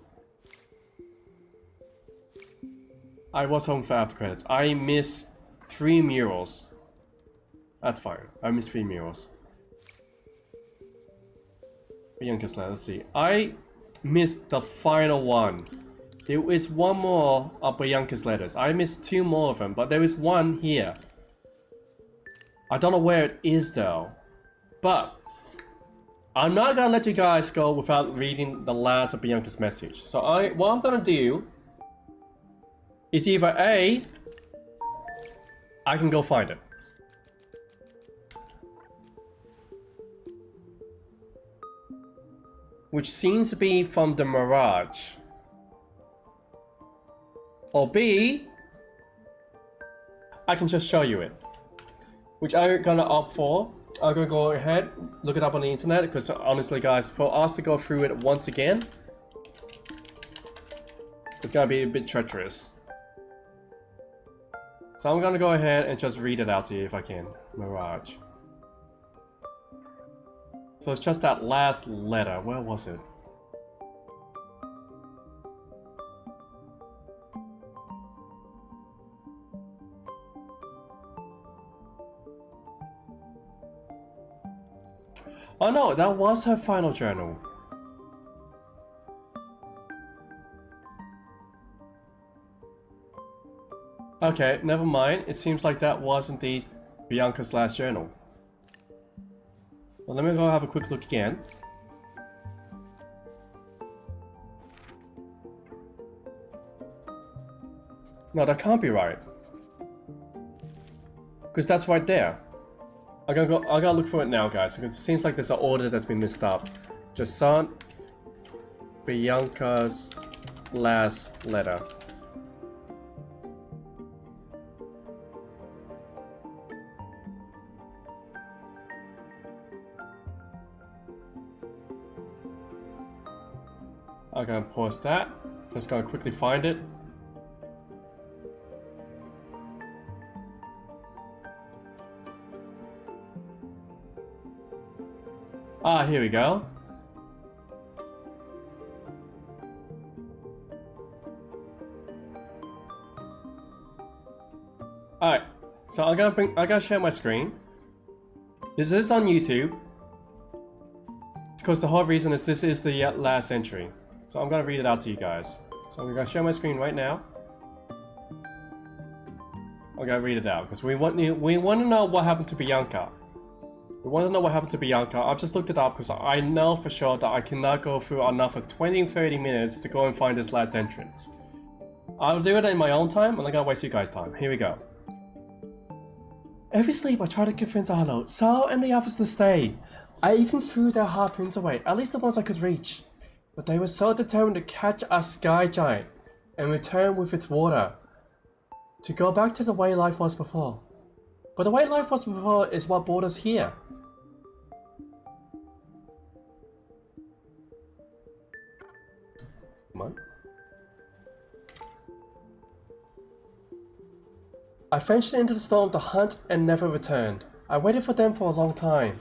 I was hoping for after credits. I miss 3 murals. That's fine. I miss 3 murals. Bianca's Land, let's see. I missed the final one. There is one more of Bianca's letters. I missed 2 more of them, but there is one here. I don't know where it is though. But I'm not gonna let you guys go without reading the last of Bianca's message. So what I'm gonna do is either A, I can go find it. Which seems to be from the Mirage. Or B, I can just show you it. Which I'm gonna opt for. I'm gonna go ahead, look it up on the internet, because honestly guys, for us to go through it once again, it's gonna be a bit treacherous. So I'm gonna go ahead and just read it out to you if I can. Mirage. So it's just that last letter. Where was it? Oh no, that was her final journal. Okay, never mind. It seems like that was indeed Bianca's last journal. Well, let me go have a quick look again. No, that can't be right. Because that's right there. I gotta look for it now, guys. Because it seems like there's an order that's been messed up. Jusant, Bianca's last letter. I'm gonna pause that. Just gonna quickly find it. Ah, here we go. Alright, so I gotta share my screen. This is on YouTube. because the whole reason is this is the last entry. So I'm gonna read it out to you guys. So I'm gonna share my screen right now. I'm gonna read it out because we want to know what happened to Bianca. We want to know what happened to Bianca. I've just looked it up because I know for sure that I cannot go through another 20-30 minutes to go and find this last entrance. I'll do it in my own time. I'm not gonna waste you guys' time. Here we go. Every sleep I try to convince Arlo, Sal and the others to stay. I even threw their harpoons away, at least the ones I could reach. But they were so determined to catch a sky giant and return with its water. To go back to the way life was before. But the way life was before is what brought us here. Come on. I ventured into the storm to hunt and never returned. I waited for them for a long time.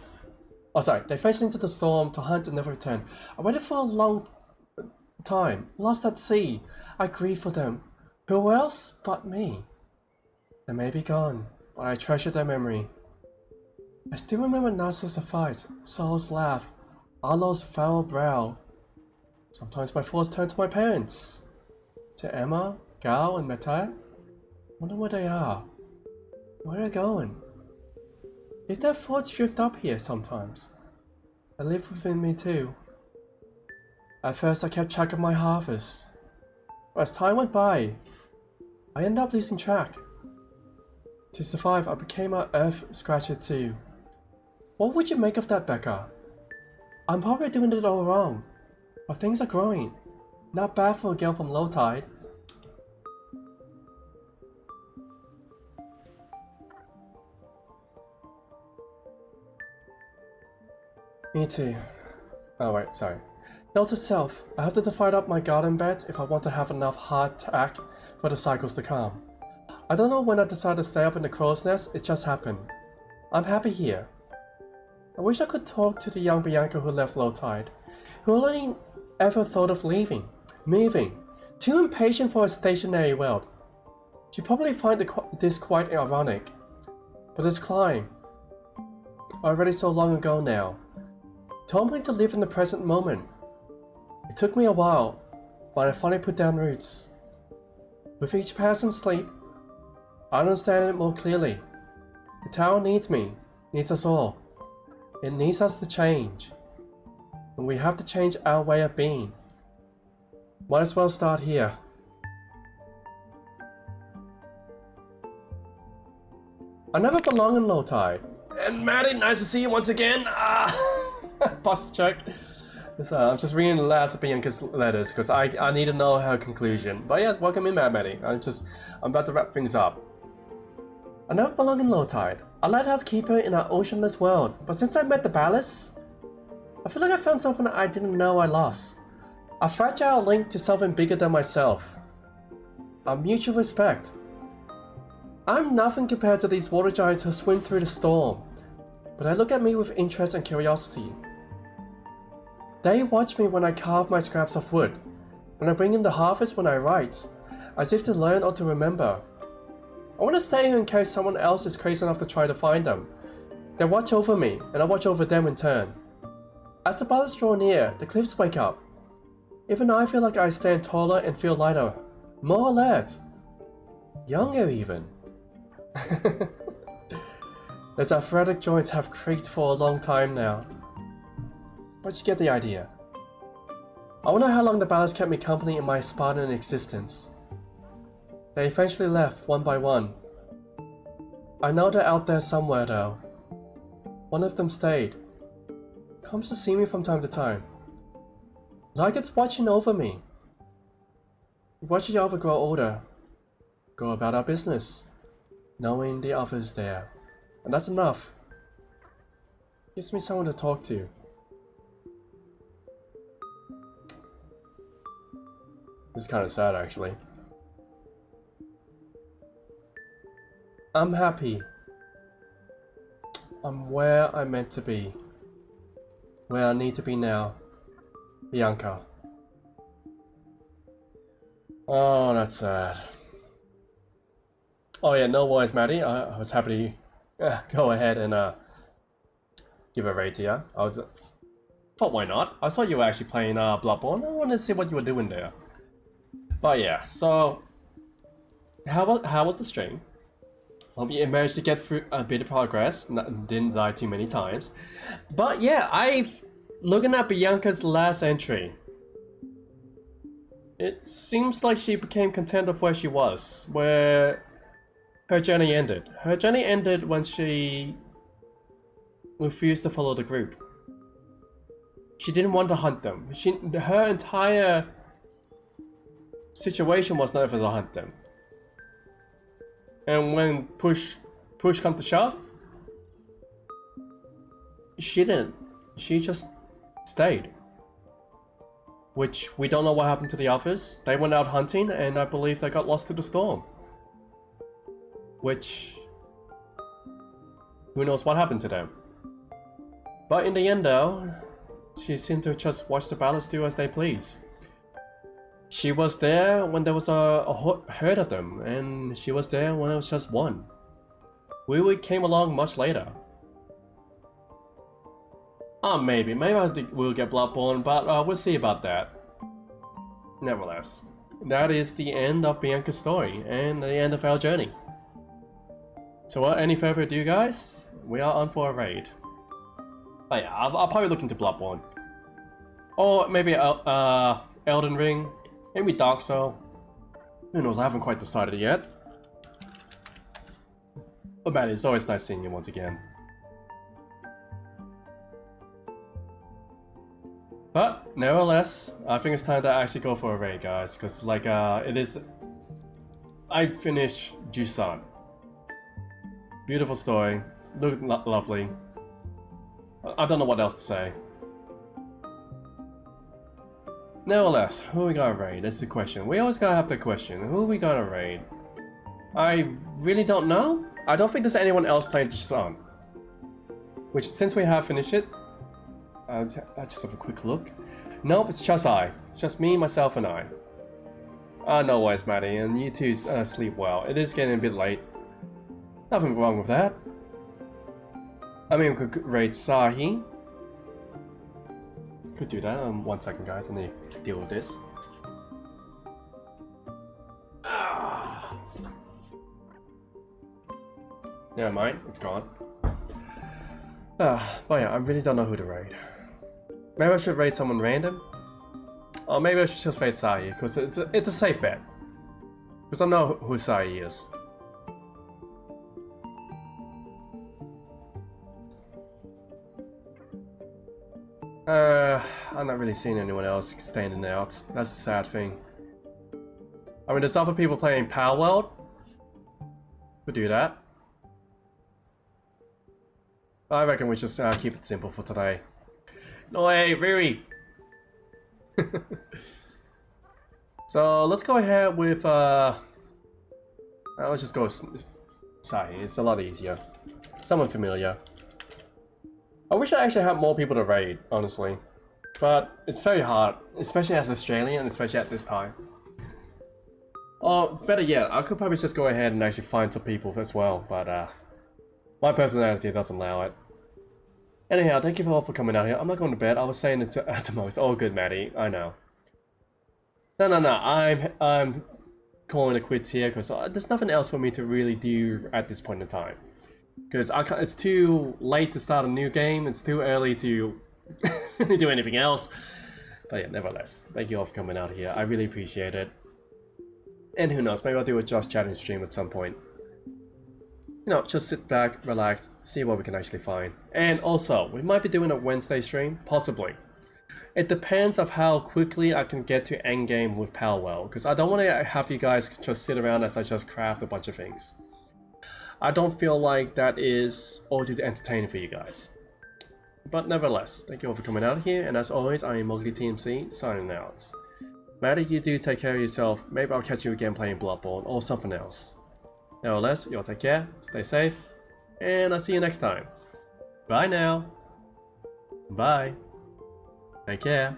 Oh, sorry. They ventured into the storm to hunt and never returned. I waited for a long time, lost at sea. I grieved for them. Who else but me? They may be gone, but I treasure their memory. I still remember Nasa's fight, Saul's laugh, Arlo's foul brow. Sometimes my thoughts turn to my parents. To Emma, Gao, and Meta. Wonder where they are. Where are they going? If their thoughts drift up here sometimes, they live within me too. At first I kept track of my harvest. But as time went by, I ended up losing track. To survive, I became an earth scratcher too. What would you make of that, Becca? I'm probably doing it all wrong, but things are growing. Not bad for a girl from low tide. Me too. Oh wait, sorry. Note to self, I have to divide up my garden bed if I want to have enough hardtack for the cycles to come. I don't know when I decided to stay up in the crow's nest, it just happened. I'm happy here. I wish I could talk to the young Bianca who left low tide, who only ever thought of leaving, moving, too impatient for a stationary world. She'd probably find this quite ironic. But it's climb. Already so long ago now. Told me to live in the present moment. It took me a while, but I finally put down roots. With each passing sleep, I understand it more clearly. The tower needs me, needs us all. It needs us to change. And we have to change our way of being. Might as well start here. I never belong in low tide. And Maddie, nice to see you once again. Boss check. I'm just reading the last of Bianca's letters because I need to know her conclusion. But yeah, welcome in, Maddie. I'm about to wrap things up. I never belong in low tide. A lighthouse keeper in an oceanless world. But since I met the ballast, I feel like I found something I didn't know I lost. A fragile link to something bigger than myself. A mutual respect. I'm nothing compared to these water giants who swim through the storm. But they look at me with interest and curiosity. They watch me when I carve my scraps of wood, when I bring in the harvest when I write, as if to learn or to remember. I want to stay here in case someone else is crazy enough to try to find them. They watch over me, and I watch over them in turn. As the ballasts draw near, the cliffs wake up. Even I feel like I stand taller and feel lighter, more alert, younger even. Those athletic joints have creaked for a long time now. But you get the idea. I wonder how long the ballast kept me company in my Spartan existence. They eventually left one by one. I know they're out there somewhere though. One of them stayed. Comes to see me from time to time. Like it's watching over me. We watch each other grow older. Go about our business. Knowing the other's there. And that's enough. Gives me someone to talk to. This is kind of sad, actually. I'm happy. I'm where I'm meant to be. Where I need to be now. Bianca. Oh, that's sad. Oh yeah, no worries, Maddie. I was happy to go ahead and give a rate to you. Thought why not? I saw you were actually playing Bloodborne. I wanted to see what you were doing there. But yeah, so how was the stream? Hope you managed to get through a bit of progress. Didn't die too many times. But yeah, looking at Bianca's last entry. It seems like she became content of where she was, where her journey ended. Her journey ended when she refused to follow the group. She didn't want to hunt them. Her entire situation was never to hunt them. And when push come to shove, she didn't. She just stayed. Which we don't know what happened to the others. They went out hunting and I believe they got lost to the storm. Which, who knows what happened to them. But in the end though, she seemed to just watch the battles do as they please. She was there when there was a herd of them, and she was there when it was just one. We came along much later. Maybe I think we'll get Bloodborne, but we'll see about that. Nevertheless, that is the end of Bianca's story, and the end of our journey. So without any further ado guys, we are on for a raid. Oh yeah, I'll probably look into Bloodborne. Or maybe Elden Ring, maybe Dark Souls. Who knows, I haven't quite decided yet. But man, it's always nice seeing you once again. But nevertheless, I think it's time to actually go for a raid guys, because like it is... I finished Jusant. Beautiful story, looked lovely. I don't know what else to say. Nevertheless, who are we gonna raid? That's the question. We always gotta have the question. Who are we gonna raid? I really don't know. I don't think there's anyone else playing Jusant. Which, since we have finished it, I just have a quick look. Nope, it's just I. It's just me, myself, and I. No worries, Maddie, and you two sleep well. It is getting a bit late. Nothing wrong with that. I mean, we could raid Sahi. Could do that. 1 second, guys. I need to deal with this. Never mind. It's gone. But yeah, I really don't know who to raid. Maybe I should raid someone random. Or maybe I should just raid Sahi, because it's a safe bet. Because I know who Sahi is. I'm not really seeing anyone else standing out. That's the sad thing. I mean, there's other people playing Power World. Could do that. I reckon we just keep it simple for today. No way, really. So let's go ahead with let's just go with Sahi. It's a lot easier. Someone familiar. I wish I actually had more people to raid, honestly. But it's very hard, especially as Australian, especially at this time. Or better yet, I could probably just go ahead and actually find some people as well, but my personality doesn't allow it. Anyhow, thank you all for coming out here. I'm not going to bed. I was saying it at the most. Oh, good, Maddie. I know. No. I'm calling it quits here because there's nothing else for me to really do at this point in time. Because it's too late to start a new game. It's too early to do anything else. But yeah, nevertheless, thank you all for coming out here. I really appreciate it. And who knows, maybe I'll do a Just Chatting stream at some point. You know, just sit back, relax, see what we can actually find. And also, we might be doing a Wednesday stream, possibly. It depends of how quickly I can get to endgame with Palwell, because I don't want to have you guys just sit around as I just craft a bunch of things. I don't feel like that is all too entertaining for you guys. But nevertheless, thank you all for coming out here, and as always, I am MuglyTMC, signing out. Maddie, you do take care of yourself. Maybe I'll catch you again playing Bloodborne or something else. Nevertheless, you all take care, stay safe, and I'll see you next time. Bye now. Bye. Take care.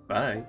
Bye.